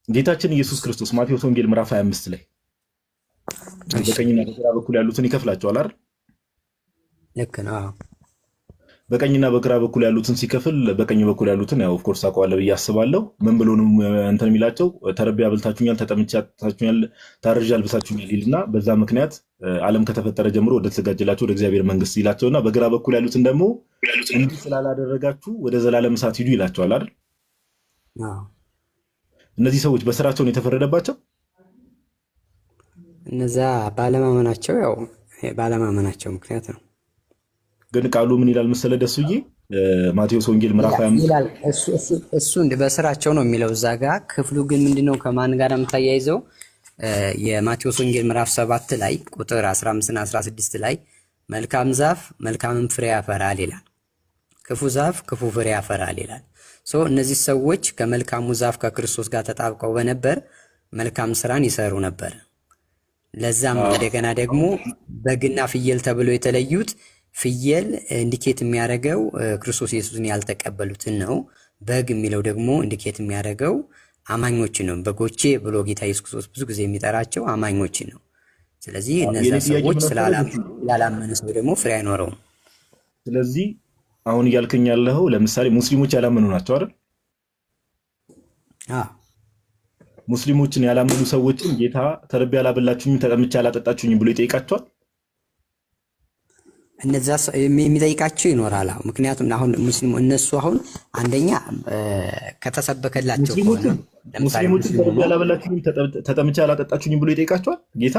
ጌታችን ኢየሱስ ክርስቶስ ማቴዎስ ወንጌል ምዕራፍ 25 ላይ እሺ በቀኝና በግራ በኩል ያሉትን ይከፍላቸዋል አይደል? ልክ ነው። አዎ በቀኝና በግራ በኩል ያሉትን ሲከፍል በቀኝ በኩል ያሉትን ያው ኦፍ ኮርስ አውቀዋለሁ ብዬ አስባለሁ። ምን ብሎ ነው እንትን የሚላቸው? ተርቤ አብልታችሁኛል፣ ተጠምቼ አጠጥታችሁኛል፣ ታርዤ አልብሳችሁኛል ይልና በዛ ምክንያት ዓለም ከተፈጠረ ጀምሮ ወደ ተዘጋጀላቸው ወደ እግዚአብሔር መንግስት ይላቸውና በግራ በኩል ያሉትን ደግሞ እንዲህ ስላላደረጋችሁ ወደ ዘላለም እሳት ሂዱ ይላቸዋል አይደል? አዎ እነዚህ ሰዎች በስራቸው ነው የተፈረደባቸው። እነዛ ባለማመናቸው ያው ባለማመናቸው ምክንያት ነው። ግን ቃሉ ምን ይላል መሰለ ደሱዬ? ማቴዎስ ወንጌል ምዕራፍ 25 ይላል እሱ በስራቸው ነው የሚለው እዛ ጋር። ክፍሉ ግን ምንድነው ከማን ጋር የምታያይዘው? የማቴዎስ ወንጌል ምዕራፍ 7 ላይ ቁጥር 15 እና 16 ላይ መልካም ዛፍ መልካምን ፍሬ ያፈራል ይላል፣ ክፉ ዛፍ ክፉ ፍሬ ያፈራል ይላል። እነዚህ ሰዎች ከመልካሙ ዛፍ ከክርስቶስ ጋር ተጣብቀው በነበር መልካም ስራን ይሰሩ ነበር። ለዛም እንደገና ደግሞ በግና ፍየል ተብሎ የተለዩት ፍየል ኢንዲኬት የሚያደርገው ክርስቶስ ኢየሱስን ያልተቀበሉትን ነው። በግ የሚለው ደግሞ ኢንዲኬት የሚያደርገው አማኞችን ነው። በጎቼ ብሎ ጌታ ኢየሱስ ክርስቶስ ብዙ ጊዜ የሚጠራቸው አማኞችን ነው። ስለዚህ እነዛ ሰዎች ስላላመነ ሰው ደግሞ ፍሬ አይኖረውም። ስለዚህ አሁን እያልከኝ ያለው ለምሳሌ ሙስሊሞች ያላመኑ ናቸው አይደል? ሙስሊሞችን ያላመኑ ሰዎችን ጌታ ተርቤ አላበላችሁኝም ተጠምቼ አላጠጣችሁኝም ብሎ ይጠይቃቸዋል። እነዛ የሚጠይቃቸው ይኖራል። ምክንያቱም አሁን ሙስሊሙ እነሱ አሁን አንደኛ ከተሰበከላቸው ሙስሊሞችን ተርቤ አላበላችሁኝም ተጠምቼ አላጠጣችሁኝም ብሎ ይጠይቃቸዋል ጌታ።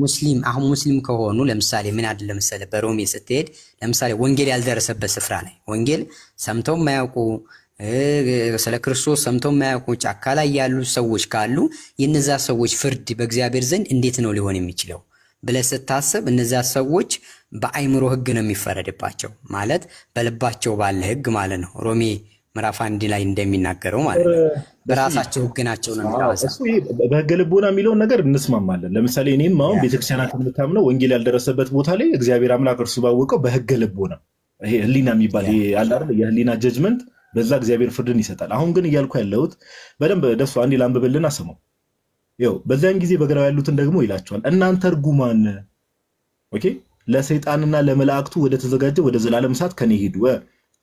ሙስሊም ከሆኑ ለምሳሌ ምን አይደል ለምሳሌ በሮሜ ስትሄድ ለምሳሌ ወንጌል ያልደረሰበት ስፍራ ላይ ወንጌል ሰምተው የማያውቁ ስለ ክርስቶስ ሰምተው የማያውቁ ጫካ ላይ ያሉ ሰዎች ካሉ የነዛ ሰዎች ፍርድ በእግዚአብሔር ዘንድ እንዴት ነው ሊሆን የሚችለው ብለህ ስታስብ እነዛ ሰዎች በአይምሮ ህግ ነው የሚፈረድባቸው፣ ማለት በልባቸው ባለ ህግ ማለት ነው። ሮሜ ምዕራፍ 1 ላይ እንደሚናገረው ማለት ነው። በራሳቸው ህግ ናቸው ነው የሚለው። እሱ በህገ ልቦና የሚለውን ነገር እንስማማለን። ለምሳሌ እኔም አሁን ቤተክርስቲያናት የምታምነው ወንጌል ያልደረሰበት ቦታ ላይ እግዚአብሔር አምላክ እርሱ ባወቀው በህገ ልቦና ይሄ ህሊና የሚባል አለ አይደል? የህሊና ጀጅመንት በዛ እግዚአብሔር ፍርድን ይሰጣል። አሁን ግን እያልኩ ያለሁት በደንብ ደሱ አንዴ ላንብብልን አስመው። ይኸው በዚያን ጊዜ በግራው ያሉትን ደግሞ ይላቸዋል፣ እናንተ እርጉማን ኦኬ፣ ለሰይጣንና ለመላእክቱ ወደ ተዘጋጀ ወደ ዘላለም እሳት ከኔ ሂዱ።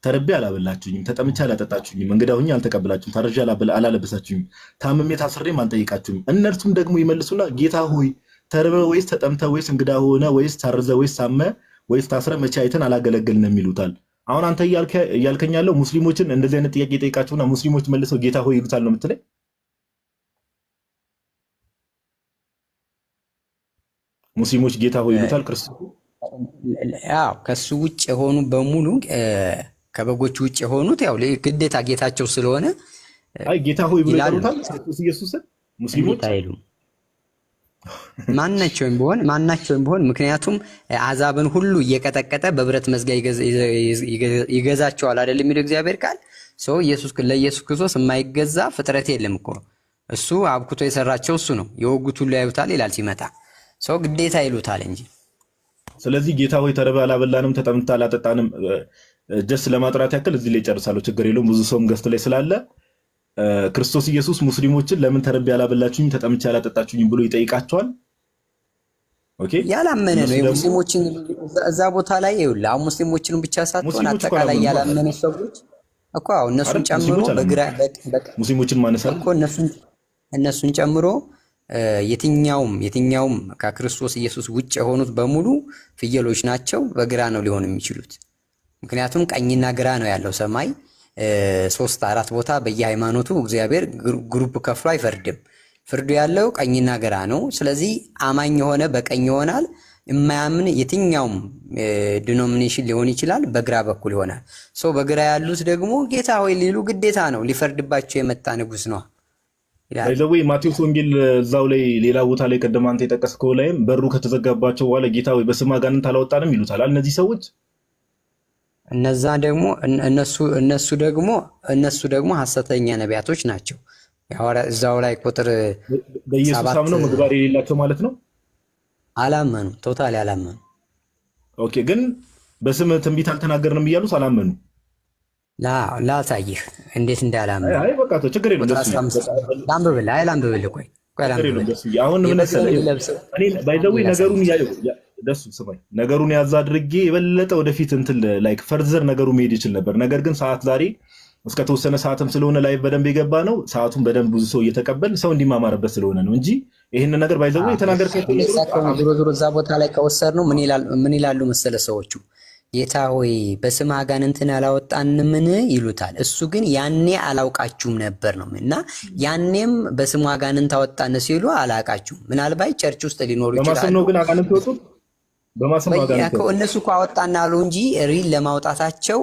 ተርቤ አላበላችሁኝም፣ ተጠምቼ አላጠጣችሁኝም፣ እንግዳ ሆኜ አልተቀበላችሁም፣ ታርዤ አላለበሳችሁኝም፣ ታምሜ ታስሬም አልጠየቃችሁም። እነርሱም ደግሞ ይመልሱና ጌታ ሆይ ተርበ ወይስ ተጠምተ ወይስ እንግዳ ሆነ ወይስ ታርዘ ወይስ ታመ ወይስ ታስረ መቼ አይተን አላገለገልንም ይሉታል። አሁን አንተ እያልከኝ ያለው ሙስሊሞችን እንደዚህ አይነት ጥያቄ ጠይቃቸውና ሙስሊሞች መልሰው ጌታ ሆይ ይሉታል ነው የምትለኝ? ሙስሊሞች ጌታ ሆይ ይሉታል ክርስቶስ? ያው ከሱ ውጭ የሆኑ በሙሉ ከበጎቹ ውጭ የሆኑት ያው ግዴታ ጌታቸው ስለሆነ አይ ጌታ ሆይ ብሎ ይጠሩታል ክርስቶስ ኢየሱስን ሙስሊሞች አይሉም። ማናቸውም ቢሆን ምክንያቱም አዛብን ሁሉ እየቀጠቀጠ በብረት መዝጊያ ይገዛቸዋል አይደል የሚለው እግዚአብሔር ቃል። ለኢየሱስ ክርስቶስ የማይገዛ ፍጥረት የለም እኮ። እሱ አብኩቶ የሰራቸው እሱ ነው። የወጉት ሁሉ ያዩታል ይላል ሲመጣ። ሰው ግዴታ ይሉታል እንጂ። ስለዚህ ጌታ ሆይ ተርበህ አላበላንም ተጠምተህ አላጠጣንም ጀስት ለማጥራት ያክል እዚህ ላይ ጨርሳለሁ፣ ችግር የለውም። ብዙ ሰውም ገስት ላይ ስላለ ክርስቶስ ኢየሱስ ሙስሊሞችን ለምን ተርቤ አላበላችሁኝም ተጠምቼ አላጠጣችሁኝም ብሎ ይጠይቃቸዋል። ኦኬ ያላመነ ነው የሙስሊሞችን እዛ ቦታ ላይ ይኸውልህ፣ አሁን ሙስሊሞችን ብቻ ሳትሆን አጠቃላይ ያላመነ ሰዎች እኮ እነሱን ጨምሮ ሙስሊሞችን ማነሳል እኮ እነሱን ጨምሮ የትኛውም ከክርስቶስ ኢየሱስ ውጭ የሆኑት በሙሉ ፍየሎች ናቸው። በግራ ነው ሊሆን የሚችሉት። ምክንያቱም ቀኝና ግራ ነው ያለው ሰማይ። 3-4 ቦታ በየሃይማኖቱ እግዚአብሔር ግሩፕ ከፍሎ አይፈርድም። ፍርዱ ያለው ቀኝና ግራ ነው። ስለዚህ አማኝ የሆነ በቀኝ ይሆናል፣ የማያምን የትኛውም ዲኖሚኔሽን ሊሆን ይችላል በግራ በኩል ይሆናል። በግራ ያሉት ደግሞ ጌታ ሆይ ሊሉ ግዴታ ነው፣ ሊፈርድባቸው የመጣ ንጉስ ነው ይላል። ወይ ማቴዎስ ወንጌል እዛው ላይ ሌላ ቦታ ላይ ቀደም አንተ የጠቀስከው ላይም በሩ ከተዘጋባቸው በኋላ ጌታ ሆይ በስም አጋንንት አላወጣንም ይሉታል እነዚህ ሰዎች። እነሱ ደግሞ ሐሰተኛ ነቢያቶች ናቸው። እዛው ላይ ቁጥር በኢየሱስ አምነው ምግባር የሌላቸው ማለት ነው። አላመኑ፣ ቶታሊ አላመኑ። ኦኬ፣ ግን በስም ትንቢት አልተናገርንም እያሉት አላመኑ። ላሳይህ እንዴት እንዳላምን አይ በቃ ተው፣ ችግር የለውም ቁጥር ደሱ 15 ላንብብልህ። አይ ላንብብልህ፣ ቆይ ችግር የለውም ላንብብልህ። ደሱ። አሁን ምን መሰለህ እኔ ባይዘው ነገሩን ደሱ ስማኝ፣ ነገሩን ያዛ አድርጌ የበለጠ ወደፊት እንትን ላይክ ፈርዘር ነገሩ መሄድ ይችል ነበር። ነገር ግን ሰዓት ዛሬ እስከ ተወሰነ ሰዓትም ስለሆነ ላይ በደንብ የገባ ነው። ሰዓቱን በደንብ ብዙ ሰው እየተቀበል ሰው እንዲማማርበት ስለሆነ ነው እንጂ ይህንን ነገር ባይዘው የተናገርከው ዞሮ ዞሮ እዛ ቦታ ላይ ከወሰድ ነው ምን ይላሉ መሰለ ሰዎቹ፣ ጌታ ሆይ በስምህ አጋንንትን አላወጣንምን ይሉታል። እሱ ግን ያኔ አላውቃችሁም ነበር ነው እና ያኔም በስሙ አጋንንት አወጣን ሲሉ አላውቃችሁም። ምናልባት ቸርች ውስጥ ሊኖሩ ይችላሉ። በማሰብ ነው ግን አጋንንት ወጡት። በማሰብ አጋንንት እነሱ እኮ አወጣን አሉ እንጂ ሪል ለማውጣታቸው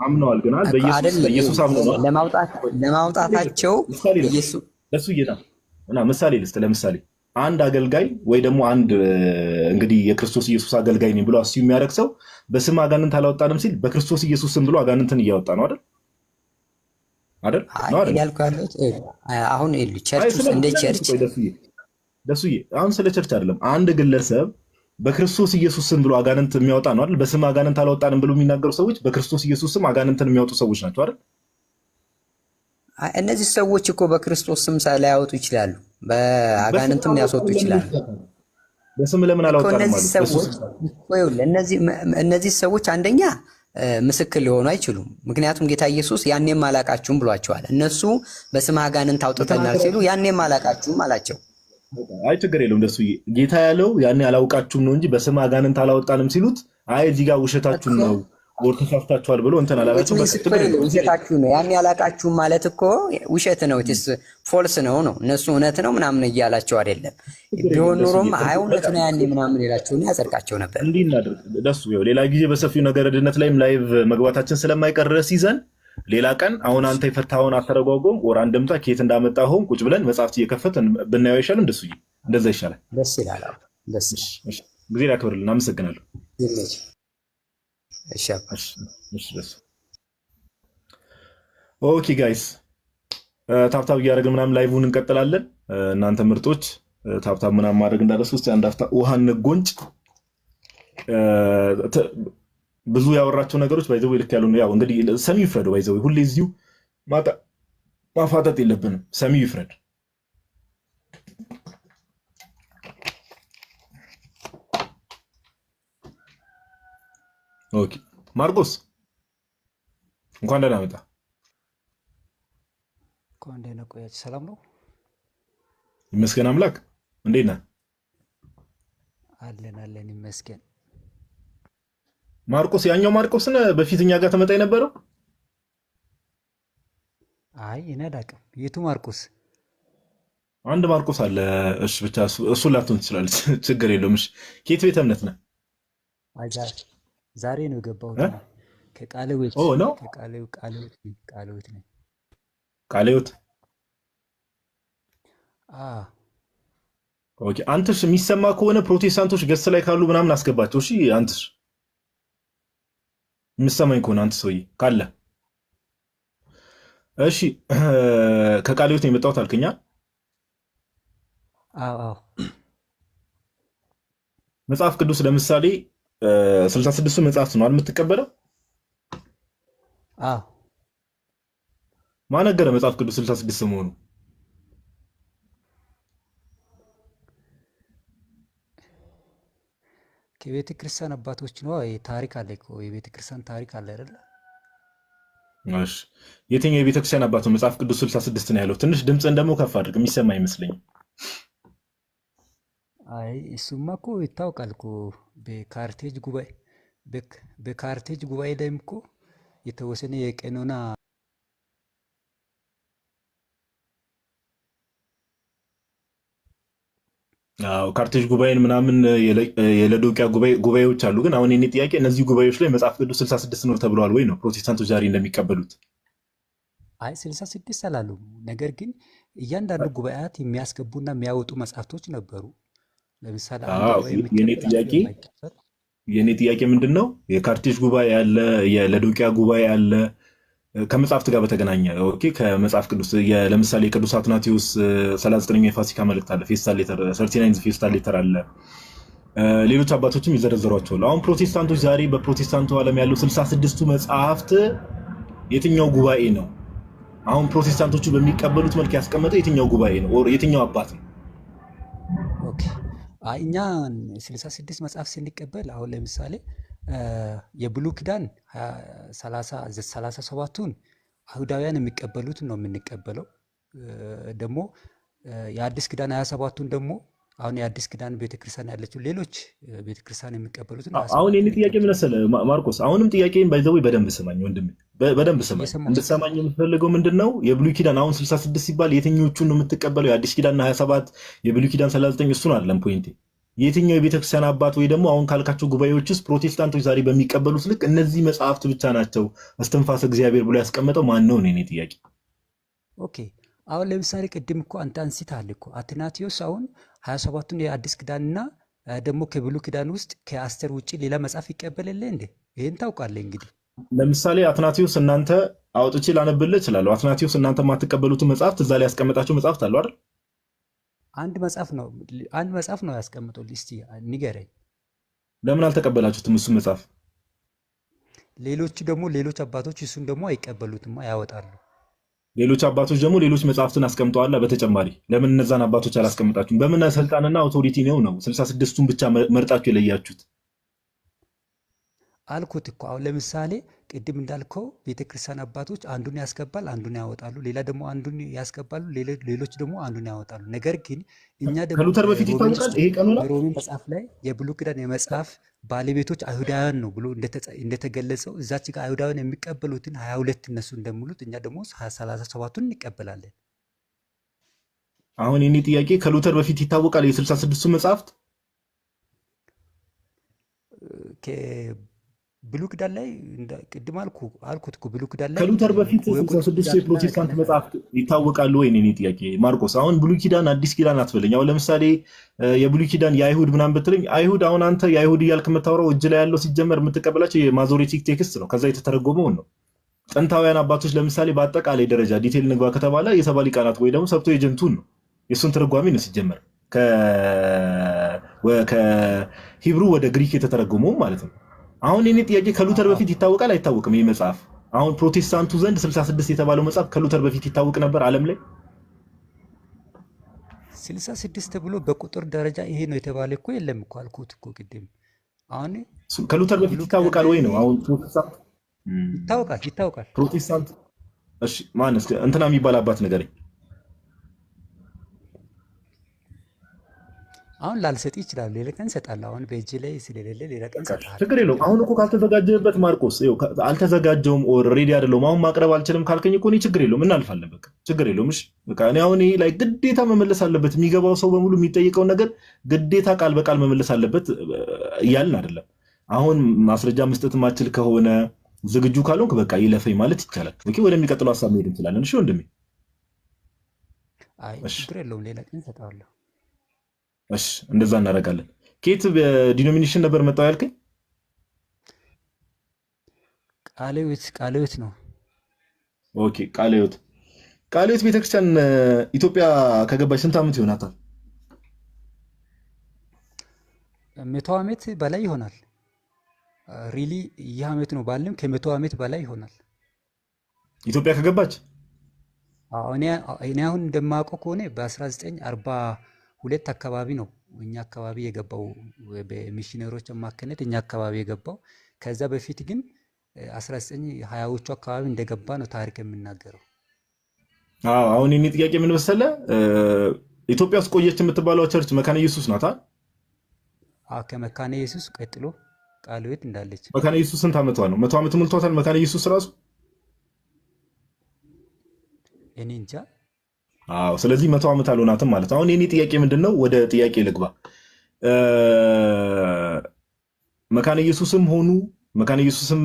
አምነዋል። ግን በኢየሱስ አምነዋል። ለማውጣታቸው ለሱ ይና እና ምሳሌ ልስጥ። ለምሳሌ አንድ አገልጋይ ወይ ደግሞ አንድ እንግዲህ የክርስቶስ ኢየሱስ አገልጋይ ነኝ ብሎ አስዩ የሚያደርግ ሰው በስም አጋንንት አላወጣንም ሲል በክርስቶስ ኢየሱስ ስም ብሎ አጋንንትን እያወጣ ነው አይደል? አይደል? ነው አይደል? ያልኩህ ያሉት አሁን ቸርች ውስጥ እንደ ቸርች ደሱዬ፣ አሁን ስለ ቸርች አይደለም። አንድ ግለሰብ በክርስቶስ ኢየሱስ ስም ብሎ አጋንንት የሚያወጣ ነው አይደል? በስም አጋንንት አላወጣንም ብሎ የሚናገሩ ሰዎች በክርስቶስ ኢየሱስ ስም አጋንንትን የሚያወጡ ሰዎች ናቸው አይደል? እነዚህ ሰዎች እኮ በክርስቶስ ስም ላያወጡ ይችላሉ፣ በአጋንንትም ሊያስወጡ ይችላሉ። በስም ለምን አላወጣንም ማለት እነዚህ ሰዎች አንደኛ ምስክር ሊሆኑ አይችሉም። ምክንያቱም ጌታ ኢየሱስ ያኔም አላቃችሁም ብሏቸዋል። እነሱ በስም አጋንንት አውጥተናል ሲሉ ያኔም አላቃችሁም አላቸው። አይ ችግር የለውም ደሱ ጌታ ያለው ያኔ አላውቃችሁም ነው እንጂ በስም አጋንንት አላወጣንም ሲሉት አይ እዚህ ጋር ውሸታችሁን ነው ወር ተሳፍታችኋል ብሎ እንትን አላላችሁ። ውሸታችሁ ነው ያኔ አላቃችሁም ማለት እኮ ውሸት ነው፣ ፎልስ ነው። እነሱ እውነት ነው ምናምን እያላቸው አይደለም። ቢሆን ኑሮም አይ እውነት ነው ያኔ ምናምን ሌላቸውን ያጸድቃቸው ነበር። እንዲህ እናድርግ ደሱ ሌላ ጊዜ በሰፊው ነገር ድነት ላይም ላይቭ መግባታችን ስለማይቀር ሲዘን ሌላ ቀን አሁን አንተ የፈታኸውን አተረጓጎም ወር አንድምታ ከየት እንዳመጣኸው ቁጭ ብለን መጽሐፍት እየከፈትን ብናየው አይሻልም? ደሱ እንደዛ ይሻላል። ደስ ይላል። ደስ ጊዜ ያክብርልን። አመሰግናለሁ። ኦኬ ጋይስ ታፕታፕ እያደረግን ምናምን ላይቭን እንቀጥላለን። እናንተ ምርጦች ታፕታፕ ምናምን ማድረግ እንዳደረሱ እስኪ አንድ አፍታ ውሃ እንጎንጭ። ብዙ ያወራቸው ነገሮች ባይዘው ልክ ያሉ ነው። ያው እንግዲህ ሰሚ ይፍረድ። ባይዘው ሁሌ እዚሁ ማፋጠጥ የለብንም። ሰሚ ይፍረድ። ኦኬ ማርቆስ እንኳን ደህና መጣ። እንኳን ደህና ቆያችሁ። ሰላም ነው? ይመስገን አምላክ። እንዴት ነህ? አለን ይመስገን። ማርቆስ ያኛው ማርቆስን በፊትኛ ጋር ተመጣ የነበረው? አይ እኔ አላውቅም። የቱ ማርቆስ? አንድ ማርቆስ አለ። እሺ ብቻ እሱ ላትሆን ትችላለች። ችግር የለውም። እሺ ከየት ቤተ እምነት ነህ? ዛሬ ነው የገባሁት። ከቃለዌት ነው። ቃለዌት ነኝ። ቃለዌት። ኦኬ አንተሽ የሚሰማ ከሆነ ፕሮቴስታንቶች ገስ ላይ ካሉ ምናምን አስገባቸው። እሺ አንተሽ የምሰማኝ ከሆነ አንተ ሰውዬ ካለ እሺ። ከቃለዌት ነው የመጣሁት አልከኛ? አዎ። መጽሐፍ ቅዱስ ለምሳሌ 66 መጽሐፍት ነው የምትቀበለው? አዎ። ማን ነገረ መጽሐፍ ቅዱስ 66 መሆኑ? ከቤተ ክርስቲያን አባቶች ነው። ታሪክ አለ እኮ የቤተ ክርስቲያን ታሪክ አለ አይደል? እሺ የትኛው የቤተ ክርስቲያን አባት ነው መጽሐፍ ቅዱስ 66 ነው ያለው? ትንሽ ድምፅን ደግሞ ከፍ አድርግ፣ የሚሰማ አይመስለኝም። አይ እሱማ እኮ ይታወቃል እኮ በካርቴጅ ጉባኤ ላይም እኮ የተወሰነ የቀኖና ካርቴጅ ጉባኤን ምናምን የለዶቂያ ጉባኤዎች አሉ። ግን አሁን የኔ ጥያቄ እነዚህ ጉባኤዎች ላይ መጽሐፍ ቅዱስ 66 ነው ተብለዋል ወይ ነው ፕሮቴስታንቶች ዛሬ እንደሚቀበሉት? አይ 66 አላሉ። ነገር ግን እያንዳንዱ ጉባኤያት የሚያስገቡና የሚያወጡ መጽሐፍቶች ነበሩ። ለምሳሌ የኔ ጥያቄ ምንድን ነው? የካርቴጅ ጉባኤ አለ፣ የለዶቂያ ጉባኤ አለ። ከመጽሐፍት ጋር በተገናኘ ኦኬ፣ ከመጽሐፍ ቅዱስ ለምሳሌ ቅዱስ አትናቴዎስ 39ኛው የፋሲካ መልእክት አለ፣ ፌስታል ሌተር 39 ፌስታል ሌተር አለ። ሌሎች አባቶችም ይዘረዘሯቸዋል። አሁን ፕሮቴስታንቶች ዛሬ በፕሮቴስታንቱ ዓለም ያሉ 66ቱ መጽሐፍት የትኛው ጉባኤ ነው? አሁን ፕሮቴስታንቶቹ በሚቀበሉት መልክ ያስቀመጠው የትኛው ጉባኤ ነው? ኦር የትኛው አባት ነው? ኦኬ እኛ 66 መጽሐፍ ስንቀበል አሁን ለምሳሌ የብሉይ ኪዳን 37ቱን አይሁዳውያን የሚቀበሉትን ነው የምንቀበለው። ደግሞ የአዲስ ኪዳን 27ቱን ደግሞ አሁን የአዲስ ኪዳን ቤተክርስቲያን ያለችው ሌሎች ቤተክርስቲያን የሚቀበሉትን አሁን የኔ ጥያቄ ምን መሰለህ ማርቆስ፣ አሁንም ጥያቄን ባይዘው በደንብ ስማኝ ወንድሜ፣ በደንብ ስማኝ። እንድትሰማኝ የምትፈልገው ምንድነው? የብሉይ ኪዳን አሁን 66 ሲባል የትኞቹን ነው የምትቀበለው? የአዲስ ኪዳን 27፣ የብሉይ ኪዳን 39፣ እሱን አይደለም ፖይንቴ። የትኛው የቤተክርስቲያን አባት ወይ ደግሞ አሁን ካልካቸው ጉባኤዎች ውስጥ ፕሮቴስታንቶች ዛሬ በሚቀበሉት ልክ እነዚህ መጽሐፍት ብቻ ናቸው እስትንፋሰ እግዚአብሔር ብሎ ያስቀመጠው ማን ነው? የኔ ጥያቄ። ኦኬ አሁን ለምሳሌ ቅድም እኮ አንተ አንስተሃል እኮ አትናቴዎስ አሁን 27ቱን የአዲስ ኪዳንና ደግሞ ከብሉይ ኪዳን ውስጥ ከአስተር ውጭ ሌላ መጽሐፍ ይቀበልልህ እንዴ? ይህን ታውቃለህ እንግዲህ። ለምሳሌ አትናቴዎስ እናንተ አውጥቼ ላነብልህ እችላለሁ። አትናቴዎስ እናንተ የማትቀበሉትን መጽሐፍት እዛ ላይ ያስቀመጣቸው መጽሐፍት አሉ አይደል? አንድ መጽሐፍ ነው ያስቀምጠው። እስቲ ንገረኝ። ለምን አልተቀበላችሁትም እሱን መጽሐፍ? ሌሎች አባቶች እሱን ደግሞ አይቀበሉትማ፣ ያወጣሉ። ሌሎች አባቶች ደግሞ ሌሎች መጽሐፍትን አስቀምጠዋል። በተጨማሪ ለምን እነዛን አባቶች አላስቀምጣችሁም? በምን ስልጣንና አውቶሪቲ ነው 66ቱን ብቻ መርጣችሁ የለያችሁት? አልኩት እኮ አሁን ለምሳሌ ቅድም እንዳልከው ቤተክርስቲያን አባቶች አንዱን ያስገባል፣ አንዱን ያወጣሉ። ሌላ ደግሞ አንዱን ያስገባሉ፣ ሌሎች ደግሞ አንዱን ያወጣሉ። ነገር ግን እኛ ደግሞ ከሉተር በፊት ይታወቃል ይሄ ቀኑና በሮሜ መጽሐፍ ላይ የብሉይ ኪዳን የመጽሐፍ ባለቤቶች አይሁዳውያን ነው ብሎ እንደተገለጸው እዛች ጋር አይሁዳውያን የሚቀበሉትን 22 እነሱ እንደሚሉት እኛ ደግሞ 37ቱን እንቀበላለን። አሁን የኔ ጥያቄ ከሉተር በፊት ይታወቃል የ66ቱ መጽሐፍት? ብሉይ ኪዳን ላይ ቅድም አልኩት እኮ ብሉይ ኪዳን ላይ ከሉተር በፊት 66ቱ የፕሮቴስታንት መጽሐፍት ይታወቃሉ ወይ? እኔ ጥያቄ ማርቆስ፣ አሁን ብሉይ ኪዳን አዲስ ኪዳን አትበለኝ። አሁን ለምሳሌ የብሉይ ኪዳን የአይሁድ ምናምን ብትለኝ አይሁድ አሁን አንተ የአይሁድ እያልክ የምታወራው እጅ ላይ ያለው ሲጀመር የምትቀበላቸው የማዞሬቲክ ቴክስት ነው፣ ከዛ የተተረጎመውን ነው። ጥንታውያን አባቶች ለምሳሌ በአጠቃላይ ደረጃ ዲቴል ንግባ ከተባለ የሰባ ሊቃናት ወይ ደግሞ ሰብቶ ኤጀንቱን ነው የእሱን ትርጓሜ ነው ሲጀመር ከሂብሩ ወደ ግሪክ የተተረጎመው ማለት ነው። አሁን የኔ ጥያቄ ከሉተር በፊት ይታወቃል አይታወቅም? ይህ መጽሐፍ አሁን ፕሮቴስታንቱ ዘንድ 66 የተባለው መጽሐፍ ከሉተር በፊት ይታወቅ ነበር ዓለም ላይ? 66 ተብሎ በቁጥር ደረጃ ይሄ ነው የተባለ እኮ የለም እኮ አልኩት እኮ ቅድም። አሁን ከሉተር በፊት ይታወቃል ወይ ነው? አሁን ፕሮቴስታንት ይታወቃል። ፕሮቴስታንት እሺ፣ ማንስ እንትና የሚባል አባት ንገረኝ። አሁን ላልሰጥ ይችላል፣ ሌላ ቀን እሰጣለሁ። አሁን በእጅ ላይ ስለሌለ ሌላ ቀን እሰጥሃለሁ። ችግር የለውም። አሁን እኮ ካልተዘጋጀበት ማርቆስ አልተዘጋጀውም፣ ኦር ሬዲ አይደለሁም አሁን ማቅረብ አልችልም ካልከኝ እኮ እኔ ችግር የለውም እናልፋለን። በቃ ችግር የለውም። እሺ በቃ እኔ አሁን ይሄ ላይ ግዴታ መመለስ አለበት፣ የሚገባው ሰው በሙሉ የሚጠይቀውን ነገር ግዴታ ቃል በቃል መመለስ አለበት እያልን አይደለም። አሁን ማስረጃ መስጠት ማችል ከሆነ ዝግጁ ካልሆንክ በቃ ይለፈኝ ማለት ይቻላል። ኦኬ ወደሚቀጥለው ሀሳብ መሄድ እንችላለን። እሺ ወንድሜ፣ አይ ችግር የለውም፣ ሌላ ቀን እሰጥሃለሁ። እሺ እንደዛ እናደርጋለን። ከየት በዲኖሚኔሽን ነበር መጣው ያልከኝ? ቃለ ሕይወት ነው። ኦኬ ቃለ ሕይወት ቤተክርስቲያን ኢትዮጵያ ከገባች ስንት ዓመት ይሆናታል? 100 ዓመት በላይ ይሆናል። ሪሊ ይህ ዓመት ነው ባልም ከ100 ዓመት በላይ ይሆናል ኢትዮጵያ ከገባች። እኔ አሁን እንደማውቀው ከሆነ በ1942 አካባቢ ነው እኛ አካባቢ የገባው፣ በሚሽነሮች አማካኝነት እኛ አካባቢ የገባው። ከዛ በፊት ግን 1920ዎቹ አካባቢ እንደገባ ነው ታሪክ የሚናገረው። አሁን የኔ ጥያቄ ምን መሰለህ፣ ኢትዮጵያ ውስጥ ቆየች የምትባለው ቸርች መካነ ኢየሱስ ናታ? ከመካነ ኢየሱስ ቀጥሎ ቃለ ሕይወት እንዳለች። መካነ ኢየሱስ ስንት ዓመቷ ነው? 100 ዓመት ሞልቷታል መካነ ኢየሱስ ራሱ? እኔ እንጃ። ስለዚህ 100 ዓመት አልሆናትም ማለት። አሁን የኔ ጥያቄ ምንድን ነው? ወደ ጥያቄ ልግባ። መካነ ኢየሱስም ሆኑ መካነ ኢየሱስም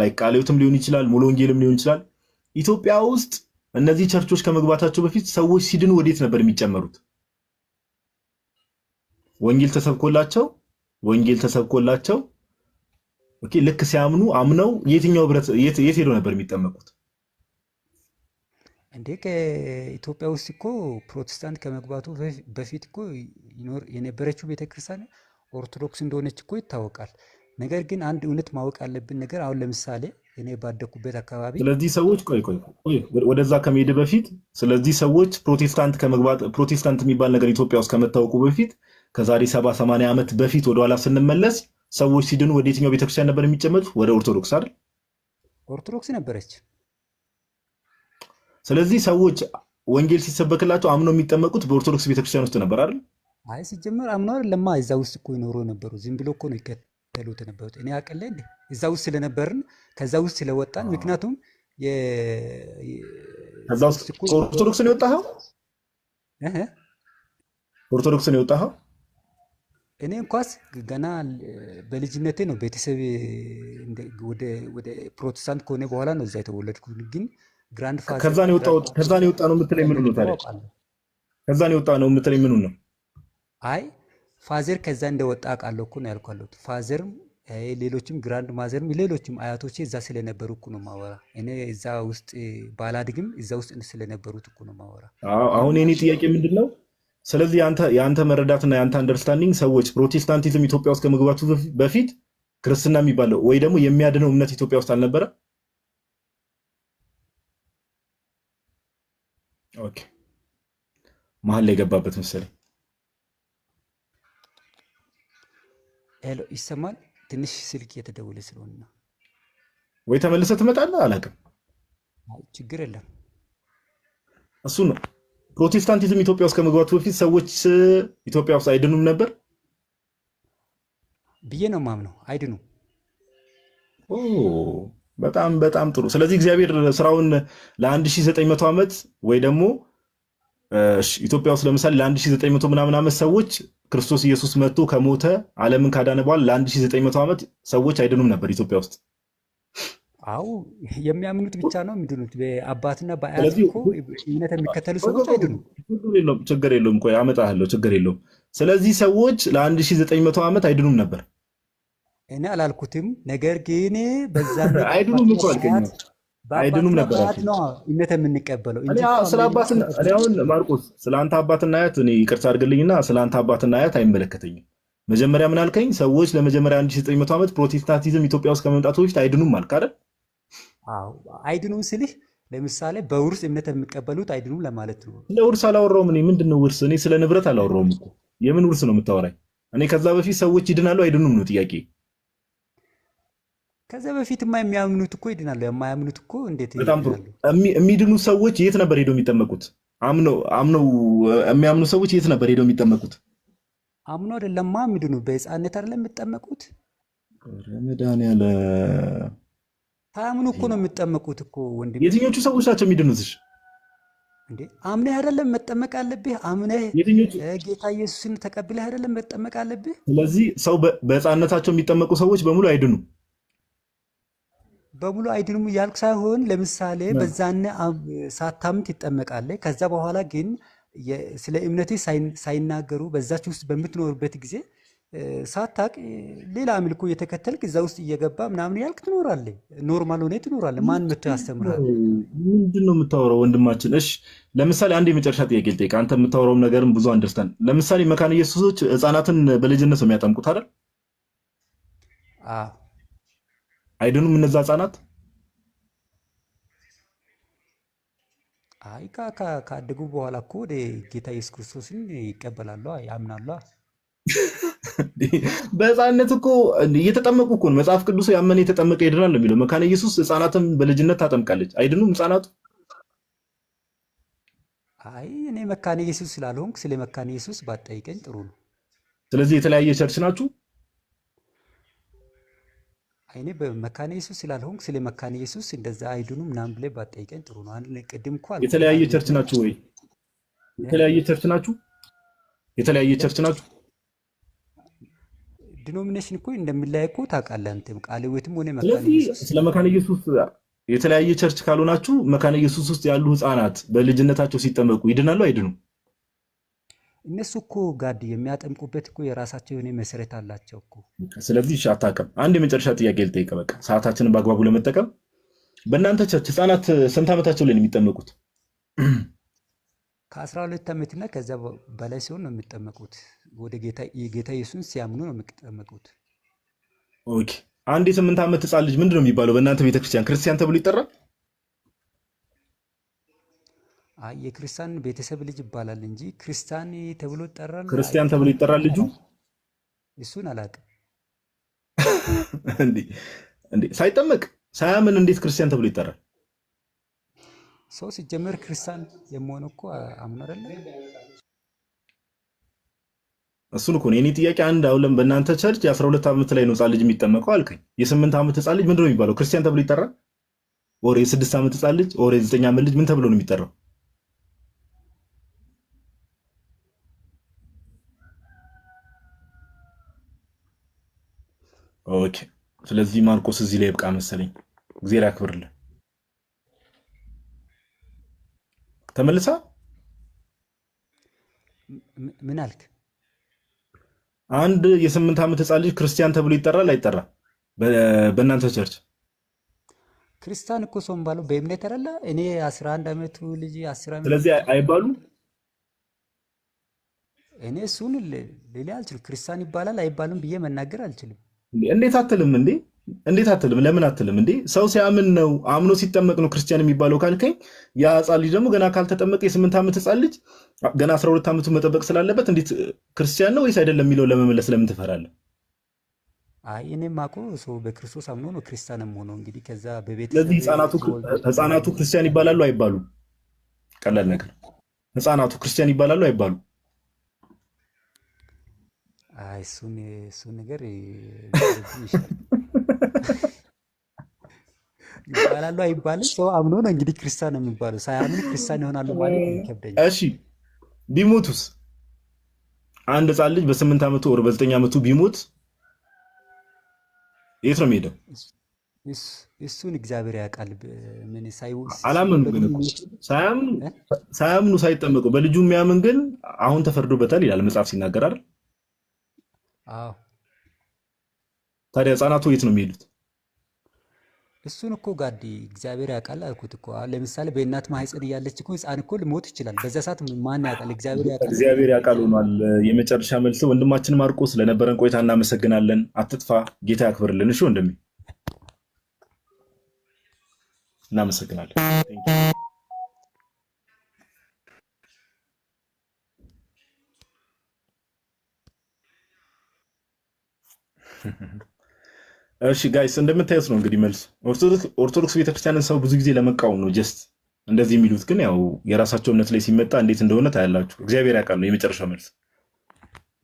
ላይ ቃለ ሕይወትም ሊሆን ይችላል፣ ሙሉ ወንጌልም ሊሆን ይችላል። ኢትዮጵያ ውስጥ እነዚህ ቸርቾች ከመግባታቸው በፊት ሰዎች ሲድኑ ወዴት ነበር የሚጨመሩት? ወንጌል ተሰብኮላቸው ኦኬ፣ ልክ ሲያምኑ አምነው የት ሄዶ ነበር የሚጠመቁት? እንዴ ከኢትዮጵያ ውስጥ እኮ ፕሮቴስታንት ከመግባቱ በፊት እኮ የነበረችው ቤተክርስቲያን ኦርቶዶክስ እንደሆነች እኮ ይታወቃል። ነገር ግን አንድ እውነት ማወቅ ያለብን ነገር አሁን ለምሳሌ እኔ ባደኩበት አካባቢ ስለዚህ ሰዎች ቆይ ወደዛ ከመሄድ በፊት ስለዚህ ሰዎች ፕሮቴስታንት የሚባል ነገር ኢትዮጵያ ውስጥ ከመታወቁ በፊት ከዛሬ 70-80 ዓመት በፊት ወደኋላ ስንመለስ ሰዎች ሲድኑ ወደ የትኛው ቤተክርስቲያን ነበር የሚጨመጡት? ወደ ኦርቶዶክስ አይደል? ኦርቶዶክስ ነበረች። ስለዚህ ሰዎች ወንጌል ሲሰበክላቸው አምነው የሚጠመቁት በኦርቶዶክስ ቤተክርስቲያን ውስጥ ነበር አይደል? አይ ሲጀመር አምኗር ለማ እዛ ውስጥ እኮ ይኖሩ ነበሩ። ዝም ብሎ እኮ ነው ይከተሉት ነበሩት። እኔ አቀለ እንዴ እዛ ውስጥ ስለነበርን ከዛ ውስጥ ስለወጣን ምክንያቱም ከዛ ውስጥ ኦርቶዶክስ ነው የወጣኸው? ኦርቶዶክስ ነው የወጣኸው? እኔ እንኳስ ገና በልጅነቴ ነው ቤተሰብ ወደ ፕሮቴስታንት ከሆነ በኋላ ነው እዛ የተወለድኩት። ግን ግራንድ ፋዘር ከዛ ነው የወጣ ነው የምትለኝ ምኑ ነው ታዲያ? ከዛ ነው የወጣ ነው የምትለኝ ምኑ ነው? አይ ፋዘር ከዛ እንደወጣ አውቃለሁ እኮ ነው ያልኳለሁ። ፋዘርም ሌሎችም ግራንድ ማዘርም ሌሎችም አያቶቼ እዛ ስለነበሩ እኮ ነው ማወራ። እኔ እዛ ውስጥ ባላድግም እዛ ውስጥ ስለነበሩት እኮ ነው ማወራ። አሁን የኔ ጥያቄ ምንድን ነው? ስለዚህ የአንተ መረዳትና የአንተ አንደርስታንዲንግ ሰዎች ፕሮቴስታንቲዝም ኢትዮጵያ ውስጥ ከመግባቱ በፊት ክርስትና የሚባለው ወይ ደግሞ የሚያድነው እምነት ኢትዮጵያ ውስጥ አልነበረ? ኦኬ፣ መሀል ላይ የገባበት መሰለኝ። ሄሎ፣ ይሰማል? ትንሽ ስልክ እየተደወለ ስለሆነ ነው። ወይ ተመልሰህ ትመጣለህ፣ አላውቅም። ችግር የለም። እሱ ነው ፕሮቴስታንቲዝም ኢትዮጵያ ውስጥ ከመግባቱ በፊት ሰዎች ኢትዮጵያ ውስጥ አይድኑም ነበር ብዬ ነው ማምነው። አይድኑም። በጣም በጣም ጥሩ። ስለዚህ እግዚአብሔር ስራውን ለ1900 ዓመት ወይ ደግሞ ኢትዮጵያ ውስጥ ለምሳሌ ለ1900 ምናምን ዓመት ሰዎች ክርስቶስ ኢየሱስ መጥቶ ከሞተ ዓለምን ካዳነ በኋላ ለ1900 ዓመት ሰዎች አይድኑም ነበር ኢትዮጵያ ውስጥ። አው የሚያምኑት ብቻ ነው የሚድኑት። በአባትና በአያት እኮ እምነት የሚከተሉ ሰዎች አይድኑም። ችግር የለውም። ቆይ አመጣለሁ። ችግር የለውም። ስለዚህ ሰዎች ለ1900 ዓመት አይድኑም ነበር። እኔ አላልኩትም። ነገር ግን በዛ አይድኑም እኮ አልከኝ። አይድኑም ነበር ነው እምነት የምንቀበለው እንጂ ስለ አባትና እኔ አሁን ማርቆስ ስለ አንተ አባትና አያት እኔ ይቅርታ አድርግልኝና ስለ አንተ አባትና አያት አይመለከተኝም። መጀመሪያ ምን አልከኝ? ሰዎች ለመጀመሪያ 1900 ዓመት ፕሮቴስታንቲዝም ኢትዮጵያ ውስጥ ከመምጣቱ በፊት አይድኑም አልክ አይደል? አዎ አይድኑም ስልህ ለምሳሌ በውርስ እምነት የሚቀበሉት አይድኑም ለማለት ነው። ስለ ውርስ አላወራሁም። እኔ ምንድነው ውርስ? እኔ ስለ ንብረት አላወራሁም እኮ። የምን ውርስ ነው የምታወራኝ? እኔ ከዛ በፊት ሰዎች ይድናሉ አይድኑም ነው ጥያቄ። ከዛ በፊትማ የሚያምኑት እኮ ይድናሉ፣ የማያምኑት እኮ እንዴት ይድናሉ? በጣም ጥሩ። የሚድኑ ሰዎች የት ነበር ሄደው የሚጠመቁት? አምነው የሚያምኑ ሰዎች የት ነበር ሄደው የሚጠመቁት? አምኖ አይደለማ የሚድኑ፣ በሕፃንነት አይደለም የሚጠመቁት። መድኃኒዓለም ታምኑ እኮ ነው የሚጠመቁት እኮ ወንድም። የትኞቹ ሰዎች ናቸው የሚድኑት? እንዴ አምነህ አይደለም መጠመቅ አለብህ። አምነህ ጌታ ኢየሱስን ተቀብለህ አይደለም መጠመቅ አለብህ። ስለዚህ ሰው በሕፃንነታቸው የሚጠመቁ ሰዎች በሙሉ አይድኑ በሙሉ አይድኑም እያልኩ ሳይሆን ለምሳሌ በዛነ ሳታምን ትጠመቃለህ። ከዛ በኋላ ግን ስለ እምነትህ ሳይናገሩ በዛች ውስጥ በምትኖርበት ጊዜ ሳታቅ ሌላ አምልኮ እየተከተልክ እዛ ውስጥ እየገባ ምናምን ያልክ ትኖራለህ። ኖርማል ሆነ ትኖራለህ። ማን መጥቶ ያስተምራል? ምንድን ነው የምታወራው ወንድማችን? እሺ ለምሳሌ አንድ የመጨረሻ ጥያቄ ልጠይቅ። አንተ የምታወራውም ነገርም ብዙ አንደርስታንድ። ለምሳሌ መካነ ኢየሱሶች ህፃናትን በልጅነት ነው የሚያጠምቁት አይደል? አይድኑም እነዛ ህፃናት? አይ ካደጉ በኋላ እኮ ወደ ጌታ ኢየሱስ ክርስቶስን ይቀበላሉ፣ ያምናሉ። በህፃንነት እኮ እየተጠመቁ እኮ ነው። መጽሐፍ ቅዱስ ያመነ የተጠመቀ ይድናል ነው የሚለው። መካነ ኢየሱስ ህፃናትን በልጅነት ታጠምቃለች። አይድኑም ህፃናቱ? አይ እኔ መካነ ኢየሱስ ስላልሆንኩ ስለ መካነ ኢየሱስ ባጠይቀኝ ጥሩ ነው። ስለዚህ የተለያየ ቸርች ናችሁ? እኔ በመካነ ኢየሱስ ስላልሆንኩ ስለ መካነ ኢየሱስ እንደዛ አይድኑም ምናምን ብለህ ባጠይቀኝ ጥሩ ነው። አንድ ቅድም እኮ የተለያየ ቸርች ናችሁ ወይ? የተለያየ ቸርች ናችሁ? የተለያየ ቸርች ናችሁ? ዲኖሚኔሽን እኮ እንደሚለያይ እኮ ታውቃለህ አንተም። ቃለ ሕይወትም ሆነ መካነ ኢየሱስ ስለ መካነ ኢየሱስ የተለያየ ቸርች ካልሆናችሁ መካነ ኢየሱስ ውስጥ ያሉ ህፃናት በልጅነታቸው ሲጠመቁ ይድናሉ አይድኑም? እነሱ እኮ ጋድ የሚያጠምቁበት እኮ የራሳቸው የሆነ መሰረት አላቸው እኮ። ስለዚህ አታውቅም። አንድ የመጨረሻ ጥያቄ ልጠይቅ፣ በቃ ሰዓታችንን በአግባቡ ለመጠቀም። በእናንተ ቸርች ህፃናት ስንት ዓመታቸው ላይ ነው የሚጠመቁት? ከ12 ዓመትና ከዛ በላይ ሲሆን ነው የሚጠመቁት። ወደ ጌታ ኢየሱስን ሲያምኑ ነው የሚጠመቁት። ኦኬ። አንድ የ8 ዓመት ህፃን ልጅ ምንድን ነው የሚባለው በእናንተ ቤተክርስቲያን? ክርስቲያን ተብሎ ይጠራል? አይ የክርስቲያን ቤተሰብ ልጅ ይባላል እንጂ ክርስቲያን ተብሎ ይጠራል? አይ ክርስቲያን ተብሎ ይጠራል ልጁ? እሱን አላውቅም። እንዴ እንዴ! ሳይጠመቅ ሳያምን እንዴት ክርስቲያን ተብሎ ይጠራል? ሰው ሲጀመር ክርስቲያን የመሆነው እኮ አምኖ አይደለ? እሱን እኮ ነው የኔ ጥያቄ። አንድ አሁን በእናንተ ቸርች የ12 ዓመት ላይ ነው ህፃን ልጅ የሚጠመቀው አልከኝ። የ8 ዓመት ህፃን ልጅ ምንድን ነው የሚባለው? ክርስቲያን ተብሎ ይጠራል? ኦር የ6 ዓመት ህፃን ልጅ ኦር የ9 ዓመት ልጅ ምን ተብሎ ነው የሚጠራው? ኦኬ። ስለዚህ ማርቆስ እዚህ ላይ ይብቃ መሰለኝ። እግዚአብሔር ያክብርልህ። ተመልሳ ምን አልክ? አንድ የ8 ዓመት ህፃን ልጅ ክርስቲያን ተብሎ ይጠራል አይጠራም? በእናንተ ቸርች ክርስቲያን እኮ ሰው ባለው በእምነት አይደለ? እኔ 11 ዓመቱ ልጅ 10 ዓመት ስለዚህ አይባሉም። እኔ እሱን ሌላ አልችልም። ክርስቲያን ይባላል አይባልም ብዬ መናገር አልችልም። እንዴት አትልም እንዴ? እንዴት አትልም? ለምን አትልም እንዴ? ሰው ሲያምን ነው አምኖ ሲጠመቅ ነው ክርስቲያን የሚባለው ካልከኝ፣ ያ ህፃን ልጅ ደግሞ ገና ካልተጠመቀ የ8 ዓመት ህፃን ልጅ ገና 12 ዓመቱ መጠበቅ ስላለበት እንዴት ክርስቲያን ነው ወይስ አይደለም የሚለው ለመመለስ ለምን ትፈራለህ? አይ እኔ ማቆ ሰው በክርስቶስ አምኖ ነው ክርስቲያንም ሆኖ እንግዲህ ከዛ በቤተሰብ ስለዚህ ህፃናቱ ክርስቲያን ይባላሉ አይባሉ? ቀላል ነገር። ህፃናቱ ክርስቲያን ይባላሉ አይባሉ? አይ እሱን ነገር ይባላሉ አይባልም። ሰው አምኖ ነው እንግዲህ ክርስቲያን የሚባለው። ሳያምን ክርስቲያን ይሆናሉ ማለት ይከብደኛል። እሺ ቢሞቱስ? አንድ ህፃን ልጅ በ8 ዓመቱ ወር በ9 ዓመቱ ቢሞት የት ነው የሚሄደው? እሱን እግዚአብሔር ያውቃል። ምን አላመኑ ግን እኮ ሳያምኑ ሳይጠመቁ በልጁ የሚያምን ግን አሁን ተፈርዶበታል ይላል መጽሐፍ ሲናገር አይደል? አዎ። ታዲያ ህፃናቱ የት ነው የሚሄዱት? እሱን እኮ ጋዲ እግዚአብሔር ያውቃል አልኩት እኮ። ለምሳሌ በእናት ማህፀን እያለች እኮ ህፃን እኮ ሊሞት ይችላል። በዛ ሰዓት ማን ያውቃል? እግዚአብሔር ያውቃል። እግዚአብሔር ያውቃል ሆኗል። የመጨረሻ መልስ ወንድማችን ማርቆስ፣ ስለነበረን ቆይታ እናመሰግናለን። አትጥፋ፣ ጌታ ያክብርልን። እሺ ወንድሜ እናመሰግናለን። እሺ ጋይስ እንደምታዩት ነው እንግዲህ መልስ። ኦርቶዶክስ ቤተክርስቲያንን ሰው ብዙ ጊዜ ለመቃወም ነው ጀስት እንደዚህ የሚሉት፣ ግን ያው የራሳቸው እምነት ላይ ሲመጣ እንዴት እንደሆነ ታያላችሁ። እግዚአብሔር ያውቃል ነው የመጨረሻ መልስ።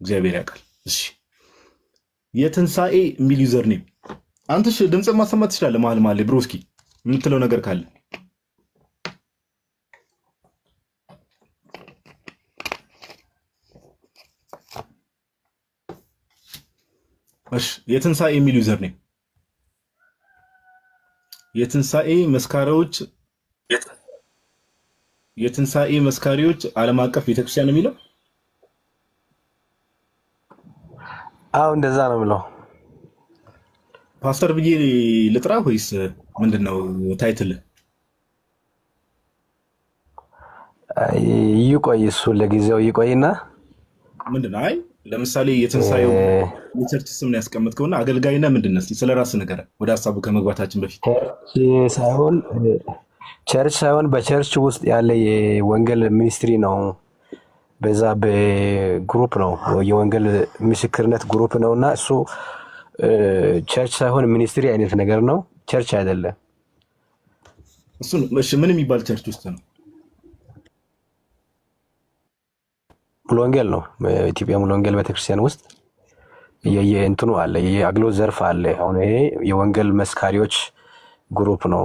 እግዚአብሔር ያውቃል። እሺ የትንሣኤ የሚል ዩዘር ኔም አንተ ድምፅ ማሰማት ትችላለህ። መሀል መሀል ብሮስኪ የምትለው ነገር ካለ እሺ። የትንሣኤ የሚል ዩዘር ኔም የትንሣኤ መስካሪዎች ዓለም አቀፍ ቤተክርስቲያን ነው የሚለው። አዎ እንደዛ ነው የሚለው። ፓስተር ብዬ ልጥራ ወይስ ምንድነው ታይትል? ይቆይ እሱ ለጊዜው ይቆይና ምንድን አይ ለምሳሌ የትንሣኤው የቸርች ስም ነው ያስቀምጥከውና አገልጋይና ምንድን ነው? ስለ ራስ ነገር ወደ ሀሳቡ ከመግባታችን በፊት ቸርች ሳይሆን በቸርች ውስጥ ያለ የወንጌል ሚኒስትሪ ነው። በዛ በግሩፕ ነው የወንጌል ምስክርነት ግሩፕ ነው እና እሱ ቸርች ሳይሆን ሚኒስትሪ አይነት ነገር ነው። ቸርች አይደለም እሱ። እሺ ምን የሚባል ቸርች ውስጥ ነው? ሙሉ ወንጌል ነው። ኢትዮጵያ ሙሉ ወንጌል ቤተክርስቲያን ውስጥ የእንትኑ አለ፣ የአገልግሎት ዘርፍ አለ። አሁን ይሄ የወንጌል መስካሪዎች ግሩፕ ነው።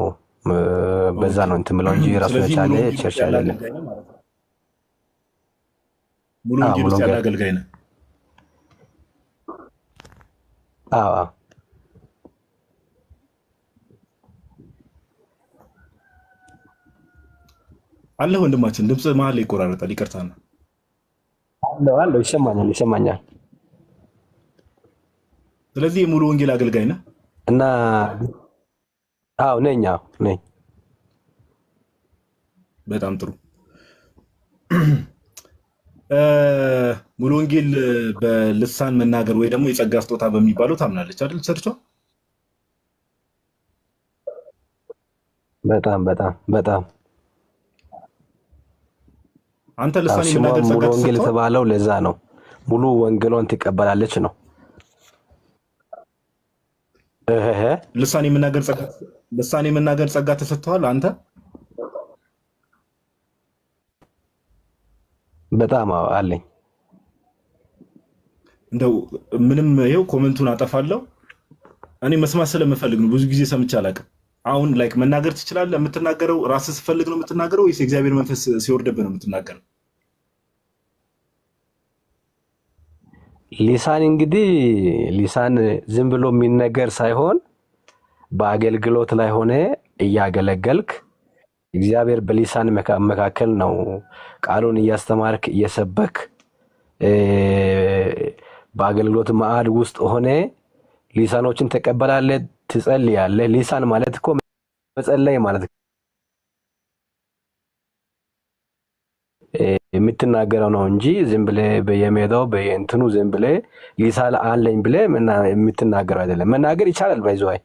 በዛ ነው እንትን የምለው እንጂ ራሱ የቻለ ቸርች አይደለም። ሙሉ ወንጌል ውስጥ ያለ አገልጋይ ነው። አዎ አለ። ወንድማችን ድምፅ መሀል ላይ ይቆራረጣል። ይቅርታ ነው። አለው ይሰማኛል። ስለዚህ የሙሉ ወንጌል አገልጋይ ነህ እና ነኝ። በጣም ጥሩ። ሙሉ ወንጌል በልሳን መናገር ወይ ደግሞ የጸጋ ስጦታ በሚባለው ታምናለች አይደል? ቸርቿ በጣም በጣም በጣም አንተ ልሳን ስሟ የመናገር ሙሉ ጸጋ ወንጌል ተሰጥቷል? የተባለው ለዛ ነው። ሙሉ ወንጌሏን ትቀበላለች ነው። እህ ልሳን የመናገር ጸጋ ተሰጥቷል አንተ? በጣም አለኝ። እንደው ምንም ይኸው ኮመንቱን አጠፋለሁ። እኔ መስማት ስለምፈልግ ነው። ብዙ ጊዜ ሰምቼ አላውቅም። አሁን ላይክ መናገር ትችላለህ? የምትናገረው ራስህ ስትፈልግ ነው የምትናገረው ወይስ የእግዚአብሔር መንፈስ ሲወርድብህ ነው የምትናገረው? ሊሳን እንግዲህ ሊሳን ዝም ብሎ የሚነገር ሳይሆን በአገልግሎት ላይ ሆነ እያገለገልክ እግዚአብሔር በሊሳን መካከል ነው ቃሉን እያስተማርክ እየሰበክ በአገልግሎት ማዕድ ውስጥ ሆነ ሊሳኖችን ተቀበላለህ፣ ትጸልያለህ። ሊሳን ማለት እኮ መጸለይ ማለት የምትናገረው ነው እንጂ ዝም ብለህ በየሜዳው በየእንትኑ ዝም ብለህ ሊሳን አለኝ ብለህ የምትናገረው አይደለም። መናገር ይቻላል፣ ባይዘዋይ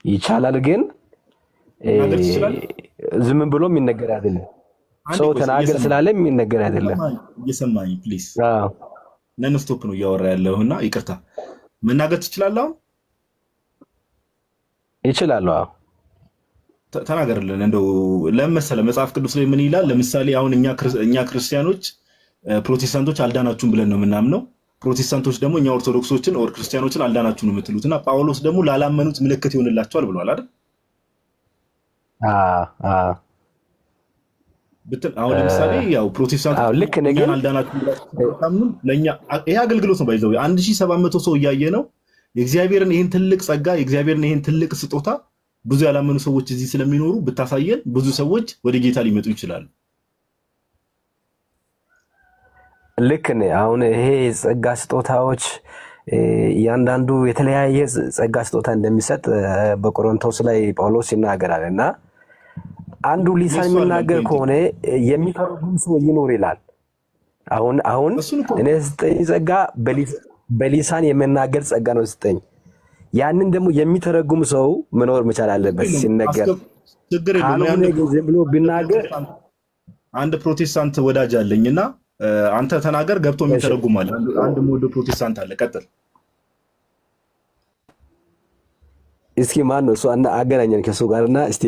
ይቻላል፣ ግን መናገር ትችላለህ? ዝም ብሎ የሚነገር አይደለም። አንዴ ሰው ቆይ፣ ተናገር ስላለ የሚነገር አይደለም። እየሰማኝ ፕሊዝ። አዎ ነን ስቶፕ ነው እያወራ ያለውና ይቅርታ። መናገር ትችላለህ? አሁን ይችላል። አዎ ተናገርልን። እንደው ለምን መሰለህ መጽሐፍ ቅዱስ ላይ ምን ይላል? ለምሳሌ አሁን እኛ ክርስቲያኖች ፕሮቴስታንቶች አልዳናችሁም ብለን ነው የምናምነው። ፕሮቴስታንቶች ደግሞ እኛ ኦርቶዶክሶችን ኦር ክርስቲያኖችን አልዳናችሁ ነው የምትሉት እና ጳውሎስ ደግሞ ላላመኑት ምልክት ይሆንላቸዋል ብሏል አይደል? አሁን ለምሳሌ ያው ፕሮቴስታንት ልክ ነህ፣ ግን አልዳናችሁም ብላችሁ ለእኛ ይሄ አገልግሎት ነው። ባይዘው 1700 ሰው እያየ ነው የእግዚአብሔርን ይህን ትልቅ ጸጋ የእግዚአብሔርን ይህን ትልቅ ስጦታ ብዙ ያላመኑ ሰዎች እዚህ ስለሚኖሩ ብታሳየን ብዙ ሰዎች ወደ ጌታ ሊመጡ ይችላሉ። ልክ ነህ። አሁን ይሄ ጸጋ ስጦታዎች እያንዳንዱ የተለያየ ጸጋ ስጦታ እንደሚሰጥ በቆሮንቶስ ላይ ጳውሎስ ይናገራል እና አንዱ ሊሳን የሚናገር ከሆነ የሚተረጉም ሰው ይኖር ይላል። አሁን እኔ ስጠኝ ጸጋ በሊሳን የመናገር ጸጋ ነው ስጠኝ። ያንን ደግሞ የሚተረጉም ሰው መኖር መቻል አለበት ሲነገር። ችግር የለም። ዝም ብሎ ቢናገር አንድ ፕሮቴስታንት ወዳጅ አለኝና አንተ ተናገር ገብቶ የሚተረጉም አለ። አንድ ሞዶ ፕሮቴስታንት አለ። ቀጥል እስኪ ማን ነው እሱ? አገናኘን ከሱ ጋርና እስቲ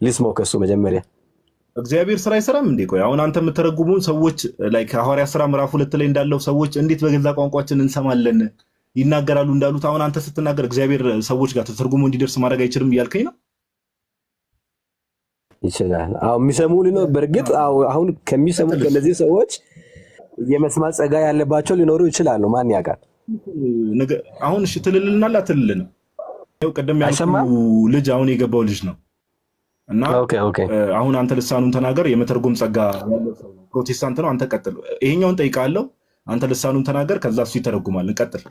ልስማው ከሱ መጀመሪያ። እግዚአብሔር ስራ አይሰራም እንዴ? ቆይ አሁን አንተ የምተረጉሙን ሰዎች ላይ ከሐዋርያት ሥራ ምዕራፍ 2 ላይ እንዳለው ሰዎች እንዴት በገዛ ቋንቋችን እንሰማለን ይናገራሉ እንዳሉት አሁን አንተ ስትናገር እግዚአብሔር ሰዎች ጋር ተተርጉሞ እንዲደርስ ማድረግ አይችልም እያልከኝ ነው? ይችላል። የሚሰሙ ሊኖር በእርግጥ አሁን ከሚሰሙ ከነዚህ ሰዎች የመስማት ጸጋ ያለባቸው ሊኖሩ ይችላሉ። ማን ያውቃል? አሁን እሺ ትልልናል አትልልንም? ይኸው ቅድም ያልኩህ ልጅ አሁን የገባው ልጅ ነው እና አሁን አንተ ልሳኑን ተናገር። የመተርጎም ጸጋ ያለው ሰው ፕሮቴስታንት ነው። አንተ ቀጥል። ይሄኛውን ጠይቃለሁ። አንተ ልሳኑን ተናገር፣ ከዛ እሱ ይተረጉማል። እንቀጥል።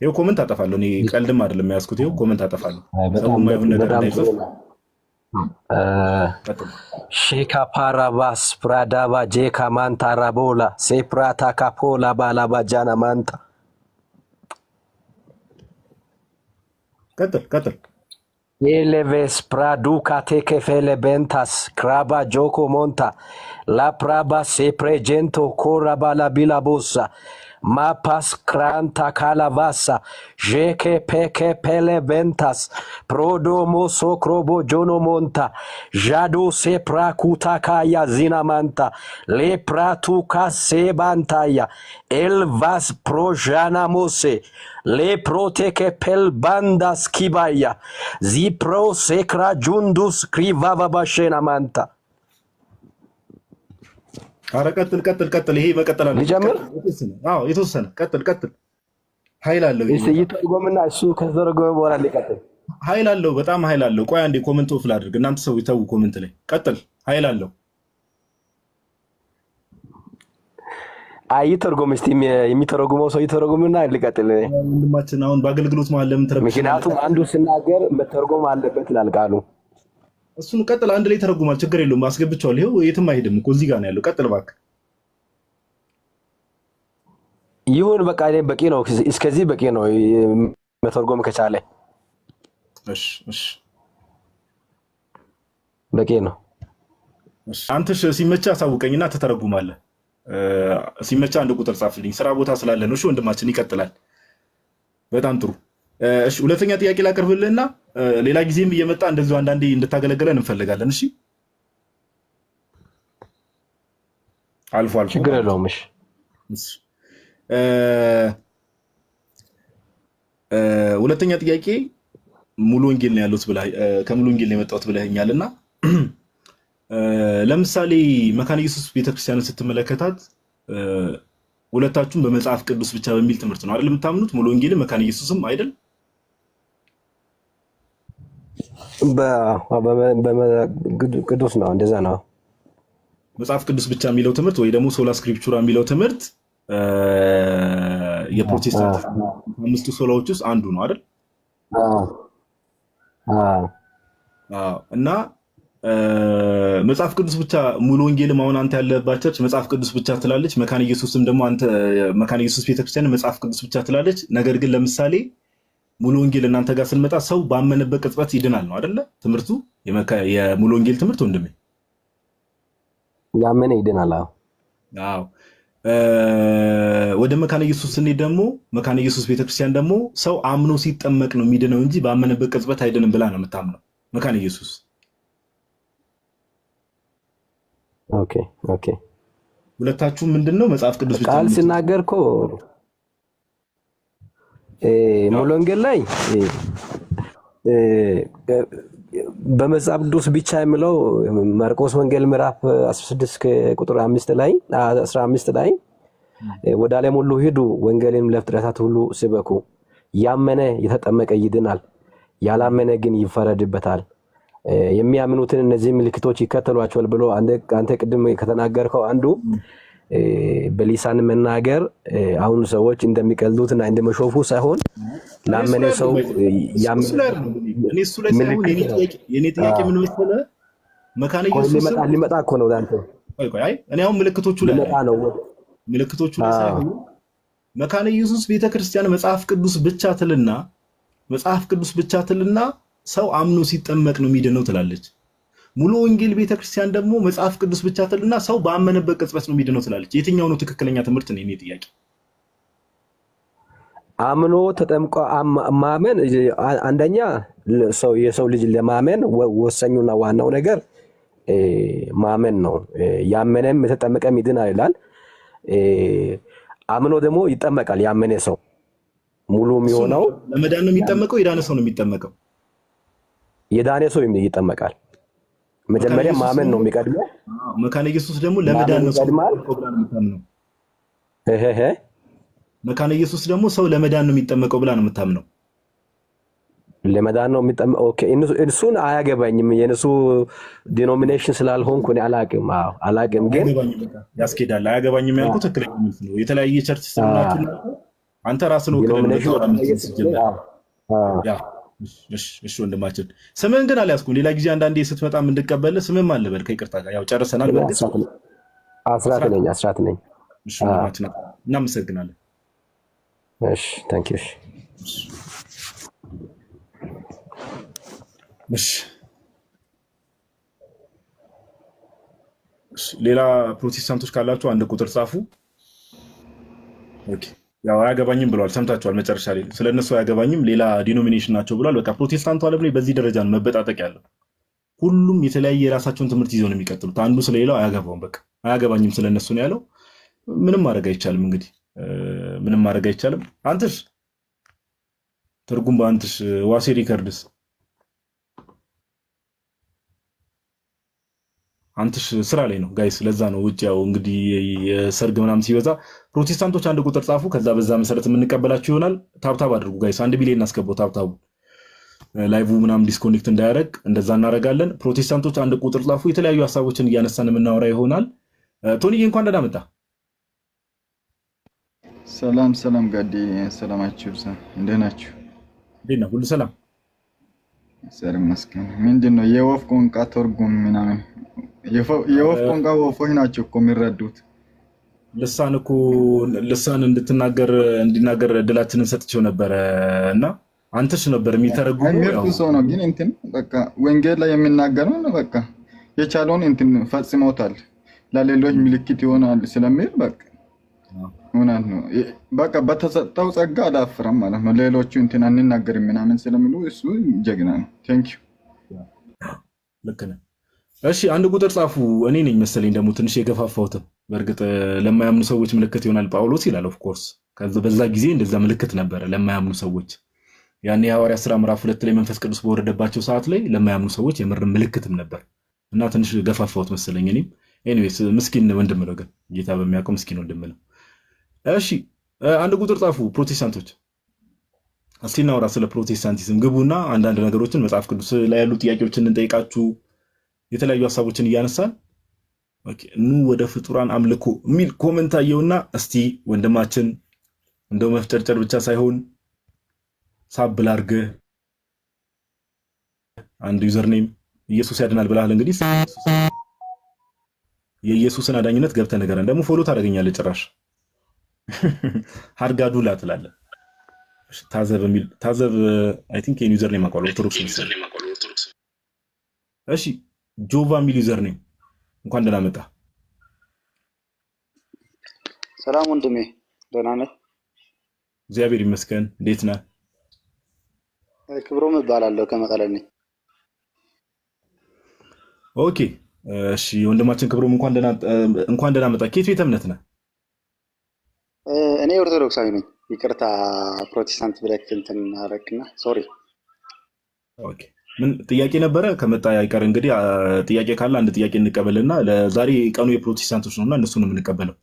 ይኸው ኮመንት አጠፋለሁ። እኔ ቀልድም አይደለም ያዝኩት። ይኸው ኮመንት አጠፋለሁ። ሰው የማይሆን ነገር እንዳይጽፍ። ሼካ ፓራባስ ፕራዳባ ጄካ ማንታ ራቦላ ሴፕራታ ካፖላ ባላባ ጃና ማንታ ቀጥል ኤሌቬስ ፕራዱካ ቴኬፌሌ ቤንታስ ክራባ ጆኮ ሞንታ ላፕራባ ሴፕሬጀንቶ ኮራባላ ቢላቦሳ ማፓስ ክራንታ ካላቫሳ ዤኬ ፔኬ ፔሌ ቤንታስ ፕሮዶሞ ሶክሮቦ ጆኖ ሞንታ ዣዶ ሴፕራ ኩታካያ ዚና ማንታ ሌፕራቱካ ሴባንታያ ኤልቫስ ፕሮዣና ሞሴ ሌፕሮቴኬ ፔል ባንዳስ ኪባያ ዚፕሮ ሴክራ ጁንዱስ ክሪቫቫባሼና ማንታ። ኧረ ቀጥል። ይሄ መቀጠል አለ። ልጀምር? አዎ የተወሰነ ቀጥል። ኃይል አለው። ይተርጎምና እሱ ከተረጎመ በኋላ ሊቀጥል። ኃይል አለው፣ በጣም ኃይል አለው። ቆይ አንዴ ኮመንት ኦፍ ላድርግ። እናንተ ሰው ይተው ኮመንት ላይ ቀጥል። ኃይል አለው። ይተርጎም እስቲ የሚተረጉመው ሰው ይተረጉምና ሊቀጥል። ወንድማችን አሁን በአገልግሎት መሀል ለምን ትረብሽ? ምክንያቱም አንዱ ሲናገር መተርጎም አለበት ይላል ቃሉ። እሱን ቀጥል። አንድ ላይ ተረጉማል። ችግር የለውም። አስገብቼዋለሁ። ይኸው የትም አይሄድም እኮ እዚህ ጋር ነው ያለው። ቀጥል እባክህ። ይሁን በቃ እኔ በቂ ነው። እስከዚህ በቂ ነው መተርጎም ከቻለ እሺ በቂ ነው። አንተሽ ሲመቻ አሳውቀኝና ተተረጉማለህ። ሲመቻ አንድ ቁጥር ጻፍልኝ። ስራ ቦታ ስላለ ነው። እሺ ወንድማችን ይቀጥላል። በጣም ጥሩ። እሺ ሁለተኛ ጥያቄ ላቀርብልህና ሌላ ጊዜም እየመጣ እንደዚሁ አንዳንዴ እንድታገለግለን እንፈልጋለን። እሺ አልፎ ችግር የለውም። እሺ ሁለተኛ ጥያቄ ሙሉ ወንጌል ነው ያሉት ብለህ ከሙሉ ወንጌል ነው የመጣሁት ብለኸኛልና ለምሳሌ መካነ ኢየሱስ ቤተክርስቲያንን ስትመለከታት ሁለታችሁም በመጽሐፍ ቅዱስ ብቻ በሚል ትምህርት ነው አይደል የምታምኑት? ሙሉ ወንጌልም መካነ ኢየሱስም አይደል? ቅዱስ ነው፣ እንደዛ ነው። መጽሐፍ ቅዱስ ብቻ የሚለው ትምህርት ወይ ደግሞ ሶላ ስክሪፕቹራ የሚለው ትምህርት የፕሮቴስታንት አምስቱ ሶላዎች ውስጥ አንዱ ነው አይደል? እና መጽሐፍ ቅዱስ ብቻ ሙሉ ወንጌልም አሁን አንተ ያለባት ቸርች መጽሐፍ ቅዱስ ብቻ ትላለች። መካነ ኢየሱስም ደግሞ አንተ መካነ ኢየሱስ ቤተክርስቲያን መጽሐፍ ቅዱስ ብቻ ትላለች። ነገር ግን ለምሳሌ ሙሉ ወንጌል እናንተ ጋር ስንመጣ ሰው ባመነበት ቅጽበት ይድናል ነው አይደለ? ትምህርቱ የሙሉ ወንጌል ትምህርት ወንድሜ ያመነ ይድናል። አዎ ወደ መካነ ኢየሱስ ስንሄድ ደግሞ መካነ ኢየሱስ ቤተክርስቲያን ደግሞ ሰው አምኖ ሲጠመቅ ነው የሚድነው እንጂ ባመነበት ቅጽበት አይድንም ብላ ነው የምታምነው መካነ ኢየሱስ። ኦኬ ሁለታችሁ ምንድነው መጽሐፍ ቅዱስ ብቻ ቃል ሲናገር እኮ ሙሉ ወንጌል ላይ በመጽሐፍ ቅዱስ ብቻ የሚለው ማርቆስ ወንጌል ምዕራፍ 16 ቁጥር 15 ላይ ወደ ዓለም ሁሉ ሂዱ ወንጌልን ለፍጥረታት ሁሉ ስበኩ፣ ያመነ የተጠመቀ ይድናል፣ ያላመነ ግን ይፈረድበታል፣ የሚያምኑትን እነዚህ ምልክቶች ይከተሏቸዋል ብሎ አንተ ቅድም ከተናገርከው አንዱ በሊሳን መናገር አሁን ሰዎች እንደሚቀልዱትና እንደመሾፉ ሳይሆን ላመነ ሰው የኔ ጥያቄ ምን መሰለህ? መካነ ኢየሱስ ሊመጣ እኮ ነው አንተ። እኔ አሁን ምልክቶቹ ላይ ሳይሆን መካነ ኢየሱስ ቤተክርስቲያን መጽሐፍ ቅዱስ ብቻ ትልና ሰው አምኖ ሲጠመቅ ነው የሚድነው ትላለች። ሙሉ ወንጌል ቤተክርስቲያን ደግሞ መጽሐፍ ቅዱስ ብቻ ትልና ሰው ባመነበት ቅጽበት ነው የሚድነው ትላለች። የትኛው ነው ትክክለኛ ትምህርት ነው? የኔ ጥያቄ አምኖ ተጠምቆ ማመን አንደኛ የሰው ልጅ ለማመን ወሳኙና ዋናው ነገር ማመን ነው። ያመነም የተጠመቀም ይድናል ይላል። አምኖ ደግሞ ይጠመቃል። ያመነ ሰው ሙሉ የሚሆነው ለመዳን ነው የሚጠመቀው። የዳነ ሰው ነው የሚጠመቀው። የዳነ ሰው ይጠመቃል። መጀመሪያ ማመን ነው የሚቀድመው። መካነ ኢየሱስ ደግሞ ለመዳን ነው ሰው ብላ ነው የምታምነው። መካነ ኢየሱስ ደግሞ ሰው ለመዳን ነው የሚጠመቀው ብላ ነው የምታምነው። ለመዳን ነው የሚጠመቀው። ኦኬ እሱን አያገባኝም። የነሱ ዲኖሚኔሽን ስላልሆንኩ እኔ አላቅም ግን ያስኬዳል። አያገባኝም ያልኩት ትክክለኛ መልስ ነው። የተለያየ ቸርች ስለሆናችሁ አንተ ራስህ ነው እሺ ወንድማችን ስምህን ግን አልያዝኩም። ሌላ ጊዜ አንዳንዴ ስትመጣ እንድቀበልህ ስምህን ማን ልበል? ከይቅርታ ጋር ያው ጨርሰናል። አስራት ነኝ። እሺ ወንድማችን እናመሰግናለን። እሺ ታንክ ዩ። እሺ ሌላ ፕሮቴስታንቶች ካላችሁ አንድ ቁጥር ጻፉ። ኦኬ ያው አያገባኝም ብለዋል። ሰምታችኋል። መጨረሻ ላይ ስለነሱ አያገባኝም ሌላ ዲኖሚኔሽን ናቸው ብለዋል። በቃ ፕሮቴስታንቱ ዓለም ላይ በዚህ ደረጃ ነው መበጣጠቅ ያለው። ሁሉም የተለያየ የራሳቸውን ትምህርት ይዘው ነው የሚቀጥሉት። አንዱ ስለሌላው አያገባውም። በቃ አያገባኝም ስለነሱ ነው ያለው። ምንም ማድረግ አይቻልም። እንግዲህ ምንም ማድረግ አይቻልም። አንተሽ ትርጉም በአንተሽ ዋሴ ሪከርድስ አንተሽ ስራ ላይ ነው ጋይስ። ለዛ ነው ውጭ ያው እንግዲህ የሰርግ ምናምን ሲበዛ ፕሮቴስታንቶች አንድ ቁጥር ጻፉ። ከዛ በዛ መሰረት የምንቀበላችሁ ይሆናል። ታብታብ አድርጉ ጋይስ። 1 ቢሊዮን እናስገባው ታብታቡ ላይቭ ምናምን ዲስኮኔክት እንዳያደርግ እንደዛ እናደርጋለን። ፕሮቴስታንቶች አንድ ቁጥር ጻፉ። የተለያዩ ሀሳቦችን እያነሳን የምናወራ ይሆናል። ቶኒዬ እንኳን ደህና መጣ። ሰላም ጋዲ ሰላማችሁ ይብዛ። እንዴት ናችሁ? እንዴት ነው? ሁሉ ሰላም ሰላም መስከን። ምንድነው የወፍ ቋንቋ ትርጉም ምናምን የወፍ ቋንቋ ወፎች ናቸው እኮ የሚረዱት። ልሳን እኮ ልሳን እንዲናገር እድላችንን ሰጥቼው ነበረ እና አንተሽ ነበር የሚተረጉመው። የሚርቱ ሰው ነው ግን እንትን በቃ ወንጌል ላይ የሚናገረው በቃ የቻለውን እንትን ፈጽሞታል። ለሌሎች ምልክት ይሆናል ስለሚል በቃ እውነት ነው። በቃ በተሰጠው ጸጋ አላፍረም ማለት ነው። ሌሎቹ እንትን አንናገርም ምናምን ስለሚሉ እሱ ጀግና ነው። ቴንክ ዩ። ልክ ነህ። እሺ አንድ ቁጥር ጻፉ። እኔ ነኝ መሰለኝ ደግሞ ትንሽ የገፋፋሁት። በእርግጥ ለማያምኑ ሰዎች ምልክት ይሆናል ጳውሎስ ይላል። ኦፍ ኮርስ በዛ ጊዜ እንደዛ ምልክት ነበረ ለማያምኑ ሰዎች። ያኔ የሐዋርያት ሥራ ምዕራፍ 2 ላይ መንፈስ ቅዱስ በወረደባቸው ሰዓት ላይ ለማያምኑ ሰዎች የምር ምልክትም ነበር እና ትንሽ ገፋፋሁት መሰለኝ እኔም። ኤኒዌይስ ምስኪን ወንድም ነው፣ ግን ጌታ በሚያውቀው ምስኪን ወንድም ነው። እሺ አንድ ቁጥር ጻፉ ፕሮቴስታንቶች። እስቲ እናውራ ስለ ፕሮቴስታንቲዝም። ግቡና አንዳንድ ነገሮችን መጽሐፍ ቅዱስ ላይ ያሉ ጥያቄዎችን እንጠይቃችሁ፣ የተለያዩ ሀሳቦችን እያነሳን ኑ ወደ ፍጡራን አምልኮ የሚል ኮመንት አየውና እስቲ ወንድማችን እንደው መፍጨርጨር ብቻ ሳይሆን ሳብል አድርገህ አንድ ዩዘር ኔም ኢየሱስ ያድናል ብለሃል። እንግዲህ የኢየሱስን አዳኝነት ገብተህ ንገረን። ደግሞ ፎሎ ታደርገኛለህ ጭራሽ ሀርጋዱላ ትላለህ። ታዘብ አይ ቲንክ ዩዘር ኔም አውቀዋለሁ፣ ኦርቶዶክስ መሰለኝ። እሺ ጆቫ የሚል ዩዘር ኔም እንኳን ደህና መጣ። ሰላም ወንድሜ፣ ደህና ነህ? እግዚአብሔር ይመስገን። እንዴት ነህ? ክብሮም እባላለሁ ከመቀሌ ነኝ። ኦኬ እሺ ወንድማችን ክብሮም እንኳን ደህና መጣ። ከየት ቤተ እምነት ነህ? እኔ ኦርቶዶክሳዊ ነኝ። ይቅርታ ፕሮቴስታንት ብለህ እንትን አደረግና ሶሪ። ኦኬ ምን ጥያቄ ነበረ? ከመጣ አይቀር እንግዲህ ጥያቄ ካለ አንድ ጥያቄ እንቀበልና ለዛሬ ቀኑ የፕሮቴስታንቶች ነውና እነሱን የምንቀበለው።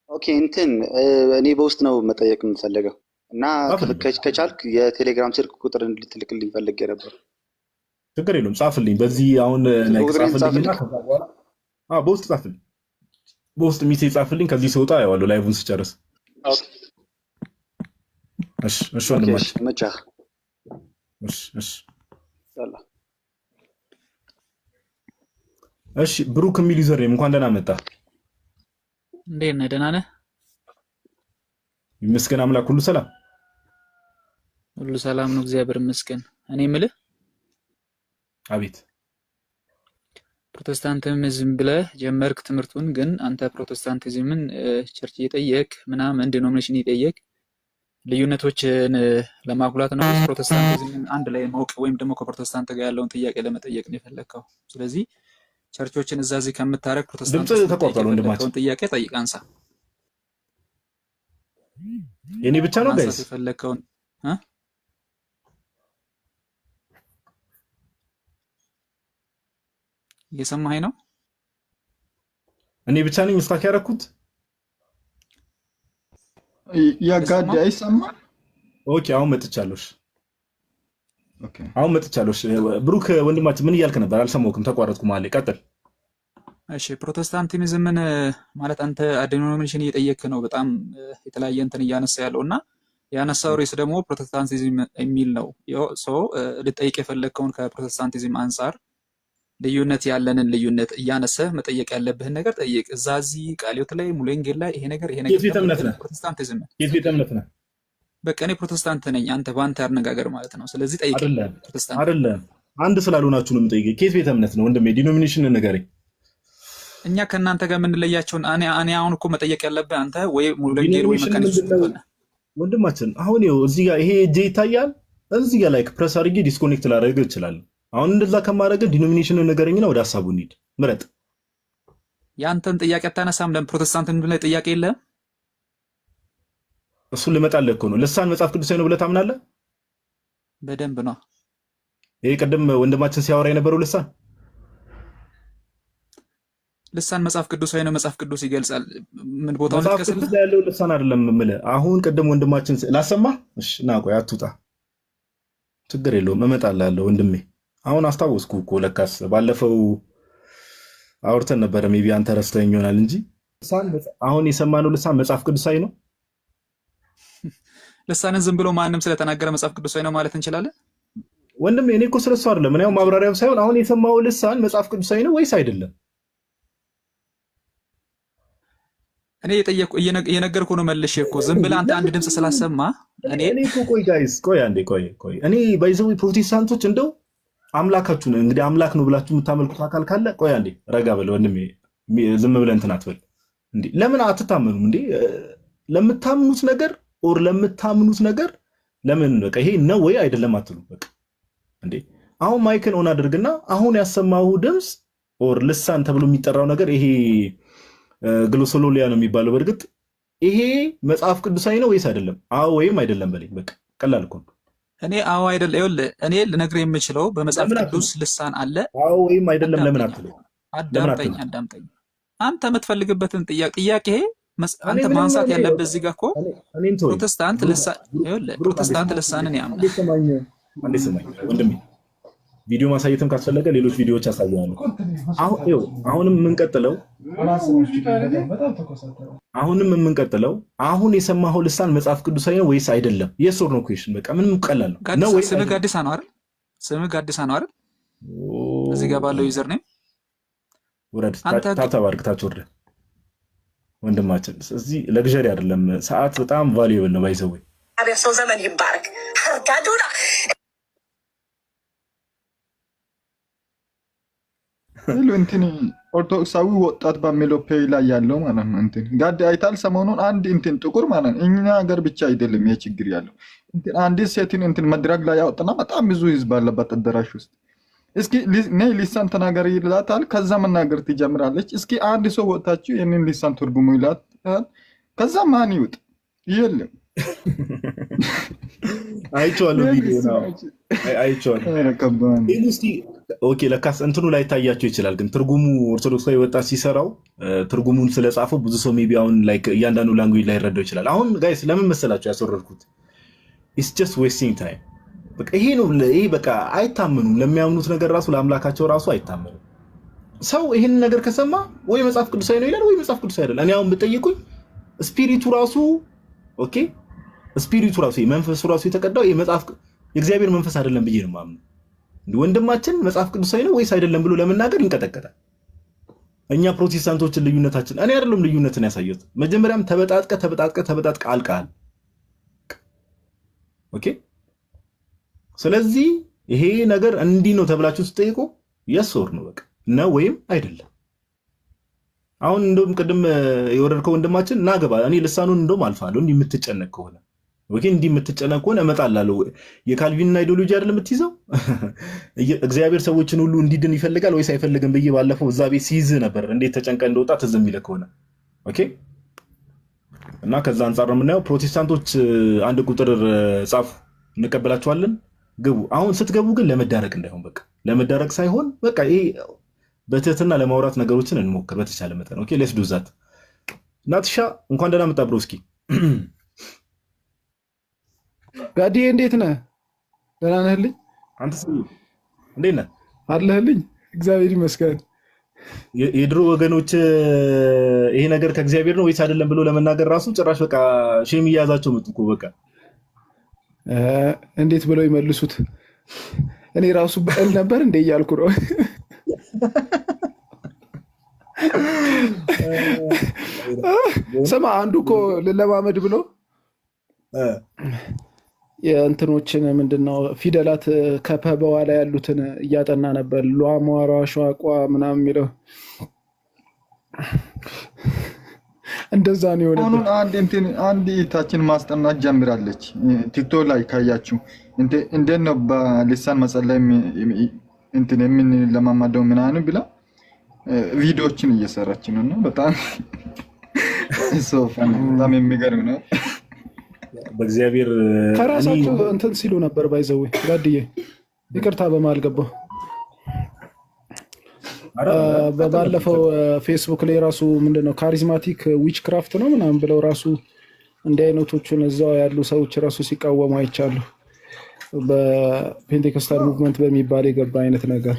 ኦኬ እንትን እኔ በውስጥ ነው መጠየቅ የምፈልገው እና ከቻልክ የቴሌግራም ስልክ ቁጥር እንድትልክልኝ ፈልጌ ነበር። ችግር የለውም ጻፍልኝ። በዚህ አሁን ጻፍልኝና ከዛ በኋላ በውስጥ ጻፍልኝ። በውስጥ ሚሴ ጻፍልኝ። ከዚህ ስወጣ ያዋለሁ ላይቭን ስጨርስ። እሺ ወንድማችን መቻ። እሺ ብሩክ የሚል ዩዘር ኔም እንኳን ደህና መጣ። እንዴት ነህ? ደህና ነህ? ይመስገን አምላክ። ሁሉ ሰላም? ሁሉ ሰላም ነው፣ እግዚአብሔር ይመስገን። እኔ የምልህ አቤት። ፕሮቴስታንቲዝም ብለህ ጀመርክ ትምህርቱን፣ ግን አንተ ፕሮቴስታንቲዝምን ቸርች እየጠየቅ ምናምን ዲኖሚኔሽን እየጠየቅ ልዩነቶችን ለማጉላት ነው። ፕሮቴስታንቲዝምን አንድ ላይ ማወቅ ወይም ደግሞ ከፕሮቴስታንት ጋር ያለውን ጥያቄ ለመጠየቅ ነው የፈለግከው። ስለዚህ ቸርቾችን እዛዚህ ከምታረግ ፕሮቴስታንት የፈለግከውን ጥያቄ ጠይቅ፣ አንሳ። የኔ ብቻ ነው ጋይስ የፈለግከውን እየሰማኸኝ ነው? እኔ ብቻ ነኝ ምስታክ ያደረኩት? ያጋዳ አይሰማም? ኦኬ አሁን መጥቻለሁ። አሁን መጥቻለሁ። ብሩክ ወንድማችን ምን እያልክ ነበር? አልሰማሁም፣ ተቋረጥኩ ማለት። ቀጥል። እሺ ፕሮቴስታንቲዝምን ማለት አንተ ዲኖሚኔሽን እየጠየክ ነው። በጣም የተለያየ እንትን እያነሳ ያለው እና ያነሳው ርዕስ ደግሞ ፕሮቴስታንቲዝም የሚል ነው። ሰው ልጠይቅ የፈለግከውን ከፕሮቴስታንቲዝም አንጻር ልዩነት ያለንን ልዩነት እያነሳህ መጠየቅ ያለብህን ነገር ጠይቅ። እዚህ ቃልዮት ላይ ሙሉ ወንጌል ላይ ይሄ ነገር ፕሮቴስታንቲዝም የት ቤተ እምነት ነህ? በቃ እኔ ፕሮቴስታንት ነኝ፣ አንተ በአንተ አነጋገር ማለት ነው። ስለዚህ ጠይቅ። አይደለም አንድ ስላልሆናችሁ ነው የምጠይቀው። ከየት ቤተ እምነት ነው ወንድሜ? ዲኖሚኔሽን ንገረኝ። እኛ ከእናንተ ጋር የምንለያቸውን እኔ አሁን እኮ መጠየቅ ያለብህ አንተ ወይ ሙሉ ወንጌል ወይ መካኒዝም ወንድማችን። አሁን ይኸው እዚህ ጋር ይሄ እጄ ይታያል። እዚህ ጋር ላይክ ፕረስ አድርጌ ዲስኮኔክት ላደርግ እችላለሁ። አሁን እንደዛ ከማድረግ ዲኖሚኔሽን ንገረኝና ወደ ሀሳቡ እንሂድ። ምረጥ። ያንተን ጥያቄ አታነሳም? ለምን ፕሮቴስታንት ላይ ጥያቄ የለህም? እሱን ልመጣልህ እኮ ነው። ልሳን መጽሐፍ ቅዱሳዊ ነው ብለህ ታምናለህ? በደንብ ነው። ይሄ ቅድም ወንድማችን ሲያወራ የነበረው ልሳን መጽሐፍ ቅዱሳዊ ነው። መጽሐፍ ቅዱስ ይገልጻል። ምን ቦታው መጽሐፍ ቅዱስ ላይ ያለው ልሳን አይደለም የምልህ። አሁን ቅድም ወንድማችን ላሰማህ። እሺ ና ቆይ አትውጣ፣ ችግር የለውም እመጣልሃለሁ ወንድሜ። አሁን አስታወስኩ እኮ ለካስ ባለፈው አውርተን ነበረ። ሜቢ አንተ ረስተኸኝ ይሆናል እንጂ አሁን የሰማነው ልሳን መጽሐፍ ቅዱሳዊ ነው። ልሳንን ዝም ብሎ ማንም ስለተናገረ መጽሐፍ ቅዱሳዊ ነው ማለት እንችላለን? ወንድሜ እኔ እኮ ስለሱ አይደለም። እኔ ማብራሪያው ሳይሆን አሁን የሰማው ልሳን መጽሐፍ ቅዱሳዊ ነው ወይስ አይደለም? እኔ እየነገርኩ ነው መልሼ እኮ ዝም ብለህ አንተ አንድ ድምፅ ስላሰማ እኔ እኮ ቆይ ጋይስ ቆይ አንዴ ቆይ እኔ ባይዘው ፕሮቴስታንቶች እንደው አምላካችሁ ነው እንግዲህ አምላክ ነው ብላችሁ የምታመልኩት አካል ካለ ቆይ አንዴ ረጋ በል ወንድሜ፣ ዝም ብለህ እንትን አትበል እንዴ። ለምን አትታመኑም እንዴ? ለምታምኑት ነገር ለምን በቃ ይሄ ነው ወይ አይደለም አትሉ በቃ እንዴ። አሁን ማይክን ኦን አድርግና አሁን ያሰማው ድምፅ ኦር ልሳን ተብሎ የሚጠራው ነገር ይሄ ግሎሶሎሊያ ነው የሚባለው። በእርግጥ ይሄ መጽሐፍ ቅዱሳዊ ነው ወይስ አይደለም? አዎ ወይም አይደለም በለኝ። በቃ ቀላል እኮ ነው። እኔ አዎ አይደለም ይኸውልህ፣ እኔ ልነግርህ የምችለው በመጽሐፍ ቅዱስ ልሳን አለ። አዎ ወይም አይደለም ለምን አትለው? አዳምጠኝ። አንተ የምትፈልግበትን ጥያቄ አንተ ማንሳት ያለበት እዚህ ጋር እኮ ፕሮቴስታንት ልሳንን ያምናል። አንዴ ስማኝ ወንድሜ፣ ቪዲዮ ማሳየትም ካስፈለገ ሌሎች ቪዲዮዎች ያሳያሉ። አሁንም የምንቀጥለው አሁን የሰማኸው ልሳን መጽሐፍ ቅዱሳዊ ነው ወይስ አይደለም? የስ ኦር ኖ ኩዌሽን። በቃ ምንም ቀላል ነው። ስምህ ጋዲሳ ነው አይደል? እዚህ ጋር ባለው ዩዘር ኔም ወረድ ታባርክታችሁ ወርደ ወንድማችን፣ እዚህ ለግዠሪ አይደለም። ሰዓት በጣም ቫልዩብል ነው። ባይዘው ሰው ዘመን ይባረክ አርጋዱና እንትን ኦርቶዶክሳዊ ወጣት በሚለው ፔይ ላይ ያለው ማለት ነው። እንትን ጋድ አይታል ሰሞኑን አንድ እንትን ጥቁር ማለት ነው። እኛ ሀገር ብቻ አይደለም ይሄ ችግር ያለው። እንትን አንዲት ሴትን እንትን መድረክ ላይ ያወጣና በጣም ብዙ ህዝብ አለበት አዳራሽ ውስጥ። እስኪ ነይ ሊሳን ተናገሪ ይላታል። ከዛ መናገር ትጀምራለች። እስኪ አንድ ሰው ወጣችሁ ይሄንን ሊሳን ትርጉሙ ይላታል። ከዛ ማን ይውጥ? የለም አይቼዋለሁ፣ ቪዲዮ ነው አይቼዋለሁ። ኦኬ ለካስ እንትኑ ላይ ታያቸው ይችላል፣ ግን ትርጉሙ ኦርቶዶክሳዊ ወጣት ሲሰራው ትርጉሙን ስለጻፈው ብዙ ሰው ሜቢ አሁን ላይክ እያንዳንዱ ላንጉዌጅ ላይ ይረዳው ይችላል። አሁን ጋይስ ለምን መሰላችሁ ያስወረድኩት? ኢትስ ጀስት ዌስቲንግ ታይም። በቃ ይሄ ነው። ይሄ በቃ አይታመኑም። ለሚያምኑት ነገር ራሱ ለአምላካቸው ራሱ አይታመኑም። ሰው ይሄን ነገር ከሰማ ወይ መጽሐፍ ቅዱሳዊ ነው ይላል ወይ መጽሐፍ ቅዱሳዊ አይደለም። እኔ አሁን ብጠይቁኝ ስፒሪቱ ራሱ ኦኬ ስፒሪቱ ራሱ መንፈሱ ራሱ የተቀዳው የመጽሐፍ የእግዚአብሔር መንፈስ አይደለም ብዬ ነው የማምነው። ወንድማችን መጽሐፍ ቅዱሳዊ ነው ወይስ አይደለም ብሎ ለመናገር ይንቀጠቀጣል። እኛ ፕሮቴስታንቶችን ልዩነታችን እኔ አይደለም ልዩነትን ያሳየሁት። መጀመሪያም ተበጣጥቀ አልቃል። ኦኬ ስለዚህ ይሄ ነገር እንዲህ ነው ተብላችሁ ስትጠይቁ የስ ኦር ነው በቃ ነው ወይም አይደለም። አሁን እንደውም ቅድም የወረድከው ወንድማችን ናገባ እኔ ልሳኑን እንደውም አልፋለሁ። እንዲህ የምትጨነቅ ከሆነ ኦኬ እንዲህ የምትጨነቅ ከሆነ እመጣላለሁ። የካልቪንና አይዲዮሎጂ አይደለም የምትይዘው። እግዚአብሔር ሰዎችን ሁሉ እንዲድን ይፈልጋል ወይስ አይፈልግም ብዬ ባለፈው እዛ ቤት ሲይዝ ነበር። እንዴት ተጨንቀ እንደወጣ ትዝ የሚልህ ከሆነ ኦኬ። እና ከዛ አንጻር ነው የምናየው። ፕሮቴስታንቶች አንድ ቁጥር ጻፉ፣ እንቀበላቸዋለን፣ ግቡ። አሁን ስትገቡ ግን ለመዳረቅ እንዳይሆን በቃ ለመዳረቅ ሳይሆን በቃ ይሄ በትህትና ለማውራት ነገሮችን እንሞክር በተቻለ መጠን። ኦኬ ሌትስ ዱ ዛት። ናትሻ እንኳን ደህና መጣ ብሮ። እስኪ ጋዲዬ እንዴት ነህ? ደህና ነህልኝ? አንተስ እንዴት ነህ? አለህልኝ? እግዚአብሔር ይመስገን። የድሮ ወገኖች ይሄ ነገር ከእግዚአብሔር ነው ወይስ አይደለም ብሎ ለመናገር ራሱ ጭራሽ በቃ ሼም እያያዛቸው መጡ እኮ በቃ። እንዴት ብለው ይመልሱት? እኔ ራሱ በእል ነበር እንደ እያልኩ ነው። ስማ አንዱ እኮ ልለማመድ ብሎ የእንትኖችን ምንድነው ፊደላት ከፐ በኋላ ያሉትን እያጠና ነበር። ሏሟራ ሸቋ ምናምን የሚለው እንደዛ ነው የሆነበት። አሁን አንድ እህታችን ማስጠናት ጀምራለች። ቲክቶክ ላይ ካያችሁ እንዴት ነው በልሳን መጸለይ እንትን የምንለማመደው ምናምን ብላ ቪዲዮዎችን እየሰራች ነው። እና በጣም በጣም የሚገርም ነው። በእግዚአብሔር ከራሳቸው እንትን ሲሉ ነበር። ባይዘው ጋድዬ ይቅርታ በመሃል ገባሁ። ባለፈው ፌስቡክ ላይ ራሱ ምንድነው ካሪዝማቲክ ዊች ክራፍት ነው ምናምን ብለው ራሱ እንዲህ አይነቶቹን እዛው ያሉ ሰዎች ራሱ ሲቃወሙ አይቻሉ። በፔንቴኮስታል ሙቭመንት በሚባል የገባ አይነት ነገር።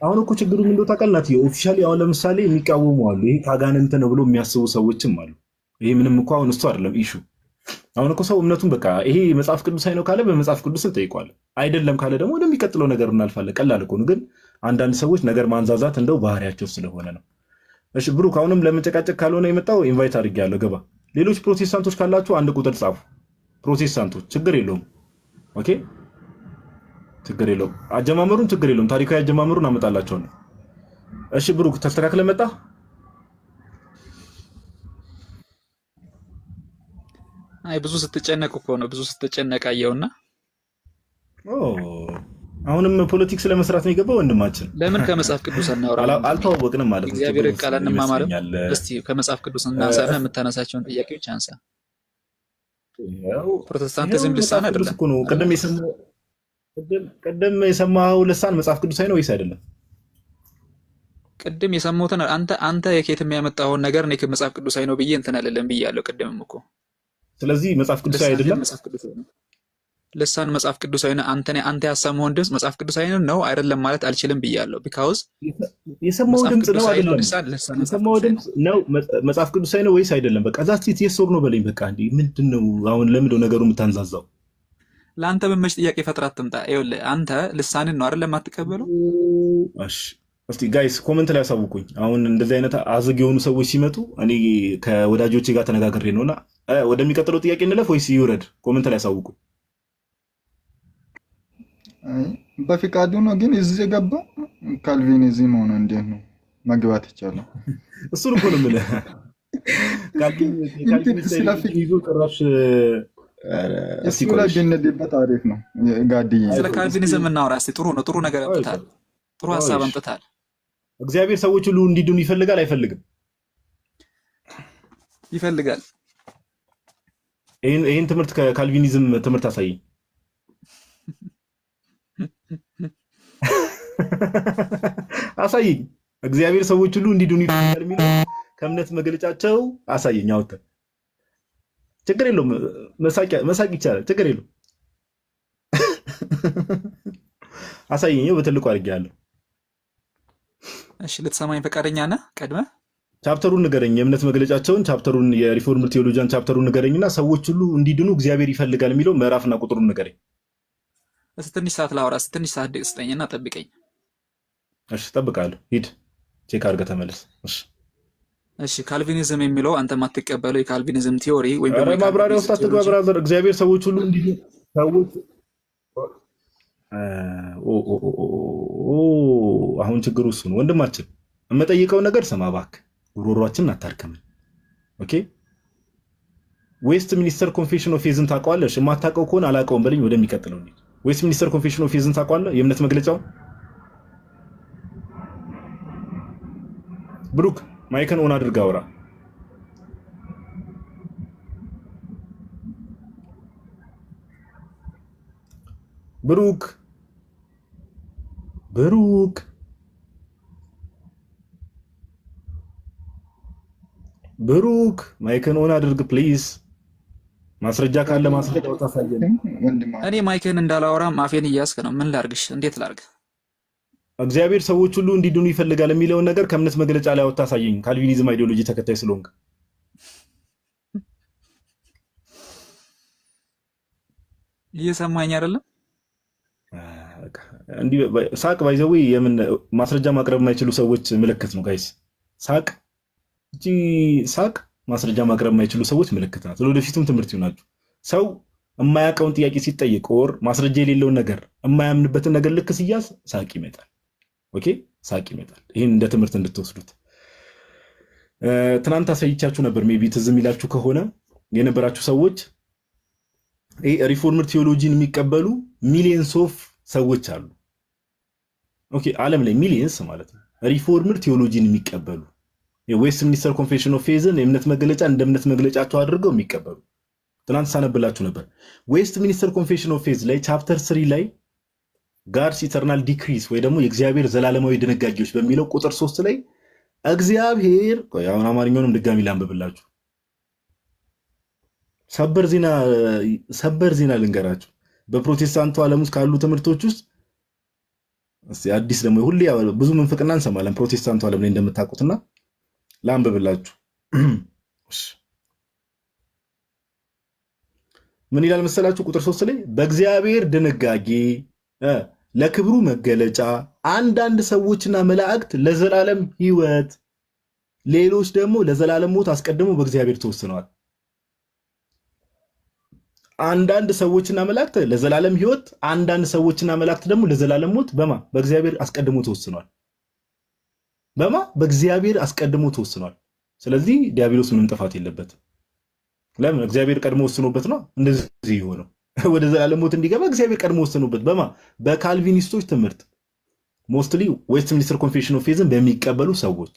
አሁን እኮ ችግሩ ምን እንደው ታውቃላችሁ? ኦፊሻሊ አሁን ለምሳሌ የሚቃወሙ አሉ። ይሄ ካጋንንት ነው ብሎ የሚያስቡ ሰዎችም አሉ። ይሄ ምንም እኮ አሁን እሱ አይደለም ኢሹ። አሁን እኮ ሰው እምነቱን በቃ ይሄ መጽሐፍ ቅዱሳዊ ነው ካለ በመጽሐፍ ቅዱስ እንጠይቀዋለን፣ አይደለም ካለ ደግሞ ወደሚቀጥለው ነገር እናልፋለን። ቀላል እኮ ነው። ግን አንዳንድ ሰዎች ነገር ማንዛዛት እንደው ባህሪያቸው ስለሆነ ነው። እሺ ብሩክ፣ አሁንም ለመጨቃጨቅ ካልሆነ የመጣው ኢንቫይት አድርጌያለሁ፣ ገባ። ሌሎች ፕሮቴስታንቶች ካላችሁ አንድ ቁጥር ጻፉ። ፕሮቴስታንቶች ችግር የለውም። ኦኬ ችግር የለውም። አጀማመሩን ችግር የለውም። ታሪካዊ አጀማመሩን አመጣላችኋለሁ። እሺ ብሩክ ተስተካክለ መጣ። አይ ብዙ ስትጨነቅ እኮ ነው፣ ብዙ ስትጨነቅ አየውና አሁንም ፖለቲክስ ለመስራት ነው የገባው ወንድማችን። ለምን ከመጽሐፍ ቅዱስ እናወራ? አልተዋወቅንም ማለት ነው። እግዚአብሔር ቃል እንማማር። እስቲ ከመጽሐፍ ቅዱስ እናንሳና የምታነሳቸውን ጥያቄዎች አንሳ። ፕሮቴስታንቲዝም ልሳን አይደለም እኮ ነው። ቅድም የሰማኸው ልሳን መጽሐፍ ቅዱሳዊ ነው ወይስ አይደለም? ቅድም የሰማሁትን አንተ የኬት የሚያመጣውን ነገር እኔ ከመጽሐፍ ቅዱሳዊ ነው ብዬ እንትን አለለም ብያለሁ ቅድምም እኮ። ስለዚህ መጽሐፍ ቅዱሳዊ አይደለም። ልሳን መጽሐፍ ቅዱሳዊ ነው። አንተ ያሰማውን ድምፅ መጽሐፍ ቅዱሳዊ ነው አይደለም ማለት አልችልም ብያለሁ። ቢካውዝ የሰማው ድምፅ ነው አይደለም፣ የሰማው ድምፅ ነው መጽሐፍ ቅዱሳዊ ነው ወይስ አይደለም? በቃ ዛት የሶር ነው በለኝ። በቃ እንዴ ምንድነው አሁን? ለምንድነው ነገሩ የምታንዛዛው? ለአንተ በመች ጥያቄ ፈጥራት ትምጣ። ይኸውልህ አንተ ልሳንን ነው አይደለም አትቀበለው? እሺ እስቲ ጋይስ ኮሜንት ላይ ያሳውቁኝ። አሁን እንደዚህ አይነት አዝግ የሆኑ ሰዎች ሲመጡ እኔ ከወዳጆቼ ጋር ተነጋግሬ ነውና ወደሚቀጥለው ጥያቄ እንለፍ ወይስ ይውረድ? ኮሜንት ላይ ያሳውቁኝ። በፍቃዱ ነው ግን እዚህ የገባ ካልቪኒዝም ሆነ እንዴት ነው መግባት ይቻላል? እሱን እኮ ነው የምልህ። ካልቪኒዝም ይዞ ጭራሽ እሱ ላይ ብንሄድበት አሪፍ ነው። ጋድዬ ስለ ካልቪኒዝም እናወራ እስኪ። ጥሩ ነው፣ ጥሩ ነገር አምጥታል፣ ጥሩ ሀሳብ አምጥታል። እግዚአብሔር ሰዎች ሁሉ እንዲድኑ ይፈልጋል አይፈልግም? ይፈልጋል። ይህን ትምህርት ከካልቪኒዝም ትምህርት አሳየኝ። አሳየኝ። እግዚአብሔር ሰዎች ሁሉ እንዲድኑ ይፈልጋል የሚለው ከእምነት መግለጫቸው አሳየኝ። አውጥተህ ችግር የለውም መሳቅ ይቻላል፣ ችግር የለውም። አሳየኝ፣ በትልቁ አድርጌያለሁ። እሺ ልትሰማኝ ፈቃደኛ ነህ? ቀድመህ ቻፕተሩን ንገረኝ፣ የእምነት መግለጫቸውን ቻፕተሩን፣ የሪፎርም ቴዎሎጂያን ቻፕተሩን ንገረኝና ሰዎች ሁሉ እንዲድኑ እግዚአብሔር ይፈልጋል የሚለው ምዕራፍና ቁጥሩን ንገረኝ። ትንሽ ሰዓት ላወራ፣ ትንሽ ሰዓት ስጠኝና ጠብቀኝ። እሺ እጠብቃለሁ። ሂድ ቼክ አድርገህ ተመለስ። እሺ ካልቪኒዝም የሚለው አንተ የማትቀበለው የካልቪኒዝም ቲዮሪ ወይም ደግሞ ማብራሪያ ውስጥ አትግባ ብራዘር። እግዚአብሔር ሰዎች ሁሉ እንዲድኑ ሰዎች አሁን ችግሩ እሱ ነው ወንድማችን። የምጠይቀው ነገር ስማ እባክህ፣ ጉሮሯችንን አታርከምን። ኦኬ ዌስት ሚኒስተር ኮንፌሽን ኦፍ ፌዝን ታውቀዋለሽ? የማታውቀው ከሆነ አላውቀውም በልኝ። ወደሚቀጥለው እንሂድ። ዌስት ሚኒስተር ኮንፌሽን ኦፍ ፌዝን ታውቀዋለህ? የእምነት መግለጫው ብሩክ ማይክን ኦን አድርጋ አውራ። ብሩክ ብሩክ ብሩክ ማይክን ኦን አድርግ ፕሊዝ። ማስረጃ ካለ ማስረጃ ታሳየን። እኔ ማይክን እንዳላወራ አፌን እያስክ ነው። ምን ላርግሽ? እንዴት ላርግ? እግዚአብሔር ሰዎች ሁሉ እንዲድኑ ይፈልጋል የሚለውን ነገር ከእምነት መግለጫ ላይ አታሳየኝ። ካልቪኒዝም አይዲዮሎጂ ተከታይ ስለሆንክ እየሰማኝ አይደለም። እንዲህ ሳቅ ባይዘው የምን ማስረጃ ማቅረብ የማይችሉ ሰዎች ምልክት ነው ጋይስ። ሳቅ እጂ ሳቅ ማስረጃ ማቅረብ የማይችሉ ሰዎች ምልክት ናት። ለወደፊቱም ትምህርት ይሆናችሁ። ሰው የማያውቀውን ጥያቄ ሲጠይቅ ወር ማስረጃ የሌለውን ነገር የማያምንበትን ነገር ልክ ሲያዝ ሳቅ ይመጣል። ኦኬ ሳቅ ይመጣል። ይህን እንደ ትምህርት እንድትወስዱት ትናንት አሳይቻችሁ ነበር። ሜቢ ትዝ የሚላችሁ ከሆነ የነበራችሁ ሰዎች ሪፎርምድ ቴዎሎጂን የሚቀበሉ ሚሊየንስ ኦፍ ሰዎች አሉ። ኦኬ ዓለም ላይ ሚሊየንስ ማለት ነው። ሪፎርምድ ቴዎሎጂን የሚቀበሉ የዌስት ሚኒስተር ኮንፌሽን ኦፍ ፌዝን የእምነት መግለጫ እንደ እምነት መግለጫቸው አድርገው የሚቀበሉ ትናንት ሳነብላችሁ ነበር። ዌስት ሚኒስተር ኮንፌሽን ኦፍ ፌዝ ላይ ቻፕተር 3 ላይ ጋድስ ኢተርናል ዲክሪስ ወይ ደግሞ የእግዚአብሔር ዘላለማዊ ድንጋጌዎች በሚለው ቁጥር 3 ላይ እግዚአብሔር አሁን አማርኛውንም ድጋሚ ላንብብላችሁ። ሰበር ዜና ልንገራችሁ። በፕሮቴስታንቱ ዓለም ውስጥ ካሉ ትምህርቶች ውስጥ አዲስ ደግሞ ሁሌ ብዙ ምንፍቅና እንሰማለን ፕሮቴስታንቱ ዓለም ላይ እንደምታውቁትና ላንብብላችሁ። ምን ይላል መሰላችሁ? ቁጥር 3 ላይ በእግዚአብሔር ድንጋጌ ለክብሩ መገለጫ አንዳንድ ሰዎችና መላእክት ለዘላለም ሕይወት ሌሎች ደግሞ ለዘላለም ሞት አስቀድሞ በእግዚአብሔር ተወስነዋል። አንዳንድ ሰዎችና መላእክት ለዘላለም ሕይወት፣ አንዳንድ ሰዎችና መላእክት ደግሞ ለዘላለም ሞት በእግዚአብሔር አስቀድሞ ተወስነዋል። በእግዚአብሔር አስቀድሞ ተወስኗል። ስለዚህ ዲያብሎስ ምንም ጥፋት የለበትም። ለምን? እግዚአብሔር ቀድሞ ወስኖበት ነው እንደዚህ የሆነው። ወደ ዘላለም ሞት እንዲገባ እግዚአብሔር ቀድሞ ወስኖበት በካልቪኒስቶች ትምህርት ሞስትሊ ዌስትሚኒስተር ኮንፌሽን ኦፍ ፌዝን በሚቀበሉ ሰዎች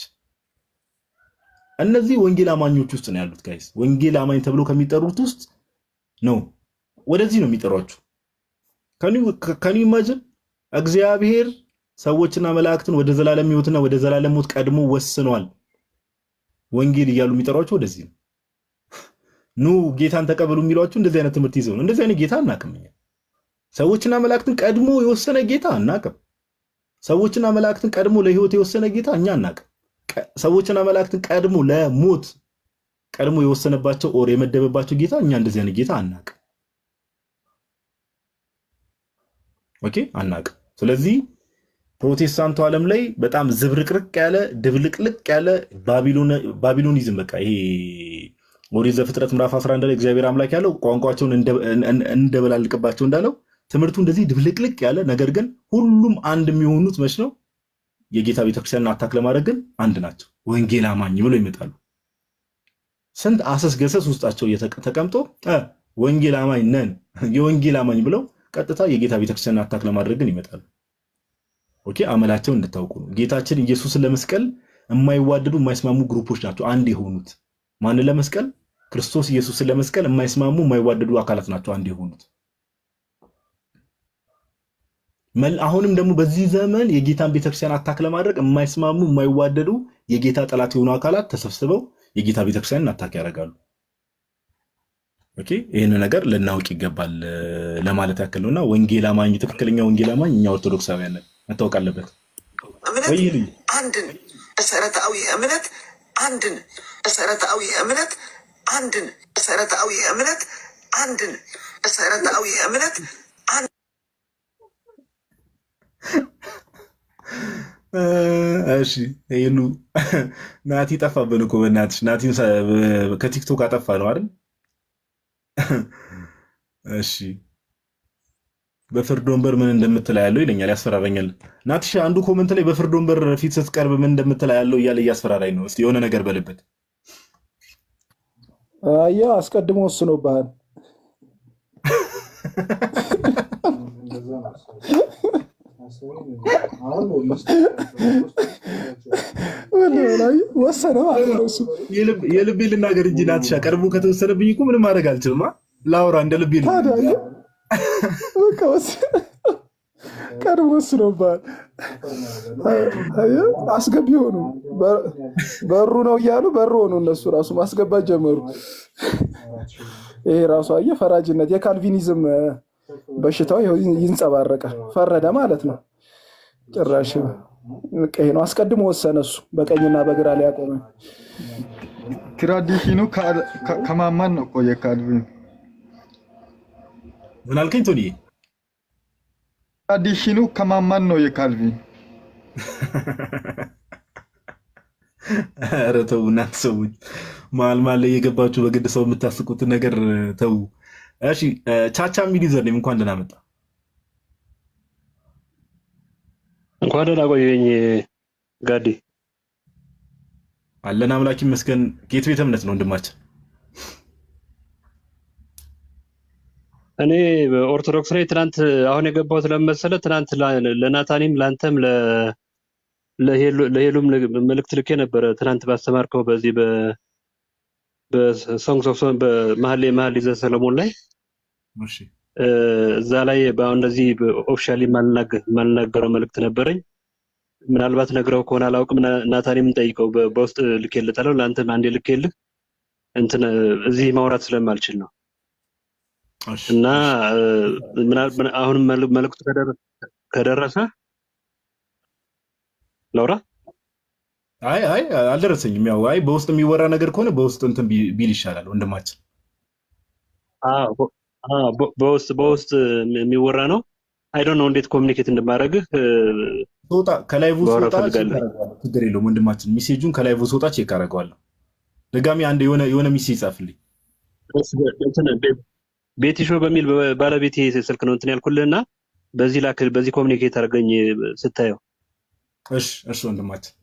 እነዚህ ወንጌል አማኞች ውስጥ ነው ያሉት። ጋይስ ወንጌል አማኝ ተብሎ ከሚጠሩት ውስጥ ነው ወደዚህ ነው የሚጠሯችሁ። ከኒ ኢማጂን እግዚአብሔር ሰዎችና መላእክትን ወደ ዘላለም ሕይወትና ወደ ዘላለም ሞት ቀድሞ ወስኗል ወንጌል እያሉ የሚጠሯችሁ ወደዚህ ነው። ኑ ጌታን ተቀበሉ የሚሏችሁ እንደዚህ አይነት ትምህርት ይዘው ነው። እንደዚህ አይነት ጌታ አናውቅም። ሰዎችና መላእክትን ቀድሞ የወሰነ ጌታ አናውቅም። ሰዎችና መላእክትን ቀድሞ ለሕይወት የወሰነ ጌታ እኛ አናውቅም። ሰዎችና መላእክትን ቀድሞ ለሞት ቀድሞ የወሰነባቸው ኦር የመደበባቸው ጌታ እኛ እንደዚህ አይነት ጌታ አናውቅም። ኦኬ አናውቅም። ስለዚህ ፕሮቴስታንቱ ዓለም ላይ በጣም ዝብርቅርቅ ያለ ድብልቅልቅ ያለ ባቢሎኒዝም በቃ ይሄ ኦሪት ዘፍጥረት ምዕራፍ 11 ላይ እግዚአብሔር አምላክ ያለው ቋንቋቸውን እንደበላልቅባቸው እንዳለው ትምህርቱ እንደዚህ ድብልቅልቅ ያለ ነገር ግን ሁሉም አንድ የሚሆኑት መች ነው? የጌታ ቤተክርስቲያንን አታክ ለማድረግ ግን አንድ ናቸው። ወንጌል አማኝ ብለው ይመጣሉ። ስንት አሰስ ገሰስ ውስጣቸው ተቀምጦ ወንጌል አማኝ ነን የወንጌል አማኝ ብለው ቀጥታ የጌታ ቤተክርስቲያንን አታክ ለማድረግ ግን ይመጣሉ። ኦኬ አመላቸው እንድታውቁ ነው። ጌታችን ኢየሱስን ለመስቀል የማይዋደዱ የማይስማሙ ግሩፖች ናቸው አንድ የሆኑት። ማንን ለመስቀል? ክርስቶስ ኢየሱስን ለመስቀል የማይስማሙ የማይዋደዱ አካላት ናቸው አንድ የሆኑት። አሁንም ደግሞ በዚህ ዘመን የጌታን ቤተክርስቲያን አታክ ለማድረግ የማይስማሙ የማይዋደዱ የጌታ ጠላት የሆኑ አካላት ተሰብስበው የጌታ ቤተክርስቲያንን አታክ ያደርጋሉ። ኦኬ ይህን ነገር ልናውቅ ይገባል ለማለት ያክል ነውና ወንጌል አማኝ ትክክለኛ ወንጌል አማኝ እኛ ኦርቶዶክሳውያን መታወቅ አለበት። እምነት አንድን መሰረታዊ እምነት አንድን መሰረታዊ እምነት አንድን መሰረታዊ እምነት አንድን መሰረታዊ እምነት እሺ ይሉ ናቲ ጠፋብን እኮ በእናትሽ ናቲ ከቲክቶክ አጠፋ ነው አይደል? እሺ በፍርድ ወንበር ምን እንደምትላ ያለው ይለኛል፣ ያስፈራራኛል። ናትሽ አንዱ ኮመንት ላይ በፍርድ ወንበር ፊት ስትቀርብ ምን እንደምትላ ያለው እያለ እያስፈራራኝ ነው። እስቲ የሆነ ነገር በልበት። አያ አስቀድሞ ወስኖብሃል። ወሰነ የልቤ ልናገር እንጂ ናትሻ ቀድሞ ከተወሰነብኝ እኮ ምንም ማድረግ አልችልም። ላውራ እንደ ልቤ ቀድሞ ወስኖብሃል። አስገቢ ሆኑ በሩ ነው እያሉ በሩ ሆኑ። እነሱ ራሱ ማስገባት ጀመሩ። ይሄ ራሱ አየህ ፈራጅነት የካልቪኒዝም በሽታው ይንጸባረቃል። ፈረደ ማለት ነው። ጭራሽ ቀይ ነው። አስቀድሞ ወሰነ እሱ በቀኝና በግራ ላይ ያቆመ። ትራዲሽኑ ከማማን ነው። ቆየ ካልቪን ምን አልከኝ ቶኒ? ትራዲሽኑ ከማማን ነው የካልቪን። ኧረ ተው እናንተ ሰዎች መሀል መሀል ላይ የገባችሁ በግድ ሰው የምታስቁትን ነገር ተው። እሺ ቻቻ የሚል ይዘር ነኝ። እንኳን ደህና መጣ። እንኳን ደህና ቆየኝ ጋዲ። አለን አምላክ ይመስገን። ከየት ቤተ እምነት ነው ወንድማችን? እኔ በኦርቶዶክስ ላይ ትናንት አሁን የገባሁት ለመሰለ ትናንት ለናታኒም ለአንተም ለሄሉም መልእክት ልኬ ነበረ። ትናንት ባስተማርከው በዚህ በሶንግስ ኦፍ በመኃልየ ዘሰሎሞን ላይ እዛ ላይ በአሁን እንደዚህ ኦፊሻሊ ማልናገረው መልእክት ነበረኝ። ምናልባት ነግረው ከሆነ አላውቅም። ናታኒም ጠይቀው በውስጥ ልኬልታለሁ። ለአንተም አንዴ ልኬልህ እንትን እዚህ ማውራት ስለማልችል ነው እና አሁንም መልእክቱ ከደረሰ ላውራ። አይ አልደረሰኝም። ያው አይ በውስጥ የሚወራ ነገር ከሆነ በውስጥ እንትን ቢል ይሻላል ወንድማችን። በውስጥ የሚወራ ነው። አይ ዶንት ኖ እንዴት ኮሚኒኬት እንደማደርግህ ሶጣ ከላይቭ ባወራ ሶጣ ቼክ ፈልጋለሁ። አደርገዋለሁ። ችግር የለውም ወንድማችን። ሜሴጁን ከላይቭ ሶጣ ቼክ አደርገዋለሁ። ድጋሚ አንድ የሆነ ሜሴጅ ጻፍልኝ። እንትን ቤቲ ሾው በሚል ባለቤቴ ስልክ ነው እንትን ያልኩልህና በዚህ ላክ፣ በዚህ ኮሚኒኬት አድርገኝ ስታየው። እሺ ወንድማችን።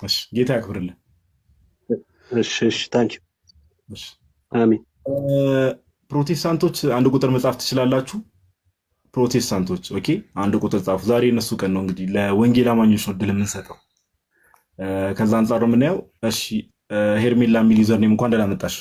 እሺ ጌታ ያክብርልን። እሺ ታንኪ እሺ አሜን። ፕሮቴስታንቶች አንድ ቁጥር መጻፍ ትችላላችሁ። ፕሮቴስታንቶች ኦኬ፣ አንድ ቁጥር ጻፉ። ዛሬ እነሱ ቀን ነው እንግዲህ ለወንጌል አማኞች ነው እድል የምንሰጠው። ከዛ አንጻር ነው የምናየው። እሺ ሄርሜላ የሚል ዩዘር ኔም እንኳን ደህና መጣሽ።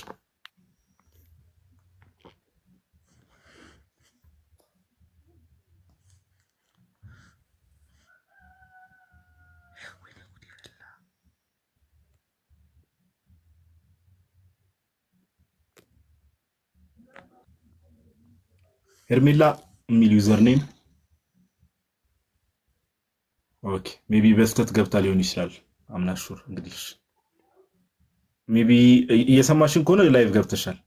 ሄርሜላ የሚል ዩዘር ኔም ኦኬ። ሜቢ በስተት ገብታ ሊሆን ይችላል። አምናሹር እንግዲህ ሜቢ እየሰማሽን ከሆነ ላይቭ ገብተሻል።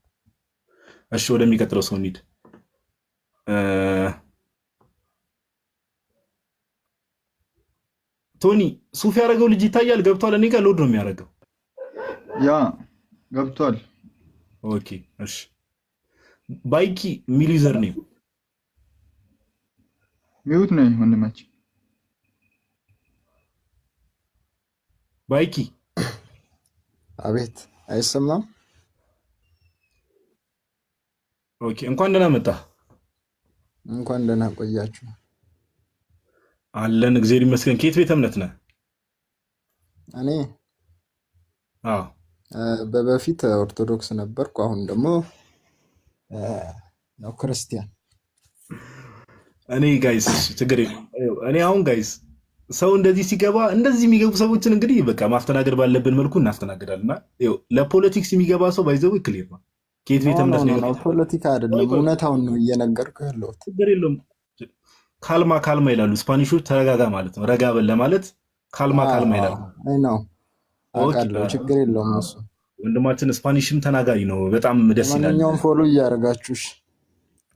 እሺ ወደሚቀጥለው ሰው እንሂድ። ቶኒ ሱፍ ያደረገው ልጅ ይታያል። ገብቷል። እኔ ጋር ሎድ ነው የሚያደርገው። ያ ገብቷል። ኦኬ እሺ። ባይኪ የሚል ዩዘር ኔም ሚውት ነኝ ወንድማችን። ባይኪ አቤት፣ አይሰማም? ኦኬ እንኳን ደህና መጣ። እንኳን ደህና ቆያችሁ። አለን እግዚአብሔር ይመስገን። ከየት ቤተ እምነት ነህ? እኔ በፊት ኦርቶዶክስ ነበርኩ፣ አሁን ደግሞ ነው ክርስቲያን። እኔ ጋይስ ችግር የለም። እኔ አሁን ጋይስ ሰው እንደዚህ ሲገባ እንደዚህ የሚገቡ ሰዎችን እንግዲህ በቃ ማስተናገድ ባለብን መልኩ እናስተናግዳልና ለፖለቲክስ የሚገባ ሰው ባይዘው ክሊር ነው። ከየት ቤተ እምነት ነው? ፖለቲካ አይደለም፣ እውነታውን ነው እየነገርኩ ያለሁት። ችግር የለውም። ካልማ ይላሉ ስፓኒሾች። ተረጋጋ ማለት ነው። ረጋ በል ለማለት ካልማ ይላሉ። አይ ነው አውቃለሁ። ችግር የለውም። እሱ ወንድማችን ስፓኒሽም ተናጋሪ ነው። በጣም ደስ ይላል። ማንኛውም ፎሎ እያደረጋችሁ።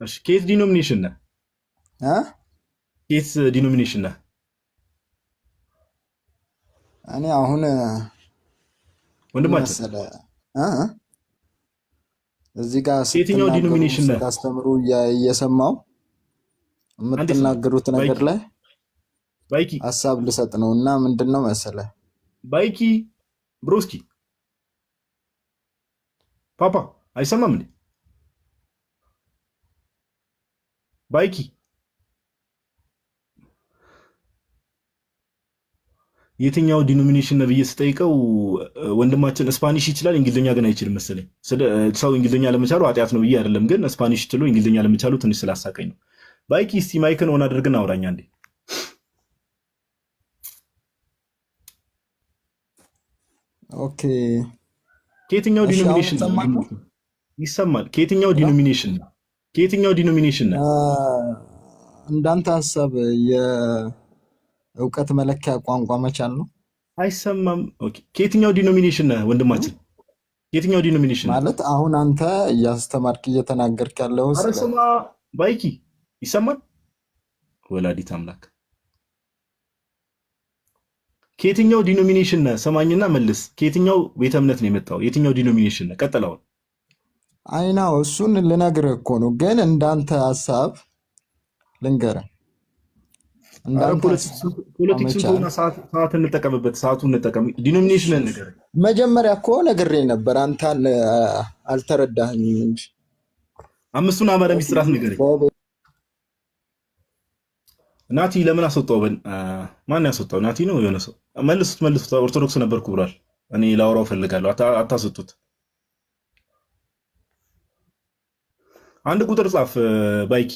እሺ ከየት ዲኖሚኔሽን ነህ? ከየት ዲኖሚኔሽን ነህ? እኔ አሁን ወንድማችን እዚህ ጋር የትኛው ዲኖሚኔሽን ነህ? ታስተምሩ እየሰማው የምትናገሩት ነገር ላይ ባይኪ ሀሳብ ልሰጥ ነው እና ምንድን ነው መሰለህ ባይኪ ብሮስኪ ፓፓ አይሰማም እንዴ? ባይኪ የትኛው ዲኖሚኔሽን ነው ብዬ ስጠይቀው ወንድማችን ስፓኒሽ ይችላል እንግሊዝኛ ግን አይችልም መሰለኝ። ሰው እንግሊዝኛ ለመቻሉ ኃጢአት ነው ብዬ አይደለም፣ ግን ስፓኒሽ ችሎ እንግሊዝኛ ለመቻሉ ትንሽ ስላሳቀኝ ነው። ባይኪ እስቲ ማይክን ኦን አድርግና አውራኛ እንዴ። ኦኬ ከየትኛው ዲኖሚኔሽን ይሰማል? ከየትኛው ዲኖሚኔሽን ነው? ከየትኛው ዲኖሚኔሽን ነው? እንዳንተ ሀሳብ የእውቀት መለኪያ ቋንቋ መቻል ነው። አይሰማም። ኦኬ ከየትኛው ዲኖሚኔሽን ነህ ወንድማችን? የትኛው ዲኖሚኔሽን ማለት አሁን አንተ እያስተማርክ እየተናገርክ ያለው ኧረ ስማ ባይኪ ይሰማል? ወላዲት አምላክ ከየትኛው ዲኖሚኔሽን ነህ? ሰማኝና መልስ። ከየትኛው ቤተ እምነት ነው የመጣው? የትኛው ዲኖሚኔሽን ነህ? ቀጥለውን አይናው እሱን ልነግርህ እኮ ነው፣ ግን እንዳንተ ሀሳብ ልንገርህ። ፖለቲክስን ሰዓት እንጠቀምበት፣ ሰዓቱን እንጠቀም። ዲኖሚኔሽንን ንገረኝ። መጀመሪያ እኮ ነግሬህ ነበር፣ አንተ አልተረዳኸኝም እንጂ። አምስቱን አማረ ሚስጥራት ንገረኝ። ናቲ ለምን አስወጣው? ማን ያስወጣው? ናቲ ነው የሆነ ሰው። መልሱት። ኦርቶዶክስ ነበርኩ ብሏል። እኔ ላወራው ፈልጋለሁ። አታስወጡት። አንድ ቁጥር ጻፍ ባይኪ።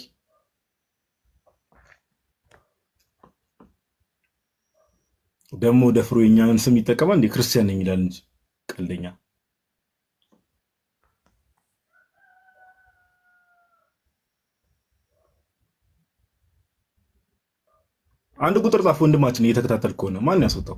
ደግሞ ደፍሮ የኛን ስም ይጠቀማል እንዴ? ክርስቲያን ነኝ ይላል እንጂ ቀልደኛ። አንድ ቁጥር ጻፍ ወንድማችን፣ እየተከታተል ከሆነ ማን ያስወጣው?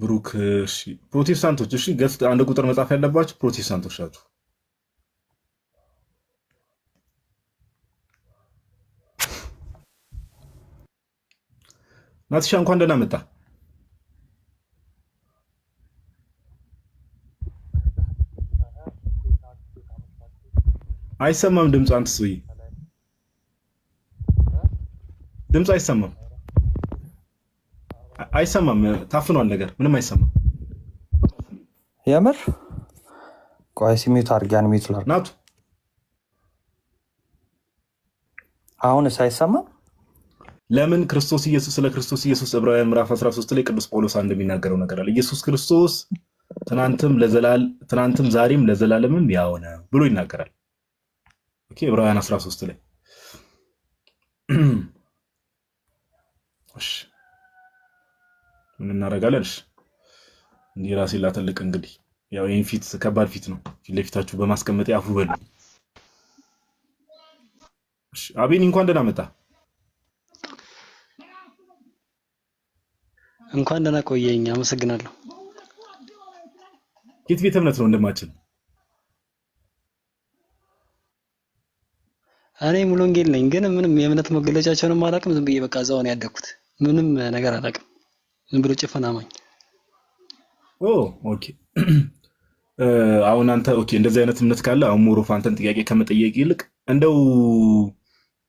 ብሩክ እሺ፣ ፕሮቴስታንቶች እሺ፣ ገስት አንድ ቁጥር መጻፍ ያለባችሁ ፕሮቴስታንቶች ናቸው። ናትሻ እንኳን ደህና መጣ። አይሰማም ድምፅ። አንተ ሰውዬ ድምፅ አይሰማም፣ አይሰማም። ታፍኗል ነገር ምንም አይሰማም። የምር ቆይ ሚዩት አድርጊያን ሚዩት ላድርግ። ናቱ አሁንስ አይሰማም? ለምን ክርስቶስ ኢየሱስ ስለ ክርስቶስ ኢየሱስ ዕብራውያን ምዕራፍ 13 ላይ ቅዱስ ጳውሎስ አንድ የሚናገረው ነገር አለ። ኢየሱስ ክርስቶስ ትናንትም ዛሬም ለዘላለምም ያው ነው ብሎ ይናገራል። ኦኬ ዕብራውያን 13 ላይ እሺ ምን እናደርጋለን? እሺ እንዲህ ራሴን ላተልቅ። እንግዲህ ያው ይሄን ፊት ከባድ ፊት ነው ፊት ለፊታችሁ በማስቀመጥ ያፉ በሉ። እሺ አቤኒ እንኳን ደህና መጣ። እንኳን ደህና ቆየኝ። አመሰግናለሁ። የት ቤተ እምነት ነው ወንድማችን? እኔ ሙሉ ወንጌል ነኝ፣ ግን ምንም የእምነት መገለጫቸውንም አላውቅም። ዝም ብዬ በቃ እዛው ነው ያደግኩት። ምንም ነገር አላውቅም። ዝም ብሎ ጭፈና አማኝ። ኦኬ አሁን አንተ ኦኬ እንደዚህ አይነት እምነት ካለ አሁን ሞሮፍ አንተን ጥያቄ ከመጠየቅ ይልቅ እንደው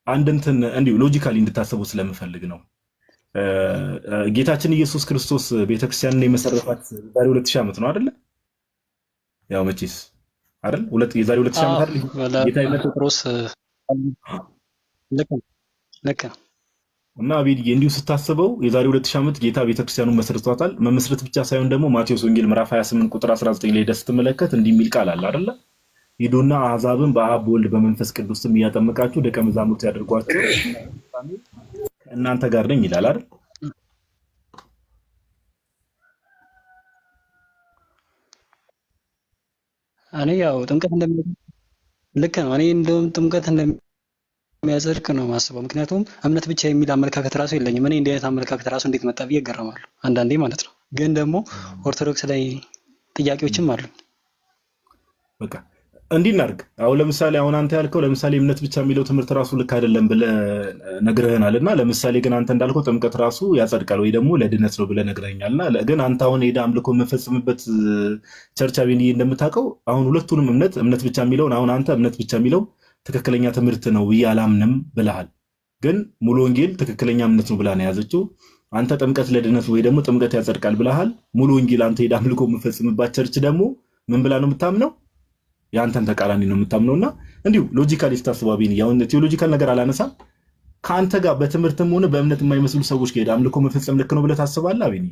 አንድ እንትን እንዲሁ ሎጂካሊ እንድታስቡ ስለምፈልግ ነው። ጌታችን ኢየሱስ ክርስቶስ ቤተክርስቲያንን የመሰረታት ዛሬ 2000 ዓመት ነው አይደለ? ያው መቼስ አይደል የዛሬ 2000 ዓመት አይደል ጌታ ጴጥሮስ ልክ እና አቤልዬ እንዲሁ ስታስበው የዛሬ 2000 ዓመት ጌታ ቤተክርስቲያኑን መስርቷታል። መመስረት ብቻ ሳይሆን ደግሞ ማቴዎስ ወንጌል ምዕራፍ 28 ቁጥር 19 ላይ ደስ ስትመለከት እንዲህ የሚል ቃል አለ አይደለ? ሂዱና አሕዛብን በአብ በወልድ በመንፈስ ቅዱስም እያጠመቃችሁ ደቀ መዛሙርት ያድርጓቸው እናንተ ጋር ነኝ ይላል አይደል? እኔ ያው ጥምቀት ልክ ነው። እኔ እንደውም ጥምቀት እንደሚያጸድቅ ነው ማስበው። ምክንያቱም እምነት ብቻ የሚል አመለካከት ራሱ የለኝም። እኔ እንዲህ አይነት አመለካከት ራሱ እንዴት መጣ ብዬ እገረማለሁ አንዳንዴ ማለት ነው። ግን ደግሞ ኦርቶዶክስ ላይ ጥያቄዎችም አሉ። በቃ እንዲህ እናድርግ። አሁን ለምሳሌ አሁን አንተ ያልከው ለምሳሌ እምነት ብቻ የሚለው ትምህርት ራሱ ልክ አይደለም ብለህ ነግረህናል እና ለምሳሌ ግን አንተ እንዳልከው ጥምቀት ራሱ ያጸድቃል ወይ ደግሞ ለድነት ነው ብለህ ነግረኸኛል እና ግን አንተ አሁን ሄደህ አምልኮ የምፈጽምበት ቸርች አቤንዬ እንደምታውቀው አሁን ሁለቱንም እምነት ብቻ የሚለውን አሁን አንተ እምነት ብቻ የሚለው ትክክለኛ ትምህርት ነው ብዬ አላምንም ብለሃል። ግን ሙሉ ወንጌል ትክክለኛ እምነት ነው ብላ ነው የያዘችው። አንተ ጥምቀት ለድነት ወይ ደግሞ ጥምቀት ያጸድቃል ብለሃል። ሙሉ ወንጌል አንተ ሄደህ አምልኮ የምፈጽምባት ቸርች ደግሞ ምን ብላ ነው የምታምነው? የአንተን ተቃራኒ ነው የምታምነውና እንዲሁ ሎጂካሊ ስታስቡ አቤንዬ አሁን ቴዎሎጂካል ነገር አላነሳም። ከአንተ ጋር በትምህርትም ሆነ በእምነት የማይመስሉ ሰዎች ጋር ሄደህ አምልኮ መፈጸም ልክ ነው ብለህ ታስባለህ አቤንዬ?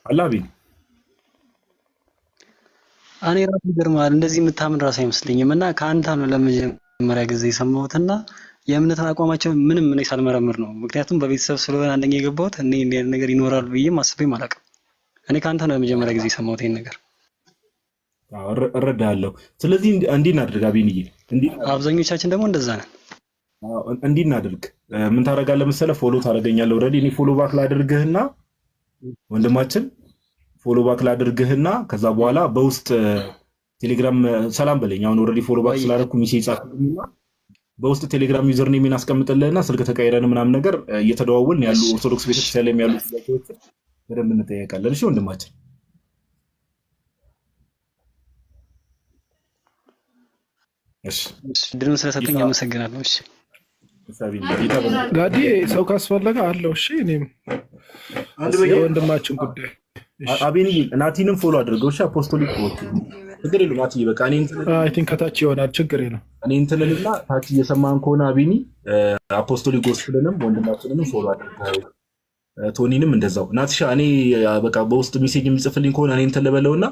አላቢን እኔ ራሱ ይገርማል። እንደዚህ የምታምን ራሱ አይመስለኝም። እና ከአንተ ነው ለመጀመሪያ ጊዜ የሰማሁትና የእምነትን አቋማቸው ምንም እኔ ሳልመረምር ነው። ምክንያቱም በቤተሰብ ስለሆነ አንደኛ የገባሁት እኔ እንዲህ አይነት ነገር ይኖራል ብዬም አስቤም አላውቅም። እኔ ከአንተ ነው ለመጀመሪያ ጊዜ የሰማሁት ይሄን ነገር። እረዳለሁ። ስለዚህ እንዲህ እናድርግ አቤንዬ፣ አብዛኞቻችን ደግሞ እንደዛ ነን። እንዲህ እናድርግ። ምን ታደርጋለህ መሰለህ? ፎሎ ታደርገኛለህ። ኦልሬዲ እኔ ፎሎ ባክ ላድርግህና ወንድማችን ፎሎ ባክ ላድርግህና ከዛ በኋላ በውስጥ ቴሌግራም ሰላም በለኝ። አሁን ኦልሬዲ ፎሎ ባክ ስላደረኩ ሚሴጅ ጻፍልኝና በውስጥ ቴሌግራም ዩዘር ኔሜን አስቀምጥልህና ስልክ ተቀይረን ምናምን ነገር እየተደዋወልን ያሉ ኦርቶዶክስ ቤተክርስቲያን ላይ ያሉ ጥያቄዎች በደንብ እንጠያቃለን። እሺ ወንድማችን። እሺ ድሉን ስለሰጠኝ አመሰግናለሁ። እሺ ጋዲ ሰው ካስፈለገ አለው። እሺ እኔም ወንድማችን ጉዳይ አቤንዬ ናቲንም ፎሎ አድርገው። እሺ አፖስቶሊክ ችግር የለውም ናቲ። በቃ እኔ እንትን ከታች ይሆናል ችግር የለም። እኔ እንትንልና ታች እየሰማን ከሆነ አቤኒ አፖስቶሊክ ጎስፕልንም ወንድማችንንም ፎሎ አድርገው፣ ቶኒንም እንደዛው። ናትሻ እኔ በቃ በውስጥ ሜሴጅ የሚጽፍልኝ ከሆነ እኔ እንትን ልበለውና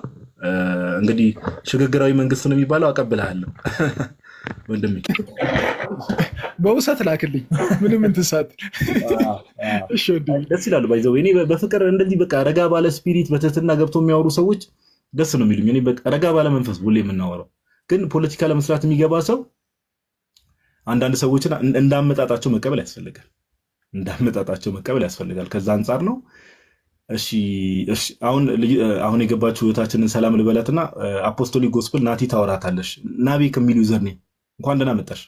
እንግዲህ ሽግግራዊ መንግስት ነው የሚባለው አቀብልሃለሁ ወንድሜ። በውሰት ላክልኝ ምንም እንትሳት ደስ ይላሉ። ባይዘው እኔ በፍቅር እንደዚህ በቃ ረጋ ባለ ስፒሪት በትህትና ገብቶ የሚያወሩ ሰዎች ደስ ነው የሚሉኝ። እኔ በቃ ረጋ ባለ መንፈስ ሁሌ የምናወራው። ግን ፖለቲካ ለመስራት የሚገባ ሰው አንዳንድ ሰዎችን እንዳመጣጣቸው መቀበል ያስፈልጋል። ከዛ አንጻር ነው። እሺ አሁን የገባችሁ እህታችንን ሰላም ልበላትና አፖስቶሊክ ጎስፕል ናቲ ታወራታለሽ። ናቤ ከሚል ዩዘር ነኝ። እንኳን ደህና መጣሽ።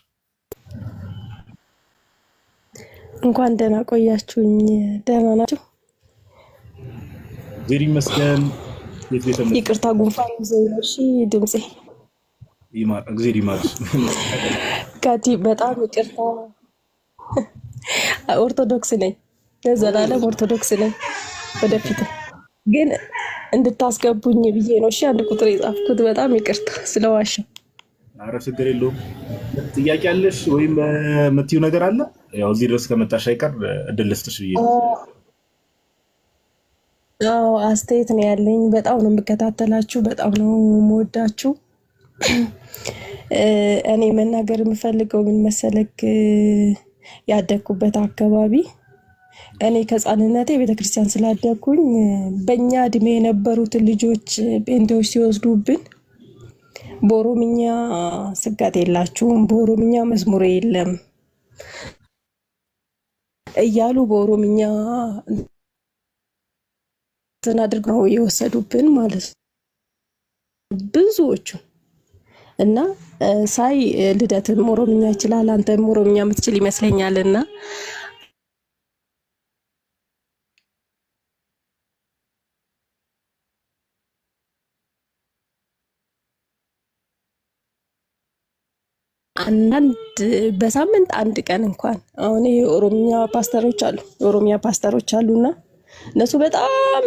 እንኳን ደህና ቆያችሁኝ። ደህና ናችሁ? ዜሪ መስገን ይቅርታ ጉንፋን ይዘኝ ነው። እሺ ድምጼ እግዚአብሔር ይማርሽ። ካቲ በጣም ይቅርታ። ኦርቶዶክስ ነኝ፣ ለዘላለም ኦርቶዶክስ ነኝ። ወደፊት ግን እንድታስገቡኝ ብዬ ነው። እሺ አንድ ቁጥር የጻፍኩት። በጣም ይቅርታ ስለዋሸው። ኧረ ችግር የለውም። ጥያቄ አለሽ ወይም የምትይው ነገር አለ? ያው እዚህ ድረስ ከመጣሽ አይቀር እድል ልስጥሽ ብዬ ነው። አዎ አስተያየት ነው ያለኝ። በጣም ነው የምከታተላችሁ፣ በጣም ነው የምወዳችሁ። እኔ መናገር የምፈልገው ምን መሰለክ፣ ያደግኩበት አካባቢ እኔ ከህፃንነቴ ቤተክርስቲያን ስላደግኩኝ በእኛ እድሜ የነበሩትን ልጆች ጴንጤዎች ሲወስዱብን በኦሮምኛ ስጋት የላችሁም፣ በኦሮምኛ መዝሙር የለም እያሉ በኦሮምኛ አድርግ ነው የወሰዱብን ማለት ነው ብዙዎቹ። እና ሳይ ልደትም ኦሮምኛ ይችላል፣ አንተም ኦሮምኛ የምትችል ይመስለኛል። እና በሳምንት አንድ ቀን እንኳን አሁን የኦሮምኛ ፓስተሮች አሉና እነሱ በጣም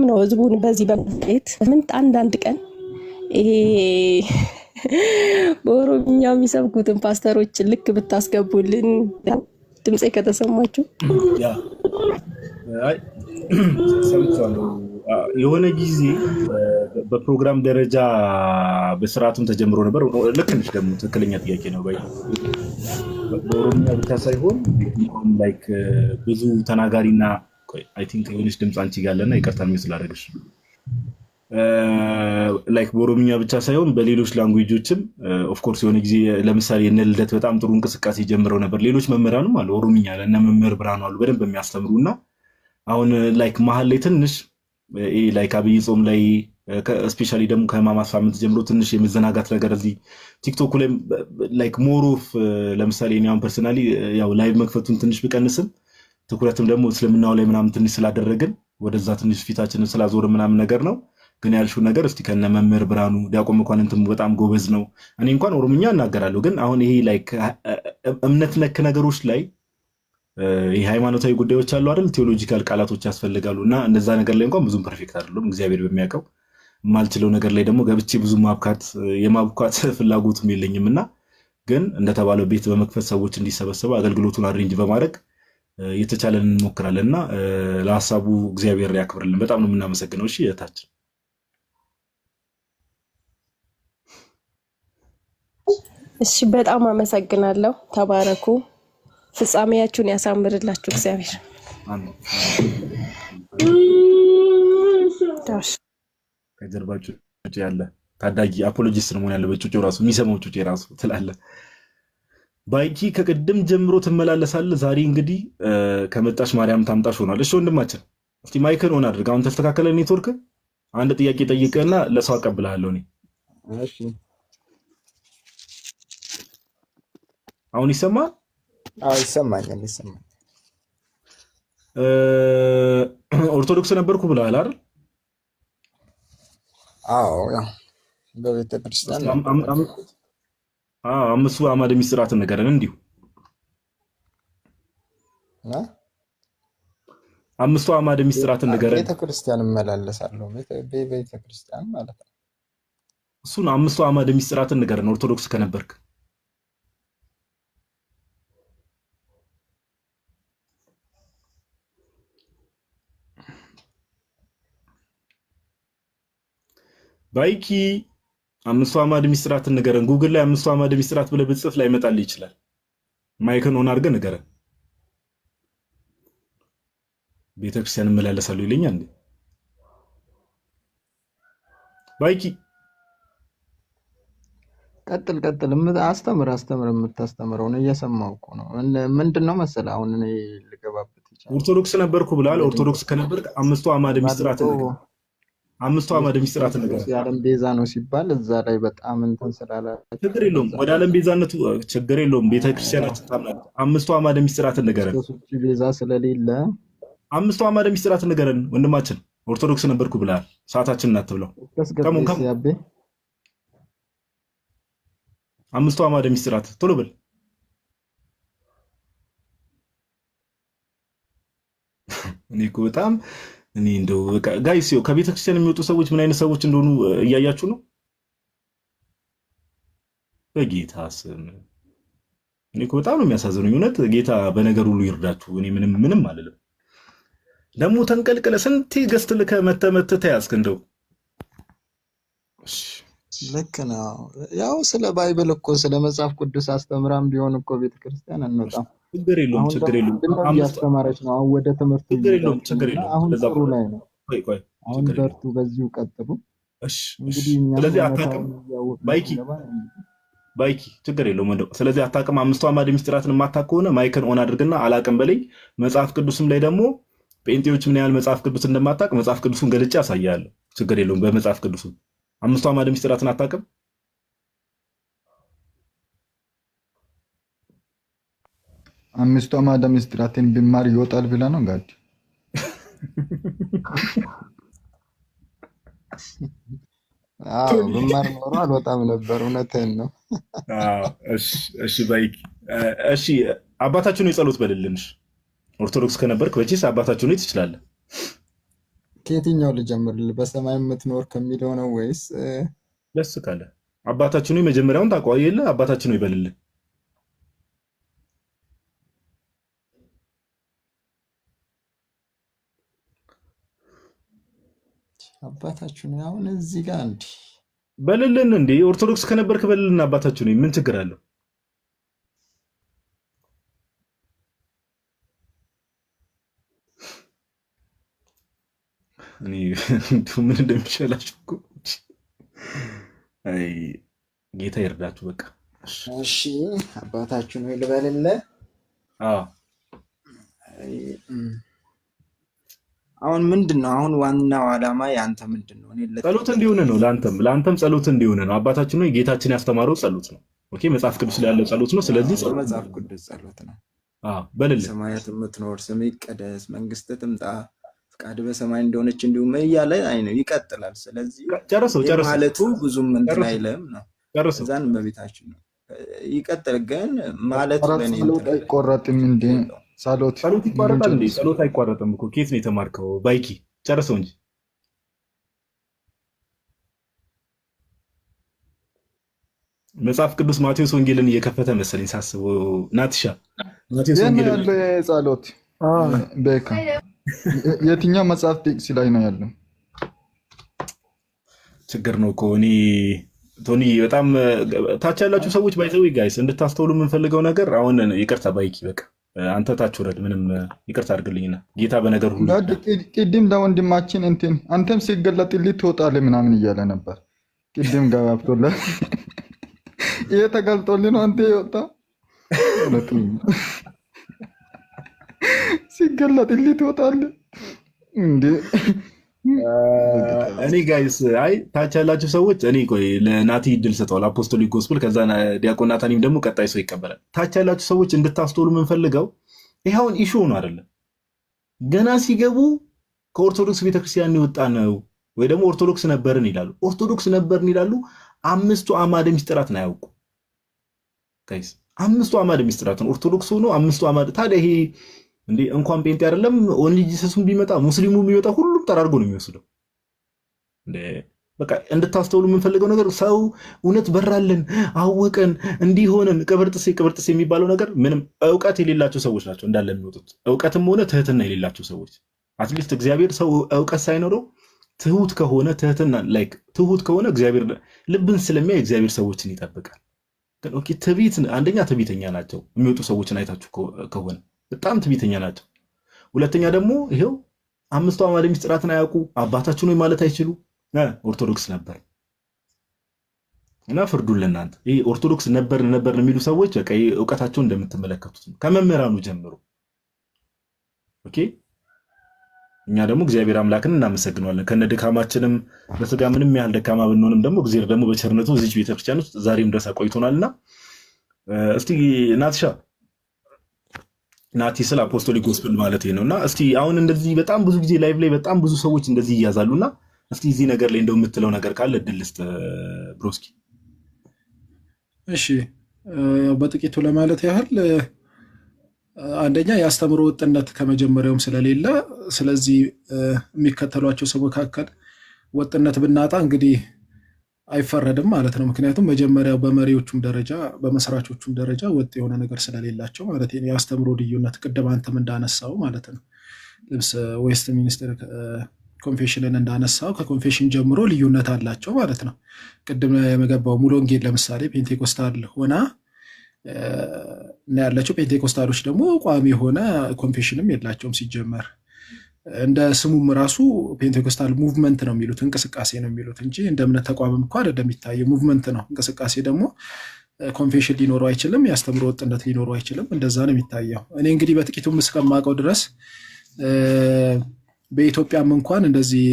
ነው ህዝቡን በዚህ በቤት ሳምንት አንድ ቀን ይሄ በኦሮምኛ የሚሰብኩትን ፓስተሮች ልክ ብታስገቡልን ድምጼ ከተሰማችሁ። ሰምቻለሁ። የሆነ ጊዜ በፕሮግራም ደረጃ በስርዓቱም ተጀምሮ ነበር። ልክ ነሽ፣ ደግሞ ትክክለኛ ጥያቄ ነው። በኦሮምኛ ብቻ ሳይሆን ላይክ ብዙ ተናጋሪና አይ ቲንክ የሆነች ድምፅ አንቺ ጋር አለና ይቅርታ ነው ስላደረግሽ። ላይክ በኦሮምኛ ብቻ ሳይሆን በሌሎች ላንጉዌጆችም ኦፍ ኮርስ የሆነ ጊዜ ለምሳሌ እነ ልደት በጣም ጥሩ እንቅስቃሴ ጀምረው ነበር። ሌሎች መምህራንም አሉ ኦሮምኛ ለእነ መምህር ብርሃኑ አሉ በደንብ የሚያስተምሩና አሁን ላይክ መሀል ላይ ትንሽ ላይክ አብይ ጾም ላይ ስፔሻሊ ደግሞ ከህማማት ሳምንት ጀምሮ ትንሽ የመዘናጋት ነገር እዚህ ቲክቶክ ላይ ላይክ ሞሮፍ ለምሳሌ እኔ አሁን ፐርሰናሊ ያው ላይቭ መክፈቱን ትንሽ ብቀንስም ትኩረትም ደግሞ እስልምናው ላይ ምናምን ትንሽ ስላደረግን ወደዛ ትንሽ ፊታችንን ስላዞር ምናምን ነገር ነው። ግን ያልሽው ነገር እስቲ ከነ መምህር ብርሃኑ ዲያቆን መኳንንትም በጣም ጎበዝ ነው። እኔ እንኳን ኦሮምኛ እናገራለሁ፣ ግን አሁን ይሄ ላይክ እምነት ነክ ነገሮች ላይ ይሄ ሃይማኖታዊ ጉዳዮች አሉ አይደል፣ ቴዎሎጂካል ቃላቶች ያስፈልጋሉ እና እንደዛ ነገር ላይ እንኳን ብዙም ፐርፌክት አይደለም እግዚአብሔር በሚያውቀው። የማልችለው ነገር ላይ ደግሞ ገብቼ ብዙ የማብኳት ፍላጎቱም የለኝም እና ግን እንደተባለው ቤት በመክፈት ሰዎች እንዲሰበሰቡ አገልግሎቱን አሬንጅ በማድረግ የተቻለን እንሞክራለን እና ለሀሳቡ እግዚአብሔር ያክብርልን። በጣም ነው የምናመሰግነው። እሺ እህታችን እሺ፣ በጣም አመሰግናለሁ። ተባረኩ። ፍጻሜያችሁን ያሳምርላችሁ እግዚአብሔር። ከጀርባችሁ ያለ ታዳጊ አፖሎጂስት ነው መሆን ያለበት። ጩጬው ራሱ የሚሰማው ጩጬ ራሱ ትላለ። ባይኪ ከቅድም ጀምሮ ትመላለሳለህ። ዛሬ እንግዲህ ከመጣሽ ማርያም ታምጣሽ ሆኗል። እሺ ወንድማችን እስቲ ማይክን ሆን አድርግ። አሁን ተስተካከለ ኔትወርክ። አንድ ጥያቄ ጠይቀህና ለሰው አቀብልሃለሁ እኔ። አሁን ይሰማል? አዎ ይሰማኛል። ኦርቶዶክስ ነበርኩ ብለሃል አይደል? አዎ ያው በቤተ ክርስቲያን አምስቱ አዕማደ ምስጢራትን ንገረን። እንዲሁ አምስቱ አዕማደ ምስጢራትን ንገረን። ቤተ ክርስቲያን እመላለሳለሁ። ቤተ ክርስቲያን ማለት ነው። እሱን አምስቱ አዕማደ ምስጢራትን ንገረን ኦርቶዶክስ ከነበርክ። ባይኪ አምስቱ አዕማደ ምስጢራትን ንገረን። ጉግል ላይ አምስቱ አዕማደ ምስጢራት ብለህ ብትጽፍ ላይ ይመጣልህ ይችላል። ማይክን ሆን አድርገህ ንገረን። ቤተክርስቲያን እመላለሳለሁ ይለኛል እንዴ? ባይኪ ቀጥል አስተምር የምታስተምረውን እየሰማሁ እኮ ነው። ምንድን ነው መሰለህ አሁን እኔ ልገባበት ይቻላል። ኦርቶዶክስ ነበርኩ ብለሃል። ኦርቶዶክስ ከነበርክ አምስቱ አዕማደ ምስጢራትን ነገር አምስቱ አዕማደ ምስጢራትን ነገር የዓለም ቤዛ ነው ሲባል እዛ ላይ በጣም እንትን ስላለ ችግር የለውም። ወደ ዓለም ቤዛነቱ ችግር የለውም። ቤተክርስቲያናችን ታምናለች። አምስቱ አዕማደ ምስጢራትን ነገረን። ቤዛ ስለሌለ አምስቱ አዕማደ ምስጢራትን ነገረን ወንድማችን። ኦርቶዶክስ ነበርኩ ብለሃል። ሰዓታችን እናትብለው። አምስቱ አዕማደ ምስጢራት ቶሎ በል። እኔ እኮ በጣም እኔ እንደው ጋይስ ከቤተክርስቲያን የሚወጡ ሰዎች ምን አይነት ሰዎች እንደሆኑ እያያችሁ ነው። በጌታ ስም እኔ እኮ በጣም ነው የሚያሳዝኑኝ። እውነት ጌታ በነገር ሁሉ ይርዳችሁ። እኔ ምንም አልልም። ደግሞ ተንቀልቅለ ስንቴ ገስት ልከ መተመተ ተያዝክ። እንደው ልክ ነው። ያው ስለ ባይብል እኮ ስለ መጽሐፍ ቅዱስ አስተምራም ቢሆን እኮ ቤተክርስቲያን አንወጣም። ችግር የለውም። እያስተማረች ነው። አሁን ወደ ትምህርት ችግር የለውም። አሁን ጥሩ ላይ ነው። አሁን በርቱ፣ በዚሁ ቀጥሉ። እንግዲህ ስለዚህ አታውቅም ባይኪ ችግር የለውም። ስለዚህ አታውቅም። አምስቱ አዕማደ ምስጢራትን የማታውቅ ከሆነ ማይክን ኦን አድርግና አላውቅም በለኝ። መጽሐፍ ቅዱስም ላይ ደግሞ ጴንጤዎች ምን ያህል መጽሐፍ ቅዱስ እንደማታውቅ መጽሐፍ ቅዱሱን ገልጬ አሳያለሁ። ችግር የለውም። በመጽሐፍ ቅዱሱ አምስቱ አዕማደ ምስጢራትን አታውቅም። አምስቱ አዕማደ ምስጢራትን ቢማር ይወጣል ብለህ ነው ጋዲ? አዎ ብማር ኖሮ አልወጣም ነበር። እውነትህን ነው። እሺ ባይክ እሺ፣ አባታችን የጸሎት በልልንሽ። ኦርቶዶክስ ከነበርክ በቺስ አባታችን ነው ትችላለህ። ከየትኛው ልጀምርልህ? በሰማይ የምትኖር ከሚለው ነው ወይስ ደስ ካለ አባታችን ነው መጀመሪያውን ታውቀው የለ? አባታችን ነው ይበልልህ። አባታችን ነው አሁን እዚህ ጋር እንዴ በልልን እንዴ? ኦርቶዶክስ ከነበርክ በልልን አባታችን ነው። ምን ችግር አለው? እኔ ምን እንደሚሻላችሁ እኮ አይ ጌታ ይርዳችሁ። በቃ እሺ አባታችን ነው ልበልልህ። አሁን ምንድን ነው አሁን ዋናው ዓላማ ያንተ ምንድን ነው? ጸሎት እንዲሆን ነው። ለአንተም ጸሎት እንዲሆን ነው። አባታችን ነው ጌታችን ያስተማረው ጸሎት ነው። ኦኬ መጽሐፍ ቅዱስ ላይ ያለ ጸሎት ነው። ስለዚህ መጽሐፍ ቅዱስ ጸሎት ነው። በልልህ ሰማያት የምትኖር ስምህ ይቀደስ፣ መንግስትህ ትምጣ፣ ፍቃድ በሰማይ እንደሆነች እንዲሁም እያለ ይቀጥላል። ስለዚህ ጨርሰው ማለቱ ብዙም እንትን አይልም ነው። እዛን በቤታችን ነው ይቀጥል። ግን ማለቱ ለኔ አይቆረጥም እንዴ? ጸሎት ይቋረጣል እንዴ? ጸሎት አይቋረጥም እኮ። ከየት ነው የተማርከው? ባይኪ ጨርሰው እንጂ መጽሐፍ ቅዱስ ማቴዎስ ወንጌልን እየከፈተ መሰለኝ ሳስበው። ናትሻ ማቴዎስ ወንጌልን ያለ ጸሎት በካ የትኛው መጽሐፍ ጥቅስ ላይ ነው ያለው? ችግር ነው እኮ እኔ ቶኒ በጣም ታች ያላችሁ ሰዎች ባይዘው ጋይስ እንድታስተውሉ የምንፈልገው ነገር አሁን ይቅርታ ባይኪ በቃ አንተ ታች ወረድ። ምንም ይቅርታ አድርግልኝና ጌታ በነገር ሁሉ ቅድም ለወንድማችን እንትን አንተም ሲገለጥልህ ትወጣለህ ምናምን እያለ ነበር። ቅድም ገባብቶልህ ይሄ ተገልጦልህ ነው አንተ የወጣ ሲገለጥልህ ትወጣለህ እንዴ? እኔ ጋይስ አይ ታች ያላችሁ ሰዎች እኔ ቆይ ለናቲ እድል ሰጠዋል። አፖስቶሊክ ጎስፕል ከዛ ዲያቆን ናታኒም ደግሞ ቀጣይ ሰው ይቀበላል። ታች ያላችሁ ሰዎች እንድታስተውሉ የምንፈልገው ይኸውን ኢሹ ነው አይደለም። ገና ሲገቡ ከኦርቶዶክስ ቤተክርስቲያን የወጣ ነው ወይ ደግሞ ኦርቶዶክስ ነበርን ይላሉ። ኦርቶዶክስ ነበርን ይላሉ። አምስቱ አዕማደ ምስጢራትን አያውቁ ጋይስ። አምስቱ አዕማደ ምስጢራትን ኦርቶዶክስ ሆኖ አምስቱ አዕማደ ታዲያ ይሄ እንዴ እንኳን ጴንጤ አይደለም ኦንሊ ጂሰስም ቢመጣ ሙስሊሙ ቢመጣ ሁሉም ጠራርጎ ነው የሚወስደው። እንድታስተውሉ የምንፈልገው ነገር ሰው እውነት በራለን አወቀን እንዲሆነን ቅብርጥሴ የሚባለው ነገር ምንም እውቀት የሌላቸው ሰዎች ናቸው እንዳለ የሚወጡት። እውቀትም ሆነ ትህትና የሌላቸው ሰዎች አትሊስት እግዚአብሔር ሰው እውቀት ሳይኖረው ትሁት ከሆነ ትህትና ላይክ ትሁት ከሆነ እግዚአብሔር ልብን ስለሚያይ እግዚአብሔር ሰዎችን ይጠብቃል። ግን ኦኬ ትዕቢት አንደኛ ትዕቢተኛ ናቸው የሚወጡ ሰዎችን አይታችሁ ከሆነ በጣም ትዕቢተኛ ናቸው። ሁለተኛ ደግሞ ይሄው አምስቱ አዕማደ ምስጢራትን አያውቁ አባታችን ወይ ማለት አይችሉ ኦርቶዶክስ ነበር እና ፍርዱን ለእናንተ። ይሄ ኦርቶዶክስ ነበር የሚሉ ሰዎች በቃ እውቀታቸውን እንደምትመለከቱት ነው ከመምህራኑ ጀምሮ። ኦኬ እኛ ደግሞ እግዚአብሔር አምላክን እናመሰግነዋለን ከነ ድካማችንም በስጋ ምንም ያህል ደካማ ብንሆንም ደግሞ እግዚአብሔር ደግሞ በቸርነቱ እዚህ ቤተክርስቲያን ውስጥ ዛሬም ድረስ አቆይቶናልና እስቲ ናትሻ ናቲ ስለ አፖስቶሊክ ጎስፔል ማለት ነውና እስቲ አሁን እንደዚህ በጣም ብዙ ጊዜ ላይቭ ላይ በጣም ብዙ ሰዎች እንደዚህ ይያዛሉና እስቲ እዚህ ነገር ላይ እንደው የምትለው ነገር ካለ እድል ስጥ ብሮስኪ። እሺ በጥቂቱ ለማለት ያህል አንደኛ የአስተምሮ ወጥነት ከመጀመሪያውም ስለሌለ ስለዚህ የሚከተሏቸው ሰው መካከል ወጥነት ብናጣ እንግዲህ አይፈረድም ማለት ነው። ምክንያቱም መጀመሪያው በመሪዎቹም ደረጃ በመስራቾቹም ደረጃ ወጥ የሆነ ነገር ስለሌላቸው ማለት ነው። የአስተምሮ ልዩነት ቅድም አንተም እንዳነሳው ማለት ነው። ልብስ ዌስት ሚኒስትር ኮንፌሽንን እንዳነሳው ከኮንፌሽን ጀምሮ ልዩነት አላቸው ማለት ነው። ቅድም የመገባው ሙሉ ወንጌል ለምሳሌ ፔንቴኮስታል ሆና እና ያላቸው ፔንቴኮስታሎች ደግሞ ቋሚ የሆነ ኮንፌሽንም የላቸውም ሲጀመር። እንደ ስሙም ራሱ ፔንቴኮስታል ሙቭመንት ነው የሚሉት እንቅስቃሴ ነው የሚሉት እንጂ እንደ እምነት ተቋምም እንኳን አይደለም የሚታየው ሙቭመንት ነው። እንቅስቃሴ ደግሞ ኮንፌሽን ሊኖረው አይችልም፣ የአስተምሮ ወጥነት ሊኖረው አይችልም። እንደዛ ነው የሚታየው። እኔ እንግዲህ በጥቂቱም እስከማውቀው ድረስ በኢትዮጵያም እንኳን እንደዚህ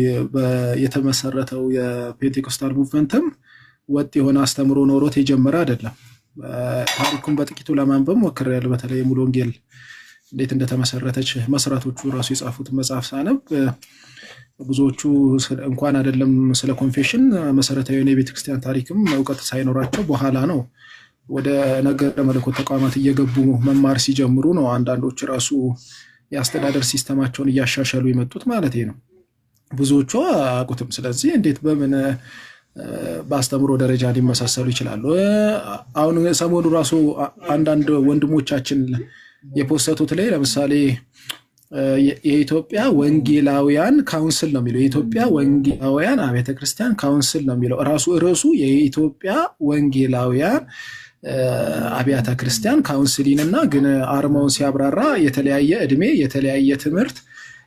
የተመሰረተው የፔንቴኮስታል ሙቭመንትም ወጥ የሆነ አስተምሮ ኖሮት የጀመረ አይደለም። ታሪኩን በጥቂቱ ለማንበብ ሞክሬያለሁ። በተለይ ሙሉ ወንጌል እንዴት እንደተመሰረተች መስራቶቹ ራሱ የጻፉት መጽሐፍ ሳነብ ብዙዎቹ እንኳን አይደለም ስለ ኮንፌሽን መሰረታዊ የቤተክርስቲያን ታሪክም እውቀት ሳይኖራቸው በኋላ ነው ወደ ነገረ መለኮት ተቋማት እየገቡ መማር ሲጀምሩ ነው አንዳንዶች ራሱ የአስተዳደር ሲስተማቸውን እያሻሻሉ የመጡት ማለት ነው። ብዙዎቹ አያውቁትም። ስለዚህ እንዴት በምን በአስተምሮ ደረጃ ሊመሳሰሉ ይችላሉ? አሁን ሰሞኑ ራሱ አንዳንድ ወንድሞቻችን የፖስተቱት ላይ ለምሳሌ የኢትዮጵያ ወንጌላውያን ካውንስል ነው የሚለው። የኢትዮጵያ ወንጌላውያን አብያተ ክርስቲያን ካውንስል ነው የሚለው ራሱ ርዕሱ የኢትዮጵያ ወንጌላውያን አብያተ ክርስቲያን ካውንስሊን እና ግን አርማውን ሲያብራራ የተለያየ እድሜ የተለያየ ትምህርት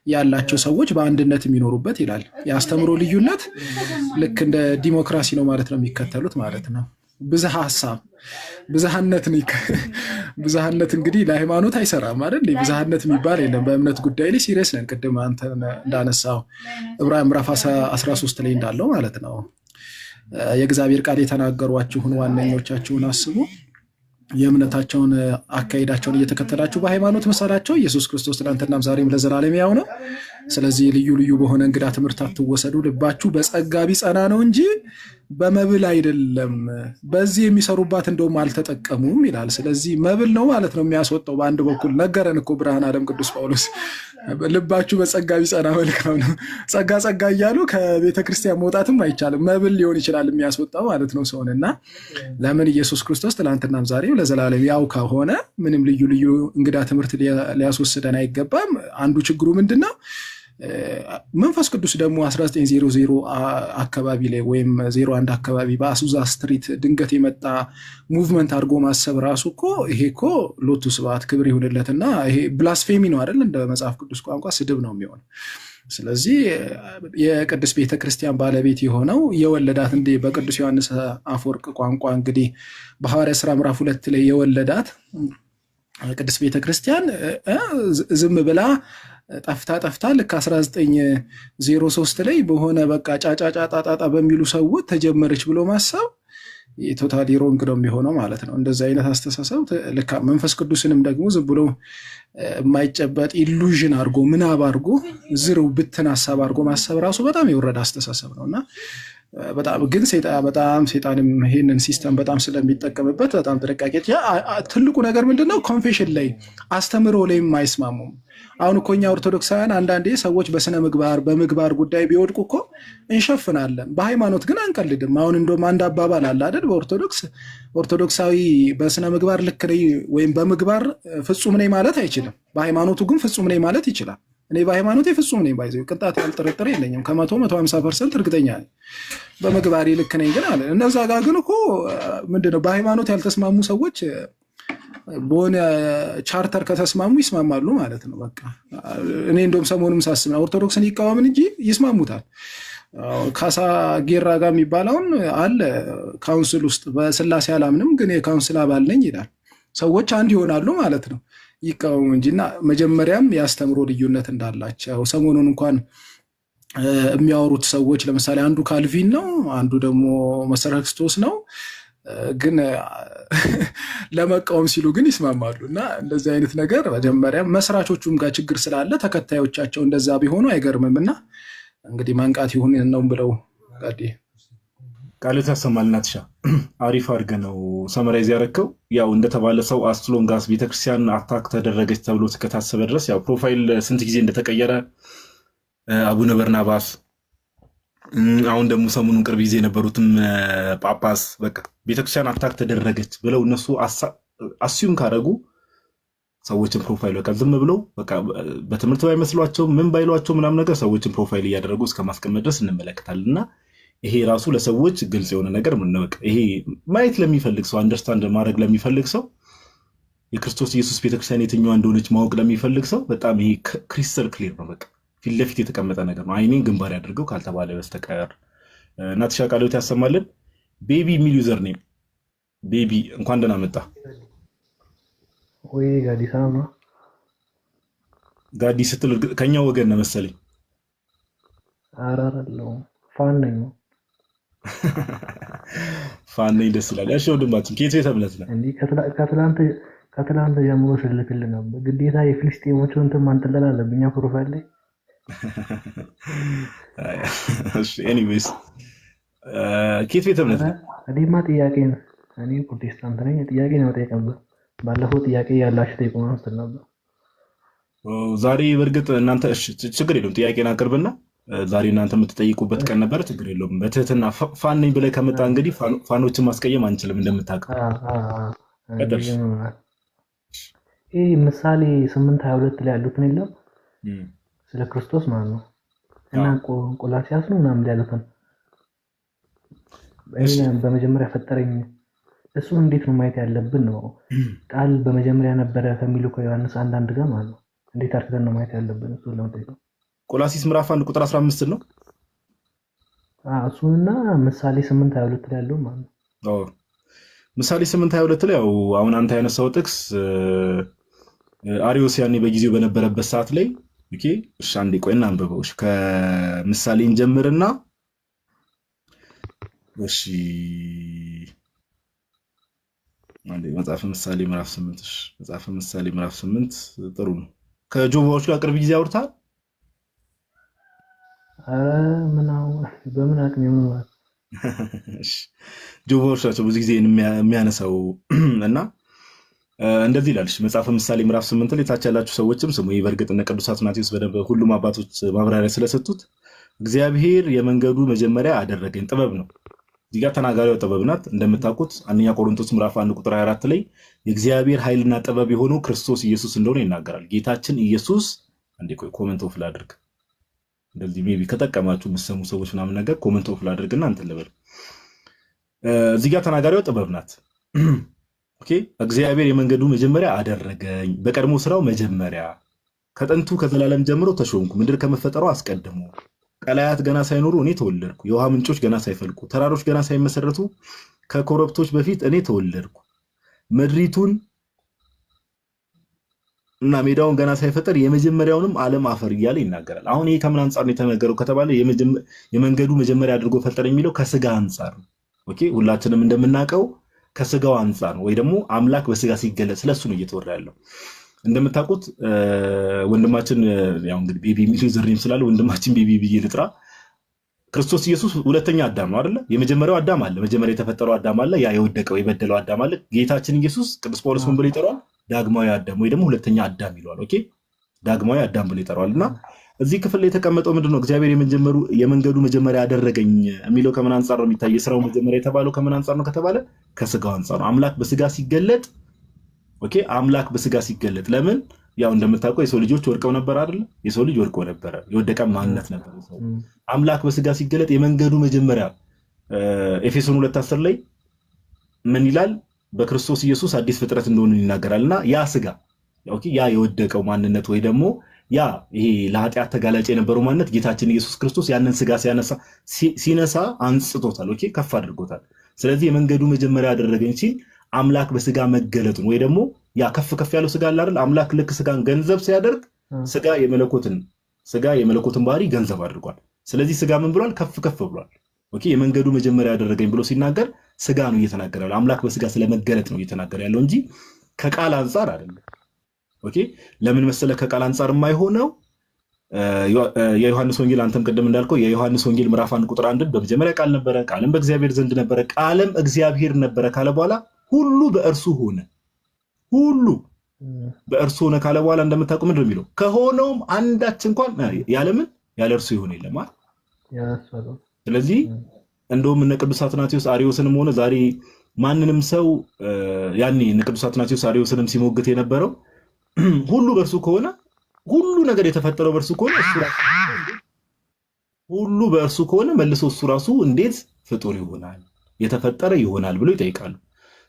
ያላቸው ሰዎች በአንድነት የሚኖሩበት ይላል። የአስተምሮ ልዩነት ልክ እንደ ዲሞክራሲ ነው ማለት ነው የሚከተሉት ማለት ነው። ብዝሃ ሀሳብ ብዝሃነት እንግዲህ ለሃይማኖት አይሰራም አይደል? ብዝሃነት የሚባል የለም። በእምነት ጉዳይ ላይ ሲሪየስ ነን። ቅድም አንተ እንዳነሳው ዕብራውያን ምዕራፍ 13 ላይ እንዳለው ማለት ነው የእግዚአብሔር ቃል የተናገሯችሁን ዋነኞቻችሁን አስቡ፣ የእምነታቸውን አካሄዳቸውን እየተከተላችሁ በሃይማኖት መሰላቸው ኢየሱስ ክርስቶስ ትናንትናም ዛሬም ለዘላለም ያው ነው። ስለዚህ ልዩ ልዩ በሆነ እንግዳ ትምህርት አትወሰዱ፣ ልባችሁ በጸጋ ቢጸና ነው እንጂ በመብል አይደለም። በዚህ የሚሰሩባት እንደውም አልተጠቀሙም ይላል። ስለዚህ መብል ነው ማለት ነው የሚያስወጣው። በአንድ በኩል ነገረን እኮ ብርሃን ዓለም ቅዱስ ጳውሎስ ልባችሁ በጸጋ ቢጸና መልካም ነው። ጸጋ ጸጋ እያሉ ከቤተ ክርስቲያን መውጣትም አይቻልም። መብል ሊሆን ይችላል የሚያስወጣው ማለት ነው ሰውን እና ለምን ኢየሱስ ክርስቶስ ትናንትናም ዛሬም ለዘላለም ያው ከሆነ ምንም ልዩ ልዩ እንግዳ ትምህርት ሊያስወስደን አይገባም። አንዱ ችግሩ ምንድን ነው? መንፈስ ቅዱስ ደግሞ 1900 አካባቢ ላይ ወይም 01 አካባቢ በአሱዛ ስትሪት ድንገት የመጣ ሙቭመንት አድርጎ ማሰብ ራሱ እኮ ይሄ እኮ ሎቱ ስብሐት ክብር ይሁንለትና ይሄ ብላስፌሚ ነው አይደል? እንደ መጽሐፍ ቅዱስ ቋንቋ ስድብ ነው የሚሆን። ስለዚህ የቅድስት ቤተክርስቲያን ባለቤት የሆነው የወለዳት እንደ በቅዱስ ዮሐንስ አፈወርቅ ቋንቋ እንግዲህ በሐዋርያት ሥራ ምዕራፍ 2 ላይ የወለዳት ቅድስት ቤተክርስቲያን ዝም ብላ ጠፍታ ልክ 1903 ላይ በሆነ በቃ ጫጫጫጣጣ በሚሉ ሰዎች ተጀመረች ብሎ ማሰብ ቶታሊ ሮንግ ነው የሚሆነው ማለት ነው። እንደዚህ አይነት አስተሳሰብ ልክ መንፈስ ቅዱስንም ደግሞ ዝም ብሎ የማይጨበጥ ኢሉዥን አድርጎ ምናብ አድርጎ ዝርው ብትን ሀሳብ አድርጎ ማሰብ ራሱ በጣም የወረደ አስተሳሰብ ነው እና በጣም ግን ሴጣንም ይሄንን ሲስተም በጣም ስለሚጠቀምበት በጣም ጥንቃቄ። ትልቁ ነገር ምንድነው? ኮንፌሽን ላይ አስተምሮ ላይ አይስማሙም። አሁን እኮ እኛ ኦርቶዶክሳውያን አንዳንዴ ሰዎች በስነ ምግባር በምግባር ጉዳይ ቢወድቁ እኮ እንሸፍናለን፣ በሃይማኖት ግን አንቀልድም። አሁን እንደውም አንድ አባባል አለ አይደል? ኦርቶዶክሳዊ በስነ ምግባር ልክ ነኝ ወይም በምግባር ፍጹም ነኝ ማለት አይችልም። በሃይማኖቱ ግን ፍጹም ነኝ ማለት ይችላል። እኔ በሃይማኖቴ ፍጹም ነኝ ባይዘው ቅንጣት ያልጠረጠረ የለኝም። ከ150% እርግጠኛ ነኝ። በምግባሬ ልክ ነኝ ግን አለ። እነዛ ጋር ግን እኮ ምንድነው በሃይማኖት ያልተስማሙ ሰዎች በሆነ ቻርተር ከተስማሙ ይስማማሉ ማለት ነው። በቃ እኔ እንደውም ሰሞኑን ሳስብ ነው ኦርቶዶክስን ይቃወምን እንጂ ይስማሙታል። ካሳ ጌራ ጋር የሚባለውን አለ ካውንስል ውስጥ በስላሴ አላምንም ግን የካውንስል አባል ነኝ ይላል። ሰዎች አንድ ይሆናሉ ማለት ነው ይቃወሙ እንጂ እና መጀመሪያም ያስተምሮ ልዩነት እንዳላቸው ሰሞኑን እንኳን የሚያወሩት ሰዎች ለምሳሌ አንዱ ካልቪን ነው፣ አንዱ ደግሞ መሰረተ ክርስቶስ ነው። ግን ለመቃወም ሲሉ ግን ይስማማሉ። እና እንደዚህ አይነት ነገር መጀመሪያ መስራቾቹም ጋር ችግር ስላለ ተከታዮቻቸው እንደዛ ቢሆኑ አይገርምም። እና እንግዲህ መንቃት ይሁን ነው ብለው ቃል ታሰማልና ትሻ አሪፍ አድርገህ ነው ሰመራይዝ ያደረከው። ያው እንደተባለ ሰው አስትሎንጋስ ቤተክርስቲያን አታክ ተደረገች ተብሎ እስከታሰበ ድረስ ያው ፕሮፋይል ስንት ጊዜ እንደተቀየረ አቡነ በርናባስ አሁን ደግሞ ሰሞኑን ቅርብ ጊዜ የነበሩትም ጳጳስ በቃ ቤተክርስቲያን አታክ ተደረገች ብለው እነሱ አስዩም ካደረጉ ሰዎችን ፕሮፋይል በቃ ዝም ብለው በቃ በትምህርት ባይመስሏቸው ምን ባይሏቸው ምናምን ነገር ሰዎችን ፕሮፋይል እያደረጉ እስከ ማስቀመጥ ድረስ እንመለከታለን። እና ይሄ ራሱ ለሰዎች ግልጽ የሆነ ነገር ምን ነው። ይሄ ማየት ለሚፈልግ ሰው አንደርስታንድ ማድረግ ለሚፈልግ ሰው የክርስቶስ ኢየሱስ ቤተክርስቲያን የትኛዋ እንደሆነች ማወቅ ለሚፈልግ ሰው በጣም ይሄ ክሪስተል ክሊር ነው። በቃ ፊት ለፊት የተቀመጠ ነገር ነው። አይኔን ግንባር ያደርገው ካልተባለ በስተቀር እናትሻ ቃሎት ያሰማልን። ቤቢ የሚል ዩዘር ኔም ቤቢ እንኳን ደህና መጣ። ወይ ጋዲ ሰላም ነው? ጋዲ ስትል ከኛ ወገን ነው መሰለኝ። ኧረ አይደለሁም ፋን ነኝ። ፋን ነኝ ደስ ይላል። እሺ ወንድማችን ከየት ቤተ እምነት ነው? እንዴ ከትላንት ጀምሮ ስልክልህ ነበር። ግዴታ የፍልስጤሞቹን እንትን ማንጠለል አለብኝ ፕሮፋይል ላይ። እሺ ኤኒዌይስ ከየት ቤተ እምነት ነው? እኔማ ጥያቄ ነው። እኔ ፕሮቴስታንት ነኝ። ጥያቄ ነው የምጠይቀው። ባለፈው ጥያቄ ያላችሁ ጠይቁ ስትል ነበር። ዛሬ በእርግጥ እናንተ እሺ ችግር የለውም ጥያቄን አቅርብና ዛሬ እናንተ የምትጠይቁበት ቀን ነበር። ችግር የለውም። በትህትና ፋን ነኝ ብለህ ከመጣ እንግዲህ ፋኖችን ማስቀየም አንችልም እንደምታውቀው። ይህ ምሳሌ 8:22 ላይ ያሉትን የለም ስለ ክርስቶስ ማለት ነው እና ቆላሲያስ ነው ምናምን ላይ ያሉትን በመጀመሪያ ፈጠረኝ እሱን እንዴት ነው ማየት ያለብን ነው። ቃል በመጀመሪያ ነበረ ከሚለው ከዮሐንስ 1:1 ጋር ማለት ነው። እንዴት አድርገን ነው ማየት ያለብን እሱን ለመጠየቅ። ቆላሲስ ምዕራፍ 1 ቁጥር 15 ነው። እሱንና ምሳሌ 8:22 ላይ ያለው ማለት ነው። ምሳሌ 8:22 ላይ ያው አሁን አንተ ያነሳው ጥቅስ አሪዮስ ያኔ በጊዜው በነበረበት ሰዓት ላይ ኦኬ። እሺ አንዴ ቆይ እናንብበው። እሺ ከምሳሌን ጀምርና እሺ አንዴ መጽሐፈ ምሳሌ ምዕራፍ 8 እሺ መጽሐፈ ምሳሌ ምዕራፍ 8 ጥሩ ነው። ከጆባዎች ጋር ቅርብ ጊዜ አውርታል። በምን አቅም ይሆናል? እሺ ጆባዎች ናቸው ብዙ ጊዜ የሚያነሳው እና እንደዚህ ይላል። መጽሐፈ ምሳሌ ምዕራፍ 8 ላይ ታች ያላችሁ ሰዎችም ስሙ። ይህ በእርግጥ እነ ቅዱስ አትናቴዎስ በደንብ ሁሉም አባቶች ማብራሪያ ስለሰጡት እግዚአብሔር የመንገዱ መጀመሪያ አደረገኝ ጥበብ ነው። እዚህ ጋር ተናጋሪዋ ጥበብ ናት። እንደምታውቁት አንደኛ ቆሮንቶስ ምዕራፍ 1 ቁጥር 24 ላይ የእግዚአብሔር ኃይልና ጥበብ የሆነው ክርስቶስ ኢየሱስ እንደሆነ ይናገራል። ጌታችን ኢየሱስ አንዴ ቆይ ኮሜንት ኦፍ ላድርግ። እንደዚህ ሜቢ ከጠቀማችሁ የምትሰሙ ሰዎች ምናምን ነገር ኮሜንት ኦፍ ላድርግና እንትን ልበል። እዚህ ጋር ተናጋሪዋ ጥበብ ናት። ኦኬ እግዚአብሔር የመንገዱ መጀመሪያ አደረገኝ። በቀድሞ ስራው መጀመሪያ ከጥንቱ ከዘላለም ጀምሮ ተሾምኩ። ምድር ከመፈጠሯ አስቀድሞ ቀላያት ገና ሳይኖሩ እኔ ተወለድኩ። የውሃ ምንጮች ገና ሳይፈልቁ ተራሮች ገና ሳይመሰረቱ ከኮረብቶች በፊት እኔ ተወለድኩ። ምድሪቱን እና ሜዳውን ገና ሳይፈጠር የመጀመሪያውንም ዓለም አፈር እያለ ይናገራል። አሁን ይሄ ከምን አንጻር ነው የተነገረው ከተባለ የመንገዱ መጀመሪያ አድርጎ ፈጠረ የሚለው ከስጋ አንጻር ነው። ኦኬ ሁላችንም እንደምናውቀው ከስጋው አንጻር ነው፣ ወይ ደግሞ አምላክ በስጋ ሲገለጽ ስለሱ ነው እየተወራ ያለው። እንደምታውቁት ወንድማችን ያው እንግዲህ ቤቢ የሚል ዘርኔም ስላለ ወንድማችን ቤቢ ብዬ ልጥራ። ክርስቶስ ኢየሱስ ሁለተኛ አዳም ነው አይደለ? የመጀመሪያው አዳም አለ፣ መጀመሪያ የተፈጠረው አዳም አለ፣ ያ የወደቀው የበደለው አዳም አለ። ጌታችን ኢየሱስ ቅዱስ ጳውሎስ ምን ብሎ ይጠራዋል? ዳግማዊ አዳም ወይ ደግሞ ሁለተኛ አዳም ይለዋል። ኦኬ ዳግማዊ አዳም ብሎ ይጠራዋል። እና እዚህ ክፍል ላይ የተቀመጠው ምንድነው? እግዚአብሔር የመንገዱ መጀመሪያ አደረገኝ የሚለው ከምን አንጻር ነው የሚታይ? የስራው መጀመሪያ የተባለው ከምን አንጻር ነው ከተባለ ከስጋው አንጻር ነው። አምላክ በስጋ ሲገለጥ ኦኬ አምላክ በስጋ ሲገለጥ ለምን? ያው እንደምታውቀው የሰው ልጆች ወድቀው ነበር አይደል? የሰው ልጅ ወድቆ ነበር፣ የወደቀ ማንነት ነበር። አምላክ በስጋ ሲገለጥ የመንገዱ መጀመሪያ ኤፌሶን 2:10 ላይ ምን ይላል? በክርስቶስ ኢየሱስ አዲስ ፍጥረት እንደሆነ ይናገራልና ያ ስጋ ኦኬ ያ የወደቀው ማንነት ወይ ደግሞ ያ ይሄ ለኃጢአት ተጋላጭ የነበረው ማንነት ጌታችን ኢየሱስ ክርስቶስ ያንን ስጋ ሲነሳ አንጽቶታል። ኦኬ ከፍ አድርጎታል። ስለዚህ የመንገዱ መጀመሪያ ያደረገኝ ሲል አምላክ በስጋ መገለጡን ወይ ደግሞ ያ ከፍ ከፍ ያለው ስጋ አለ አይደል? አምላክ ልክ ስጋን ገንዘብ ሲያደርግ ስጋ የመለኮትን ባህሪ ገንዘብ አድርጓል። ስለዚህ ስጋ ምን ብሏል? ከፍ ከፍ ብሏል። ኦኬ የመንገዱ መጀመሪያ ያደረገኝ ብሎ ሲናገር ስጋ ነው እየተናገረ ያለው። አምላክ በስጋ ስለመገለጥ ነው እየተናገረ ያለው እንጂ ከቃል አንጻር አይደለም። ኦኬ ለምን መሰለ ከቃል አንጻር የማይሆነው የዮሐንስ ወንጌል አንተም ቀደም እንዳልከው የዮሐንስ ወንጌል ምዕራፍ 1 ቁጥር 1 በመጀመሪያ ቃል ነበረ፣ ቃልም በእግዚአብሔር ዘንድ ነበረ፣ ቃልም እግዚአብሔር ነበረ ካለ በኋላ ሁሉ በእርሱ ሆነ፣ ሁሉ በእርሱ ሆነ ካለ በኋላ እንደምታውቁ ምንድን ነው የሚለው? ከሆነውም አንዳች እንኳን ያለ እርሱ ይሆን የለም አይደል? ስለዚህ እንደውም እነ ቅዱስ አትናቴዎስ አርዮስንም ሆነ ዛሬ ማንንም ሰው ያኔ እነ ቅዱስ አትናቴዎስ አርዮስንም ሲሞግት የነበረው ሁሉ በእርሱ ከሆነ ሁሉ ነገር የተፈጠረው በእርሱ ከሆነ ሁሉ በእርሱ ከሆነ መልሶ እሱ ራሱ እንዴት ፍጡር ይሆናል የተፈጠረ ይሆናል ብሎ ይጠይቃሉ።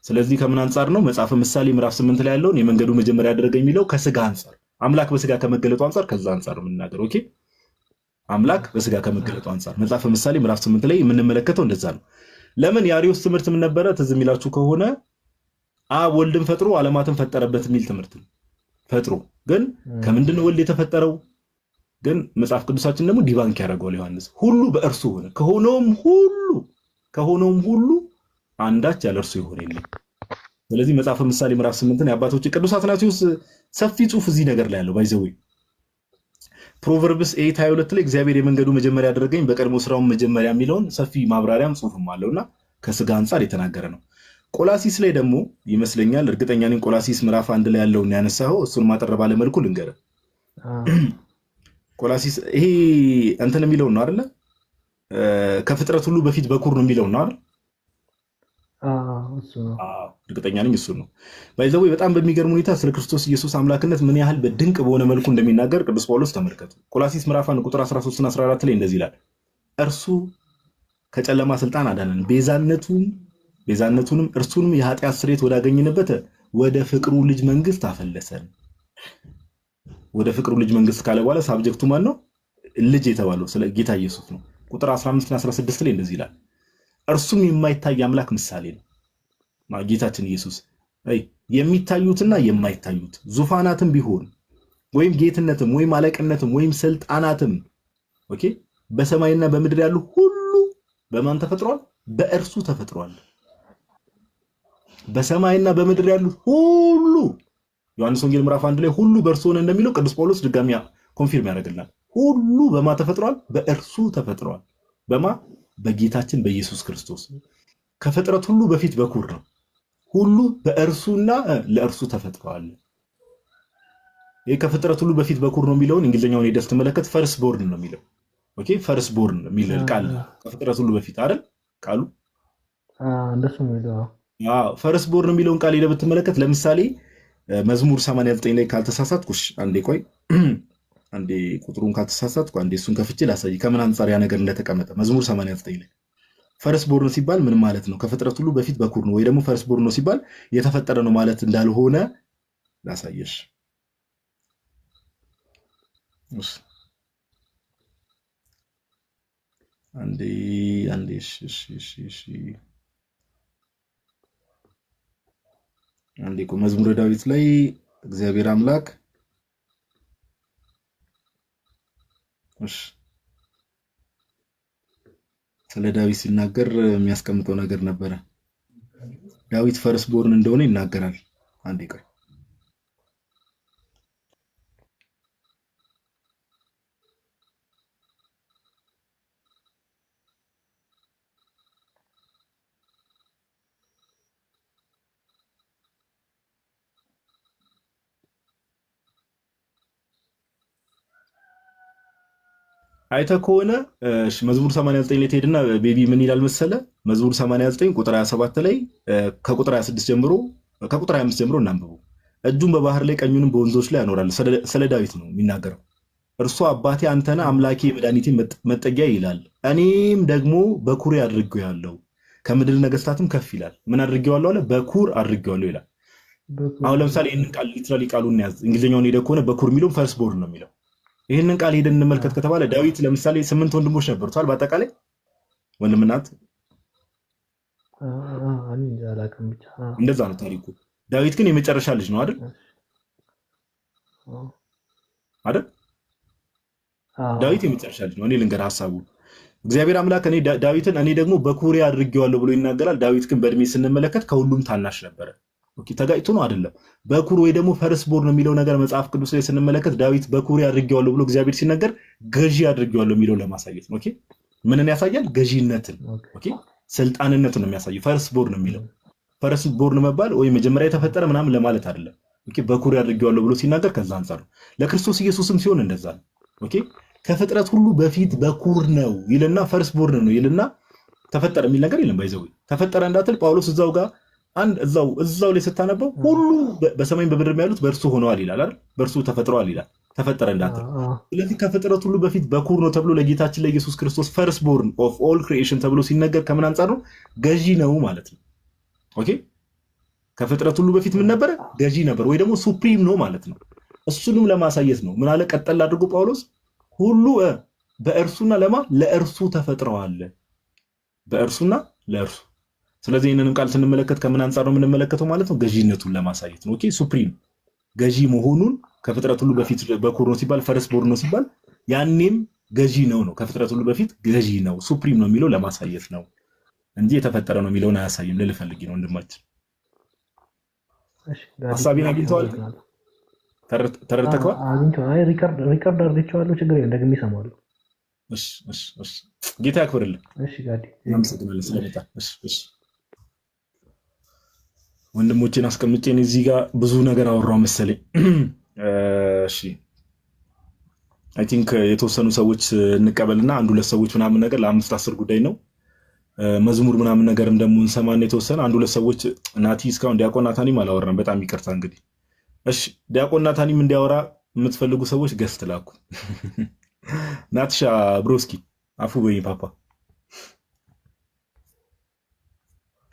ስለዚህ ከምን አንጻር ነው? መጽሐፈ ምሳሌ ምዕራፍ 8 ላይ ያለውን የመንገዱ መጀመሪያ ያደረገ የሚለው ከስጋ አንጻር አምላክ በስጋ ከመገለጡ አንጻር ከዛ አንጻር ነው የምናገረው። ኦኬ አምላክ በስጋ ከመገለጡ አንጻር መጽሐፈ ምሳሌ ምዕራፍ 8 ላይ የምንመለከተው እንደዛ ነው። ለምን የአርዮስ ትምህርት ምን ነበረ? ትዝ የሚላችሁ ከሆነ አብ ወልድን ፈጥሮ ዓለማትን ፈጠረበት የሚል ትምህርት ነው። ፈጥሮ ግን ከምንድን ነው ወልድ የተፈጠረው? ግን መጽሐፍ ቅዱሳችን ደግሞ ዲባንክ ያደርገዋል ዮሐንስ። ሁሉ በእርሱ ሆነ፣ ከሆነውም ሁሉ አንዳች ያለ እርሱ ይሆን የለም። ስለዚህ መጽሐፈ ምሳሌ ምዕራፍ 8 የአባቶች ቅዱስ አትናቴዎስ ሰፊ ጽሑፍ እዚህ ነገር ላይ ያለው ባይዘው ፕሮቨርብስ 8:22 ላይ እግዚአብሔር የመንገዱ መጀመሪያ ያደረገኝ በቀድሞ ስራውን መጀመሪያ የሚለውን ሰፊ ማብራሪያም ጽሑፍም አለውና ከስጋ አንጻር የተናገረ ነው። ቆላሲስ ላይ ደግሞ ይመስለኛል እርግጠኛ ነኝ ቆላሲስ ምዕራፍ 1 ላይ ያለውን ያነሳው እሱን ማጠር ባለ መልኩ ልንገር። ቆላሲስ ይሄ እንትን የሚለው ነው አይደለ? ከፍጥረት ሁሉ በፊት በኩር ነው የሚለው ነው አይደል? እርግጠኛ ነኝ እሱ ነው። ባይዘው በጣም በሚገርም ሁኔታ ስለ ክርስቶስ ኢየሱስ አምላክነት ምን ያህል በድንቅ በሆነ መልኩ እንደሚናገር ቅዱስ ጳውሎስ ተመልከቱ። ቆላሲስ ምዕራፍ 1 ቁጥር 13 እና 14 ላይ እንደዚህ ይላል፣ እርሱ ከጨለማ ስልጣን አዳነን፣ ቤዛነቱንም እርሱንም የኃጢአት ስርየት ወዳገኝንበት ወደ ፍቅሩ ልጅ መንግስት አፈለሰን። ወደ ፍቅሩ ልጅ መንግስት ካለ በኋላ ሳብጀክቱ ማን ነው? ልጅ የተባለው ስለ ጌታ ኢየሱስ ነው። ቁጥር 15 እና 16 ላይ እንደዚህ ይላል፣ እርሱም የማይታይ አምላክ ምሳሌ ነው። ጌታችን ኢየሱስ የሚታዩትና የማይታዩት ዙፋናትም ቢሆን ወይም ጌትነትም ወይም አለቅነትም ወይም ስልጣናትም ኦኬ በሰማይና በምድር ያሉ ሁሉ በማን ተፈጥሯል? በእርሱ ተፈጥሯል። በሰማይና በምድር ያሉት ሁሉ ዮሐንስ ወንጌል ምዕራፍ 1 ላይ ሁሉ በእርሱ ሆነ እንደሚለው ቅዱስ ጳውሎስ ድጋሚ ኮንፊርም ያደርግልናል። ሁሉ በማ ተፈጥሯል? በእርሱ ተፈጥሯል። በማ በጌታችን በኢየሱስ ክርስቶስ ከፍጥረት ሁሉ በፊት በኩር ነው። ሁሉ በእርሱና ለእርሱ ተፈጥሯል። ይሄ ከፍጥረት ሁሉ በፊት በኩር ነው የሚለውን እንግሊዝኛውን ሄደህ ስትመለከት ፈርስት ቦርን ነው የሚለው። ኦኬ ፈርስት ቦርን የሚል ቃል ከፍጥረት ሁሉ በፊት አይደል ቃሉ? እንደሱ ነው የሚለው። ፈርስት ቦርን የሚለውን ቃል ሄደህ ብትመለከት ለምሳሌ መዝሙር 89 ላይ ካልተሳሳትኩሽ አንዴ ቁጥሩን ካልተሳሳትኩ አንዴ እሱን ከፍቼ ላሳይ ከምን አንጻር ያ ነገር እንደተቀመጠ። መዝሙር 89 ላይ ፈርስት ቦርን ሲባል ምን ማለት ነው? ከፍጥረት ሁሉ በፊት በኩር ነው ወይ ደግሞ ፈርስት ቦርን ነው ሲባል የተፈጠረ ነው ማለት እንዳልሆነ ላሳየሽ። አንዴ እኮ መዝሙረ ዳዊት ላይ እግዚአብሔር አምላክ ስለ ዳዊት ሲናገር የሚያስቀምጠው ነገር ነበረ። ዳዊት ፈርስት ቦርን እንደሆነ ይናገራል። አንዴ ቆይ አይተህ ከሆነ መዝሙር 89 ላይ ትሄድና ቤቢ ምን ይላል መሰለ? መዝሙር 89 ቁጥር 27 ላይ ከቁጥር 26 ጀምሮ ከቁጥር 25 ጀምሮ እናንብቡ። እጁን በባህር ላይ ቀኙንም በወንዞች ላይ ያኖራል። ስለ ዳዊት ነው የሚናገረው። እርሱ አባቴ አንተነህ አምላኬ መድኃኒቴ መጠጊያ ይላል። እኔም ደግሞ በኩሬ አድርጌዋለሁ፣ ከምድር ነገስታትም ከፍ ይላል። ምን አድርጌዋለሁ አለ? በኩር አድርጌዋለሁ ይላል። አሁን ለምሳሌ ይህንን ቃል ሊትራሊ ቃሉን ያዝ። እንግሊዝኛውን ሄደህ ከሆነ በኩር የሚለውን ፈርስት ቦርን ነው የሚለው። ይህንን ቃል ሄደን እንመልከት ከተባለ ዳዊት ለምሳሌ 8 ወንድሞች ነበሩታል በአጠቃላይ ወንድምናት እንደዛ ነው ታሪኩ። ዳዊት ግን የመጨረሻ ልጅ ነው አይደል? አይደል? ዳዊት የመጨረሻ ልጅ ነው። እኔ ልንገር ሐሳቡ እግዚአብሔር አምላክ ዳዊትን እኔ ደግሞ በኩሬ አድርጌዋለሁ ብሎ ይናገራል። ዳዊት ግን በእድሜ ስንመለከት ከሁሉም ታናሽ ነበረ። ኦኬ ተጋጭቶ ነው አይደለም። በኩር ወይ ደግሞ ፈርስት ቦርን የሚለው ነገር መጽሐፍ ቅዱስ ላይ ስንመለከት ዳዊት በኩሬ አድርጌዋለሁ ብሎ እግዚአብሔር ሲናገር ገዢ አድርጌዋለሁ የሚለው ለማሳየት ነው። ኦኬ ምንን ያሳያል? ገዢነትን። ኦኬ ስልጣንነትን ነው የሚያሳየው። ፈርስት ቦርን የሚለው ፈርስት ቦርን መባል ወይ መጀመሪያ የተፈጠረ ምናምን ለማለት አይደለም። ኦኬ በኩሬ አድርጌዋለሁ ብሎ ሲናገር ከዛ አንፃር ነው። ለክርስቶስ ኢየሱስም ሲሆን እንደዛ ነው። ኦኬ ከፍጥረት ሁሉ በፊት በኩር ነው ይልና ፈርስት ቦርን ነው ይልና ተፈጠረ የሚል ነገር የለም። ባይዘው ተፈጠረ እንዳትል ጳውሎስ እዛው ጋር አንድ እዛው ላይ ስታነበው ሁሉ በሰማይም በምድርም ያሉት በእርሱ ሆነዋል ይላል አይደል? በእርሱ ተፈጥረዋል ይላል። ተፈጠረ እንዳትል። ስለዚህ ከፍጥረት ሁሉ በፊት በኩር ነው ተብሎ ለጌታችን ለኢየሱስ ክርስቶስ ፈርስት ቦርን ኦፍ ኦል ክሪኤሽን ተብሎ ሲነገር ከምን አንፃር ነው? ገዢ ነው ማለት ነው። ኦኬ ከፍጥረት ሁሉ በፊት ምን ነበረ? ገዢ ነበር ወይ ደግሞ ሱፕሪም ነው ማለት ነው። እሱንም ለማሳየት ነው ምን አለ ቀጠል አድርጎ ጳውሎስ ሁሉ በእርሱና ለእርሱ ተፈጥረዋል። በእርሱና ለእርሱ። ስለዚህ ይህንንም ቃል ስንመለከት ከምን አንፃር ነው የምንመለከተው ማለት ነው? ገዢነቱን ለማሳየት ነው። ኦኬ ሱፕሪም ገዢ መሆኑን ከፍጥረት ሁሉ በፊት በኩር ነው ሲባል ፈርስት ቦርን ነው ሲባል ያኔም ገዢ ነው። ከፍጥረት ሁሉ በፊት ገዢ ነው ሱፕሪም ነው የሚለው ለማሳየት ነው እንጂ የተፈጠረ ነው የሚለውን አያሳይም ልል ፈልጌ ነው። ወንድማችን ሐሳቤን አግኝተዋል? ተረድተከዋል? አግኝተዋል። ሪከርድ አድርጌዋለሁ። ችግር የለም ደግሜ እሰማዋለሁ። እሺ ጌታ ያክብርልን። እሺ ጋዲ እናመሰግናለን ስለመጣ። እሺ ወንድሞቼን አስቀምጬ እዚህ ጋር ብዙ ነገር አወራሁ መሰለኝ። እሺ አይ ቲንክ የተወሰኑ ሰዎች እንቀበልና አንድ ሁለት ሰዎች ምናምን ነገር ለ5-10 ጉዳይ ነው መዝሙር ምናምን ነገርም ደግሞ እንሰማና የተወሰነ አንድ ሁለት ሰዎች ናቲ እስካሁን ዲያቆን ናታኒም አላወራም። በጣም ይቅርታ እንግዲህ። እሺ ዲያቆን ናታኒም እንዲያወራ የምትፈልጉ ሰዎች ገስት ላኩ። ናትሻ ብሮስኪ አፉ በይ ፓፓ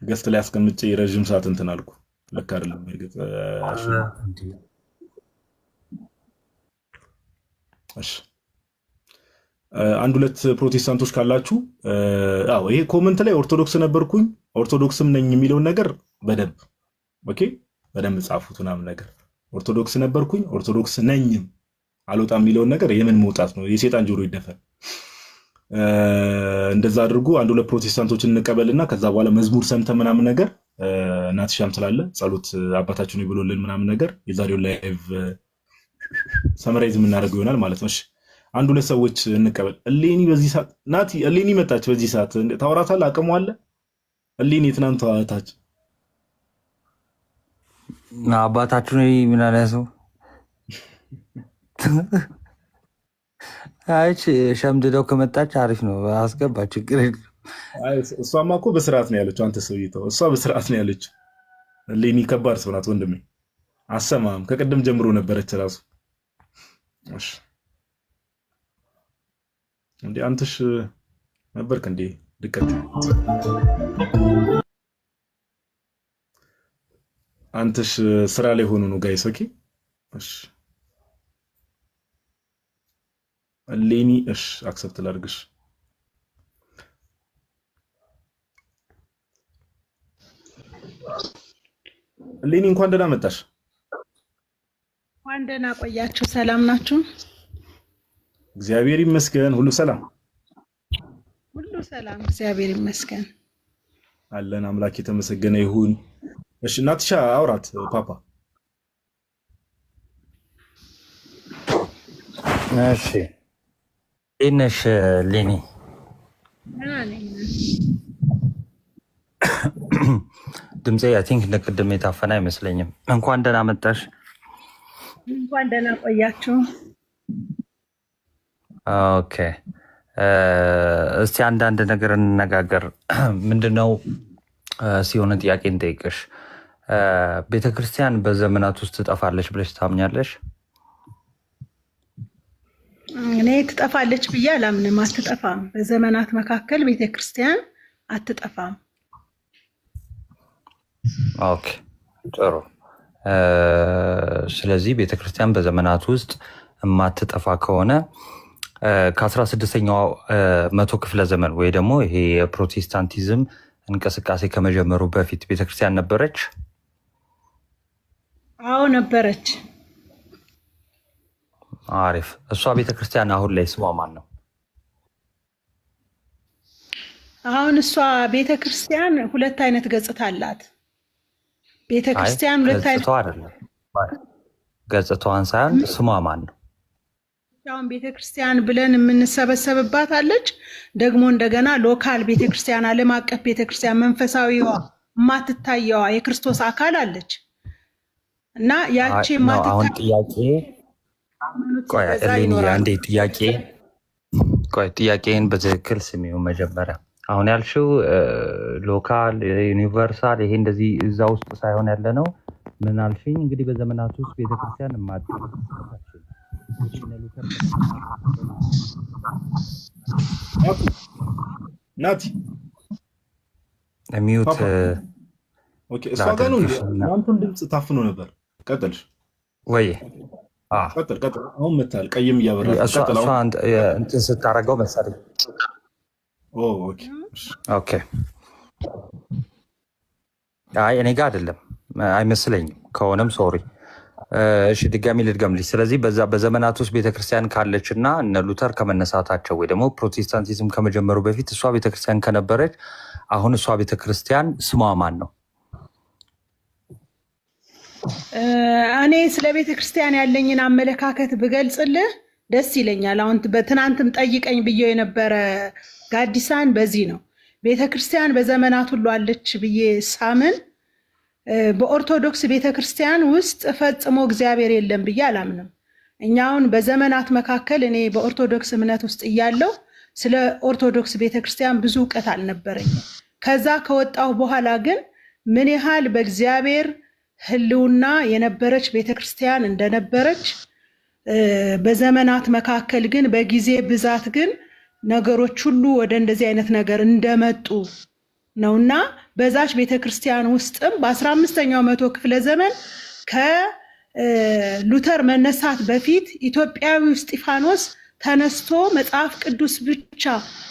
ገስት ላይ አስቀምጬ ረጅም ሰዓት እንትን አልኩ። ለካ አይደለም እርግጥ። እሺ አንድ ሁለት ፕሮቴስታንቶች ካላችሁ ይሄ ኮመንት ላይ ኦርቶዶክስ ነበርኩኝ ኦርቶዶክስም ነኝ የሚለውን ነገር በደንብ ኦኬ በደንብ ጻፉት ምናምን ነገር ኦርቶዶክስ ነበርኩኝ ኦርቶዶክስ ነኝም አልወጣም የሚለውን ነገር የምን መውጣት ነው? የሴጣን ጆሮ ይደፈን። እንደዛ አድርጉ። አንድ ሁለት ፕሮቴስታንቶችን እንቀበልና ከዛ በኋላ መዝሙር ሰምተ ምናምን ነገር ናትሻም ስላለ ጸሎት አባታችን ይብሎልን ምናምን ነገር የዛሬው ላይቭ ሰመራይዝ የምናደርገው ይሆናል ማለት ነው። እሺ አንድ ሁለት ሰዎች እንቀበል። እሌኒ በዚህ ሰዓት ናቲ እሌኒ መጣች። በዚህ ሰዓት ታወራታለህ? አቅሙ አለ? እሌኒ የትናንት ታች አባታችሁ ምን አለ ሰው አይች ሸምድደው ከመጣች አሪፍ ነው። አስገባ ችግር የለም። እሷማ እኮ በስርዓት ነው ያለችው። አንተ ሰውዬው እሷ በስርዓት ነው ያለችው። እሌኒ ከባድ ሰው ናት ወንድሜ። አሰማም ከቅድም ጀምሮ ነበረች ራሱ። እሺ እንዴ አንተሽ ነበርክ እንዴ ድቀት? አንተሽ ስራ ላይ ሆኖ ነው ጋይስ። ኦኬ እሺ እሌኒ እሺ አክሰፕት ላድርግሽ። እሌኒ እንኳን ደህና መጣሽ። እንኳን ደህና ቆያችሁ። ሰላም ናችሁ? እግዚአብሔር ይመስገን። ሁሉ ሰላም፣ ሁሉ ሰላም፣ እግዚአብሔር ይመስገን አለን። አምላክ የተመሰገነ ይሁን። እሺ ናትሻ አውራት ፓፓ። እሺ ኢነሽ ሌኒ ድምጼ አይ ቲንክ እንደ ቅድም የታፈነ አይመስለኝም። እንኳን ደህና መጣሽ። እንኳን ደህና ቆያችሁ። ኦኬ እስቲ አንዳንድ ነገር እንነጋገር። ምንድነው ሲሆን ጥያቄ እንጠይቅሽ። ቤተክርስቲያን በዘመናት ውስጥ ትጠፋለች ብለሽ ታምኛለሽ? እኔ ትጠፋለች ብዬ አላምንም። አትጠፋም። በዘመናት መካከል ቤተክርስቲያን አትጠፋም። ኦኬ ጥሩ። ስለዚህ ቤተክርስቲያን በዘመናት ውስጥ የማትጠፋ ከሆነ ከ16ኛው መቶ ክፍለ ዘመን ወይ ደግሞ ይሄ የፕሮቴስታንቲዝም እንቅስቃሴ ከመጀመሩ በፊት ቤተክርስቲያን ነበረች? አዎ ነበረች። አሪፍ። እሷ ቤተክርስቲያን አሁን ላይ ስሟ ማን ነው? አሁን እሷ ቤተክርስቲያን ሁለት አይነት ገጽታ አላት። ቤተክርስቲያን ሁለት አይነት ገጽታዋ አይደለም፣ ገጽታዋን ሳይሆን ስሟ ማን ነው? አሁን ቤተክርስቲያን ብለን የምንሰበሰብባት አለች። ደግሞ እንደገና ሎካል ቤተክርስቲያን፣ ዓለም አቀፍ ቤተክርስቲያን፣ መንፈሳዊዋ የማትታየዋ የክርስቶስ አካል አለች እና ያቺ አሁን ጥያቄ ቆይ አንዴ ጥያቄን በትክክል ስሚው መጀመሪያ። አሁን ያልሽው ሎካል ዩኒቨርሳል ይሄ እንደዚህ እዛ ውስጥ ሳይሆን ያለ ነው። ምን አልሽኝ? እንግዲህ በዘመናት ውስጥ ቤተክርስቲያን ናቲ ሚዩት እሷ ጋር ነው። እናንተም ድምፅ ታፍኖ ነበር። ቀጥልሽ ወይ? ቀጥል። አሁን መታል ቀይም እያበራ እሷ እንትን ስታረገው መሰለኝ። ኦኬ አይ እኔ ጋር አይደለም አይመስለኝም። ከሆነም ሶሪ። እሺ ድጋሚ ልድገምልሽ። ስለዚህ በዛ በዘመናት ውስጥ ቤተክርስቲያን ካለች እና እነ ሉተር ከመነሳታቸው ወይ ደግሞ ፕሮቴስታንቲዝም ከመጀመሩ በፊት እሷ ቤተክርስቲያን ከነበረች አሁን እሷ ቤተክርስቲያን ስሟ ማን ነው? እኔ ስለ ቤተክርስቲያን ያለኝን አመለካከት ብገልጽልህ ደስ ይለኛል። አሁን በትናንትም ጠይቀኝ ብዬው የነበረ ጋዲሳን በዚህ ነው። ቤተክርስቲያን በዘመናት ሁሉ አለች ብዬ ሳምን በኦርቶዶክስ ቤተክርስቲያን ውስጥ ፈጽሞ እግዚአብሔር የለም ብዬ አላምንም። እኛውን በዘመናት መካከል እኔ በኦርቶዶክስ እምነት ውስጥ እያለሁ ስለ ኦርቶዶክስ ቤተክርስቲያን ብዙ እውቀት አልነበረኝም። ከዛ ከወጣሁ በኋላ ግን ምን ያህል በእግዚአብሔር ሕልውና የነበረች ቤተክርስቲያን እንደነበረች በዘመናት መካከል ግን በጊዜ ብዛት ግን ነገሮች ሁሉ ወደ እንደዚህ አይነት ነገር እንደመጡ ነውና በዛች ቤተክርስቲያን ውስጥም በ15ኛው መቶ ክፍለ ዘመን ከሉተር መነሳት በፊት ኢትዮጵያዊው እስጢፋኖስ ተነስቶ መጽሐፍ ቅዱስ ብቻ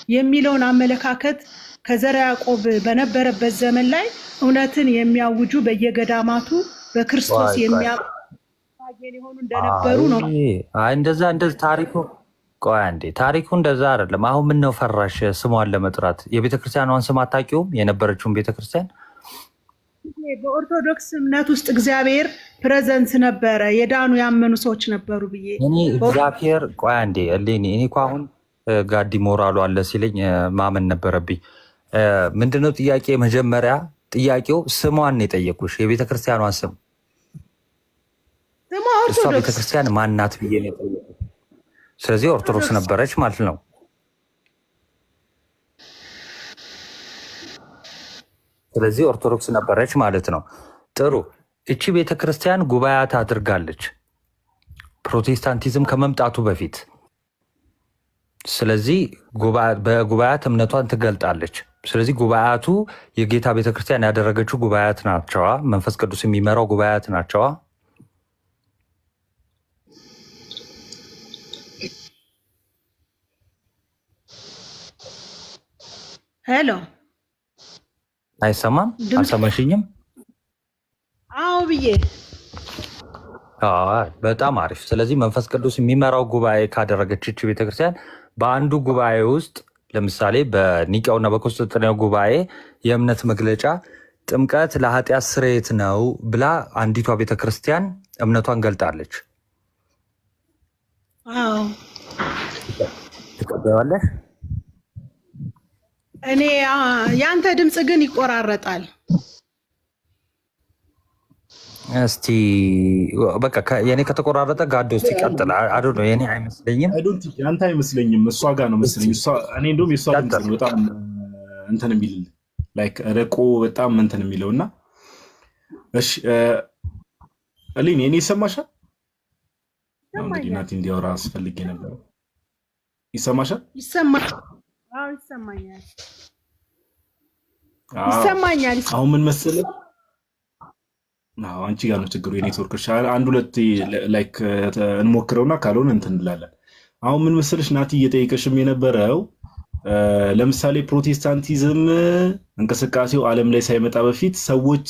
የሚለውን አመለካከት ከዘርዓ ያዕቆብ በነበረበት ዘመን ላይ እውነትን የሚያውጁ በየገዳማቱ በክርስቶስ የሚያምኑ የሆኑ እንደነበሩ ነው። አይ እንደዛ ታሪኩ ቆይ አንዴ፣ ታሪኩ እንደዛ አይደለም። አሁን ምን ነው ፈራሽ ስሟን ለመጥራት? የቤተክርስቲያኗን ስም አታውቂውም? የነበረችውን ቤተክርስቲያን በኦርቶዶክስ እምነት ውስጥ እግዚአብሔር ፕሬዘንስ ነበረ፣ የዳኑ ያመኑ ሰዎች ነበሩ ብዬ እኔ እግዚአብሔር ቆይ አንዴ እኔ እኮ አሁን ጋዲ ሞራሉ አለ ሲለኝ ማመን ነበረብኝ። ምንድነው ጥያቄ? መጀመሪያ ጥያቄው ስሟን ነው የጠየቁሽ፣ የቤተክርስቲያኗን ስም። እሷ ቤተክርስቲያን ማናት ብዬ ነው የጠየቁሽ። ስለዚህ ኦርቶዶክስ ነበረች ማለት ነው። ስለዚህ ኦርቶዶክስ ነበረች ማለት ነው። ጥሩ። እቺ ቤተክርስቲያን ጉባኤያት አድርጋለች ፕሮቴስታንቲዝም ከመምጣቱ በፊት። ስለዚህ በጉባኤያት እምነቷን ትገልጣለች። ስለዚህ ጉባኤያቱ የጌታ ቤተክርስቲያን ያደረገችው ጉባኤያት ናቸዋ። መንፈስ ቅዱስ የሚመራው ጉባኤያት ናቸዋ። ሄሎ፣ አይሰማም? አልሰማሽኝም? አዎ ብዬ። በጣም አሪፍ። ስለዚህ መንፈስ ቅዱስ የሚመራው ጉባኤ ካደረገች እቺ ቤተክርስቲያን በአንዱ ጉባኤ ውስጥ ለምሳሌ በኒቅያውና በቆስጠንጢኖስ ጉባኤ የእምነት መግለጫ ጥምቀት ለኃጢአት ስርየት ነው ብላ አንዲቷ ቤተክርስቲያን እምነቷን ገልጣለች። አዎ፣ ትቀበያለሽ? እኔ ያንተ ድምፅ ግን ይቆራረጣል። እስቲ በቃ የኔ ከተቆራረጠ ጋዶ ውስጥ ይቀጥል። አዶ ነው የኔ አይመስለኝም። ያንተ አይመስለኝም። እሷ ጋር ነው መስለኝ። እኔ እንደውም የእሷ ድምፅ ነው በጣም እንትን የሚል ላይክ ረቆ በጣም እንትን የሚለውና እሺ እኔ ይሰማሻል? እንግዲህ ናቲ እንዲያወራ አስፈልጌ ነበር። ይሰማሻል? ይሰማል። አዎ ይሰማኛል። ይሰማኛል። አሁን ምን መሰለህ አንቺ ጋር ነው ችግሩ የኔትወርክ። አንድ ሁለት ላይክ እንሞክረውና ካልሆነ እንትን እንላለን። አሁን ምን መሰለሽ ናቲ እየጠየቀሽም የነበረው ለምሳሌ ፕሮቴስታንቲዝም እንቅስቃሴው ዓለም ላይ ሳይመጣ በፊት ሰዎች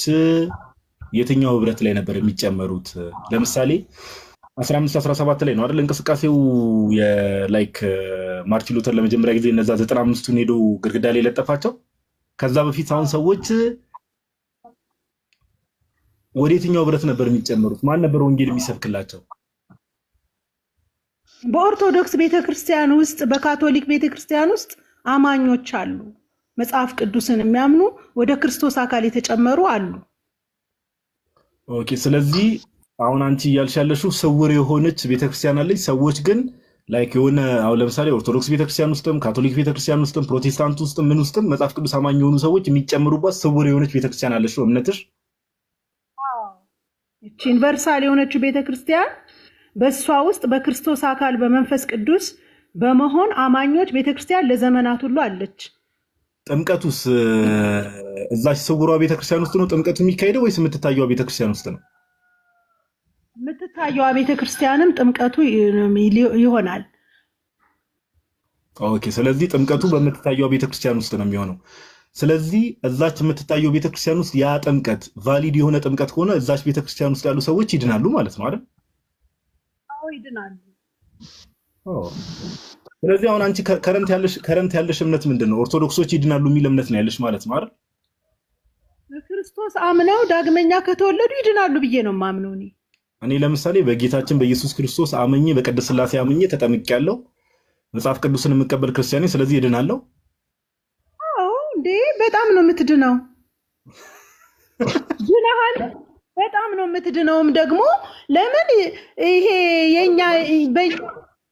የትኛው ህብረት ላይ ነበር የሚጨመሩት? ለምሳሌ 1517 ላይ ነው አይደል እንቅስቃሴው የላይክ ማርቲን ሉተር ለመጀመሪያ ጊዜ እነዛ 95ቱን ሄዶ ግድግዳ ላይ ለጠፋቸው። ከዛ በፊት አሁን ሰዎች ወደ የትኛው ህብረት ነበር የሚጨመሩት? ማን ነበር ወንጌል የሚሰብክላቸው? በኦርቶዶክስ ቤተክርስቲያን ውስጥ በካቶሊክ ቤተክርስቲያን ውስጥ አማኞች አሉ። መጽሐፍ ቅዱስን የሚያምኑ ወደ ክርስቶስ አካል የተጨመሩ አሉ። ኦኬ። ስለዚህ አሁን አንቺ እያልሽ ያለሽው ስውር የሆነች ቤተክርስቲያን አለች። ሰዎች ግን ላይክ የሆነ አሁን ለምሳሌ ኦርቶዶክስ ቤተክርስቲያን ውስጥም ካቶሊክ ቤተክርስቲያን ውስጥም ፕሮቴስታንት ውስጥም ምን ውስጥም መጽሐፍ ቅዱስ አማኝ የሆኑ ሰዎች የሚጨምሩባት ስውር የሆነች ቤተክርስቲያን አለች ነው እምነትሽ? ይህች ዩኒቨርሳል የሆነችው ቤተክርስቲያን በእሷ ውስጥ በክርስቶስ አካል በመንፈስ ቅዱስ በመሆን አማኞች ቤተክርስቲያን ለዘመናት ሁሉ አለች። ጥምቀቱስ እዛች ስውሯ ቤተክርስቲያን ውስጥ ነው ጥምቀቱ የሚካሄደው ወይስ የምትታየዋ ቤተክርስቲያን ውስጥ ነው? የምትታየዋ ቤተክርስቲያንም ጥምቀቱ ይሆናል። ኦኬ። ስለዚህ ጥምቀቱ በምትታየዋ ቤተክርስቲያን ውስጥ ነው የሚሆነው። ስለዚህ እዛች የምትታየው ቤተክርስቲያን ውስጥ ያ ጥምቀት ቫሊድ የሆነ ጥምቀት ከሆነ እዛች ቤተክርስቲያን ውስጥ ያሉ ሰዎች ይድናሉ ማለት ነው አይደል? አዎ ይድናሉ። ስለዚህ አሁን አንቺ ከረንት ያለሽ እምነት ምንድን ነው? ኦርቶዶክሶች ይድናሉ የሚል እምነት ነው ያለሽ ማለት ነው አይደል? በክርስቶስ አምነው ዳግመኛ ከተወለዱ ይድናሉ ብዬ ነው የማምነው። እኔ ለምሳሌ በጌታችን በኢየሱስ ክርስቶስ አምኜ በቅድስት ሥላሴ አምኜ ተጠምቄያለሁ። መጽሐፍ ቅዱስን የምቀበል ክርስቲያን፣ ስለዚህ ይድናለሁ። አዎ እንዴ በጣም ነው የምትድነው። ድነሃል፣ በጣም ነው የምትድነውም ደግሞ ለምን ይሄ የኛ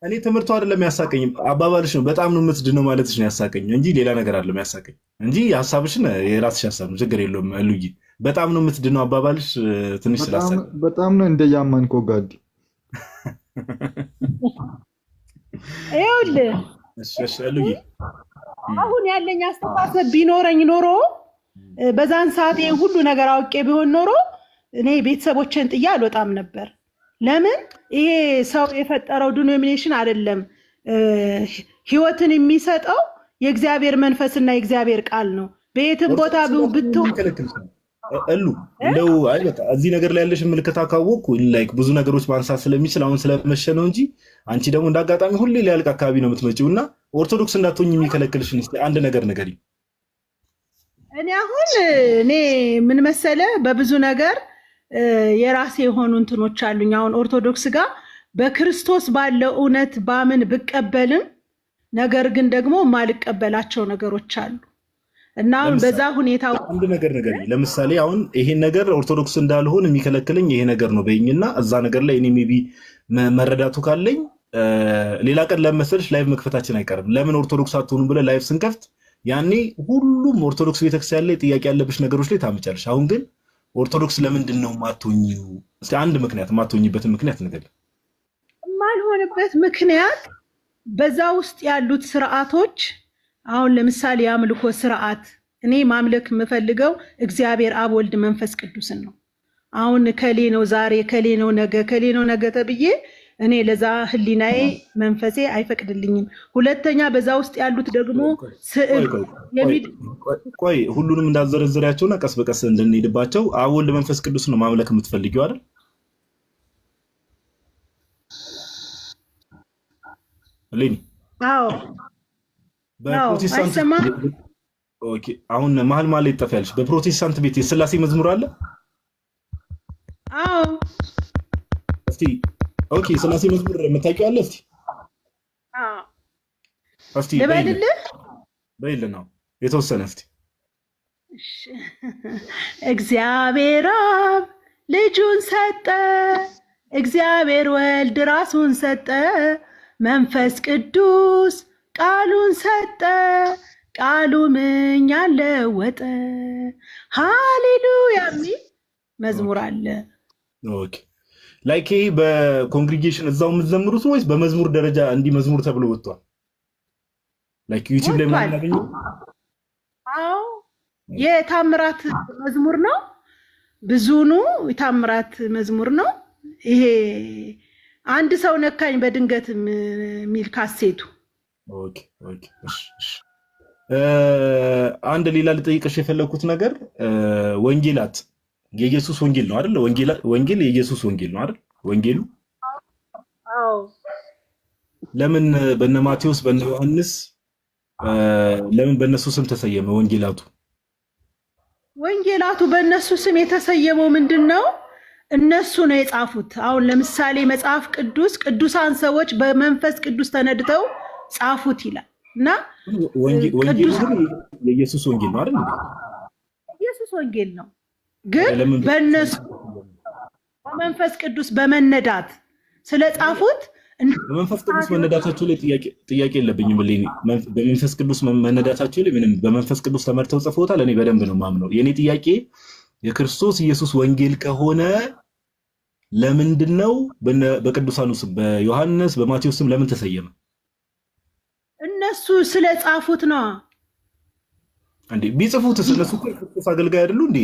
እኔ ትምህርቱ አይደለም ያሳቀኝ፣ አባባልሽ ነው በጣም ነው የምትድነው ማለትሽ ነው ያሳቀኝ እንጂ ሌላ ነገር አይደለም ያሳቀኝ እንጂ ሐሳብሽን የራስሽ ሐሳብ ነው፣ ችግር የለውም። እሉዬ በጣም ነው የምትድነው አባባልሽ ትንሽ ስላሳቀኝ በጣም ነው እንደያማንኮ ጋዲ ይኸውልህ እሉዬ አሁን ያለኝ አስተሳሰብ ቢኖረኝ ኖሮ በዛን ሰዓት ይሄን ሁሉ ነገር አውቄ ቢሆን ኖሮ እኔ ቤተሰቦቼን ጥዬ አልወጣም ነበር። ለምን ይሄ ሰው የፈጠረው ዲኖሚኔሽን አይደለም። ህይወትን የሚሰጠው የእግዚአብሔር መንፈስና የእግዚአብሔር ቃል ነው። በየትም ቦታ ብትሆን እሉ እንደው አይ በቃ እዚህ ነገር ላይ ያለሽ ምልክታ ካወቅኩ ላይክ ብዙ ነገሮች ማንሳት ስለሚችል አሁን ስለመሸ ነው እንጂ አንቺ ደግሞ እንዳጋጣሚ ሁሌ ሊያልቅ አካባቢ ነው የምትመጪው እና ኦርቶዶክስ እንዳትሆኝ የሚከለክልሽን እስኪ አንድ ነገር ንገሪኝ። እኔ ምን መሰለ በብዙ ነገር የራሴ የሆኑ እንትኖች አሉኝ። አሁን ኦርቶዶክስ ጋር በክርስቶስ ባለው እውነት ባምን ብቀበልም ነገር ግን ደግሞ ማልቀበላቸው ነገሮች አሉ እና አሁን በዛ ሁኔታ አንድ ነገር ንገሪኝ። ለምሳሌ አሁን ይሄን ነገር ኦርቶዶክስ እንዳልሆን የሚከለክለኝ ይሄ ነገር ነው በይኝና እዛ ነገር ላይ እኔ ሜቢ መረዳቱ ካለኝ ሌላ ቀን ለመሰልሽ ላይቭ መክፈታችን አይቀርም። ለምን ኦርቶዶክስ አትሆኑ ብለን ላይቭ ስንከፍት ያኔ ሁሉም ኦርቶዶክስ ቤተክርስቲያን ላይ ጥያቄ ያለብሽ ነገሮች ላይ ታመጫለሽ። አሁን ግን ኦርቶዶክስ ለምንድን ነው ማትሆኚው? እስኪ አንድ ምክንያት ማትሆኚበትን ምክንያት ንገሪኝ። የማልሆንበት ምክንያት በዛ ውስጥ ያሉት ስርዓቶች አሁን ለምሳሌ የአምልኮ ስርዓት እኔ ማምለክ የምፈልገው እግዚአብሔር አብ ወልድ መንፈስ ቅዱስን ነው። አሁን ከሌ ነው ዛሬ ከሌ ነው ነገ ከሌ ነው ነገ ተብዬ እኔ ለዛ ህሊናዬ መንፈሴ አይፈቅድልኝም። ሁለተኛ በዛ ውስጥ ያሉት ደግሞ ስዕል ቆይ ሁሉንም እንዳዘረዝሪያቸውና ቀስ በቀስ እንድንሄድባቸው አብ ወልድ መንፈስ ቅዱስ ነው ማምለክ የምትፈልጊው አይደል? ሌኒ አዎ በፕሮቴስታንት ኦኬ አሁን መሀል ላይ ይጠፋልሽ። በፕሮቴስታንት ቤት የሥላሴ መዝሙር አለ? አዎ እስቲ ኦኬ ሥላሴ መዝሙር የምታውቂው አለ? እስቲ በይልና የተወሰነ እስቲ እግዚአብሔር አብ ልጁን ሰጠ፣ እግዚአብሔር ወልድ ራሱን ሰጠ፣ መንፈስ ቅዱስ ቃሉን ሰጠ፣ ቃሉ ምኛን ለወጠ። ሃሌሉያ የሚል መዝሙር አለ። ኦኬ ላይክ ይሄ በኮንግሪጌሽን እዛው የምትዘምሩት ወይስ በመዝሙር ደረጃ እንዲህ መዝሙር ተብሎ ወጥቷል? ላይክ ዩቲዩብ ላይ ምናምን? አዎ የታምራት መዝሙር ነው። ብዙኑ የታምራት መዝሙር ነው ይሄ። አንድ ሰው ነካኝ በድንገት የሚል ካሴቱ። ኦኬ ኦኬ እሺ እሺ። አንድ ሌላ ልጠይቅሽ የፈለኩት ነገር ወንጌላት የኢየሱስ ወንጌል ነው አይደል? ወንጌል የኢየሱስ ወንጌል ነው አይደል? ወንጌሉ አዎ። ለምን በነ ማቴዎስ በነ ዮሐንስ ለምን በእነሱ ስም ተሰየመ ወንጌላቱ? ወንጌላቱ በእነሱ ስም የተሰየመው ምንድን ነው? እነሱ ነው የጻፉት። አሁን ለምሳሌ መጽሐፍ ቅዱስ ቅዱሳን ሰዎች በመንፈስ ቅዱስ ተነድተው ጻፉት ይላል እና ወንጌሉ የኢየሱስ ወንጌል ነው አይደል? ኢየሱስ ወንጌል ነው፣ ግን በእነሱ በመንፈስ ቅዱስ በመነዳት ስለጻፉት በመንፈስ ቅዱስ መነዳታቸው ላይ ጥያቄ የለብኝም። በመንፈስ ቅዱስ መነዳታቸው ላይ ምንም በመንፈስ ቅዱስ ተመርተው ጽፎታል። እኔ በደንብ ነው ማምነው። የኔ ጥያቄ የክርስቶስ ኢየሱስ ወንጌል ከሆነ ለምንድነው በቅዱሳኑ ስም በዮሐንስ በማቴዎስ ስም ለምን ተሰየመ? እነሱ ስለጻፉት ነው እንዴ? ቢጽፉትስ እነሱ እኮ የክርስቶስ አገልጋይ አይደሉ እንዴ?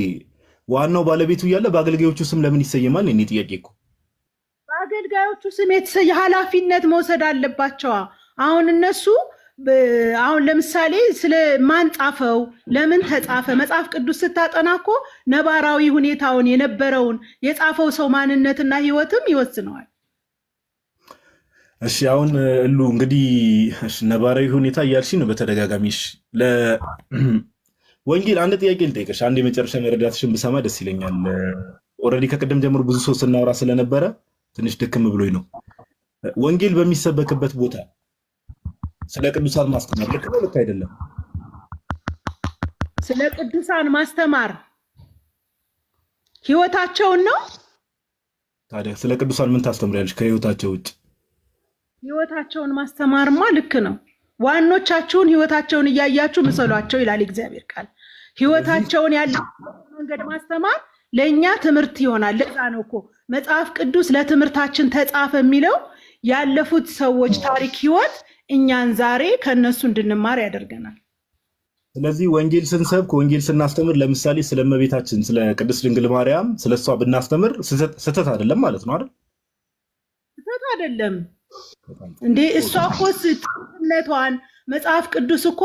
ዋናው ባለቤቱ እያለ በአገልጋዮቹ ስም ለምን ይሰየማል? እኔ ጥያቄ እኮ በአገልጋዮቹ ስም ኃላፊነት መውሰድ አለባቸዋ። አሁን እነሱ አሁን ለምሳሌ ስለ ማን ጻፈው ለምን ተጻፈ መጽሐፍ ቅዱስ ስታጠና እኮ ነባራዊ ሁኔታውን የነበረውን የጻፈው ሰው ማንነትና ህይወትም ይወስነዋል። እሺ አሁን እሉ እንግዲህ ነባራዊ ሁኔታ እያልሽ ነው በተደጋጋሚ። ወንጌል አንድ ጥያቄ ልጠይቅሽ፣ አንድ የመጨረሻ መረዳትሽን ብሰማ ደስ ይለኛል። ኦልሬዲ ከቀደም ጀምሮ ብዙ ሰው ስናወራ ስለነበረ ትንሽ ድክም ብሎኝ ነው። ወንጌል በሚሰበክበት ቦታ ስለ ቅዱሳን ማስተማር ልክ ነው ልክ አይደለም? ስለ ቅዱሳን ማስተማር ህይወታቸውን ነው። ታዲያ ስለ ቅዱሳን ምን ታስተምሪያለሽ ከህይወታቸው ውጭ? ህይወታቸውን ማስተማርማ ልክ ነው። ዋኖቻችሁን ህይወታቸውን እያያችሁ ምሰሏቸው ይላል እግዚአብሔር ቃል። ህይወታቸውን ያለ መንገድ ማስተማር ለእኛ ትምህርት ይሆናል። ለዛ ነው እኮ መጽሐፍ ቅዱስ ለትምህርታችን ተጻፈ የሚለው። ያለፉት ሰዎች ታሪክ ህይወት እኛን ዛሬ ከነሱ እንድንማር ያደርገናል። ስለዚህ ወንጌል ስንሰብክ ወንጌል ስናስተምር ለምሳሌ ስለ እመቤታችን ስለ ቅድስት ድንግል ማርያም ስለሷ ብናስተምር ስህተት አይደለም ማለት ነው አይደል? ስህተት አይደለም እንዴ? እሷ እኮ ስትነቷን መጽሐፍ ቅዱስ እኮ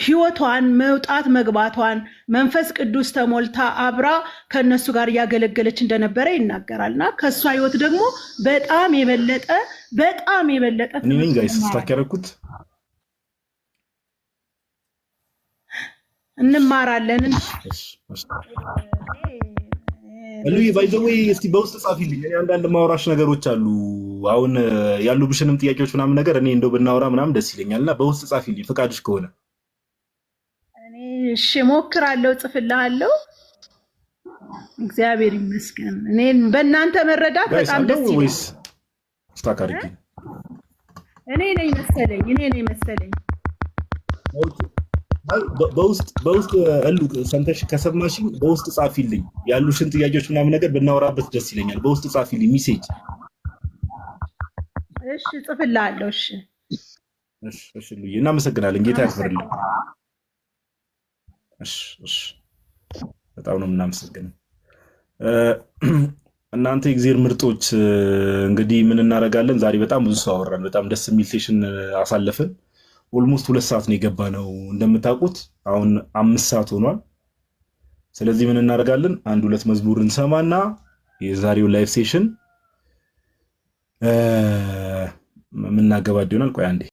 ህይወቷን መውጣት መግባቷን መንፈስ ቅዱስ ተሞልታ አብራ ከነሱ ጋር እያገለገለች እንደነበረ ይናገራል። እና ከእሷ ህይወት ደግሞ በጣም የበለጠ እኔ ጋይስ ስታከረኩት እንማራለን። እሉዬ ባይ ዘ ዌይ እስቲ በውስጥ ጻፊልኝ። እኔ አንዳንድ ማውራሽ ነገሮች አሉ አሁን ያሉብሽንም ጥያቄዎች ምናምን ነገር እኔ እንደው ብናወራ ምናምን ደስ ይለኛል እና በውስጥ ጻፊልኝ ፍቃድሽ ከሆነ። እኔ እሺ እሞክራለሁ፣ ጽፍልሃለሁ። እግዚአብሔር ይመስገን። እኔ በእናንተ መረዳት በጣም ደስ ይላል። ወይስ ስታካርቂ? እኔ ነኝ መሰለኝ። በውስጥ እሉ ሰምተሽ ከሰማሽኝ በውስጥ ጻፊልኝ። ያሉሽን ጥያቄዎች ምናምን ነገር ብናወራበት ደስ ይለኛል። በውስጥ ጻፊልኝ ሚሴጅ። እሺ ጽፍልሃለሁ። እሺ እሺ እሉዬ እናመሰግናለን። ጌታ ያክብርልኝ። እሺ በጣም ነው የምናመሰግነው። እናንተ የእግዚአብሔር ምርጦች እንግዲህ ምን እናደርጋለን? ዛሬ በጣም ብዙ ሰው አወራን። በጣም ደስ የሚል ሴሽን አሳለፍን። ኦልሞስት 2 ሰዓት ነው የገባ ነው እንደምታውቁት። አሁን 5 ሰዓት ሆኗል። ስለዚህ ምን እናደርጋለን? 1-2 መዝሙር እንሰማና የዛሬው ላይቭ ሴሽን የምናገባድ ይሆናል። ቆይ አንዴ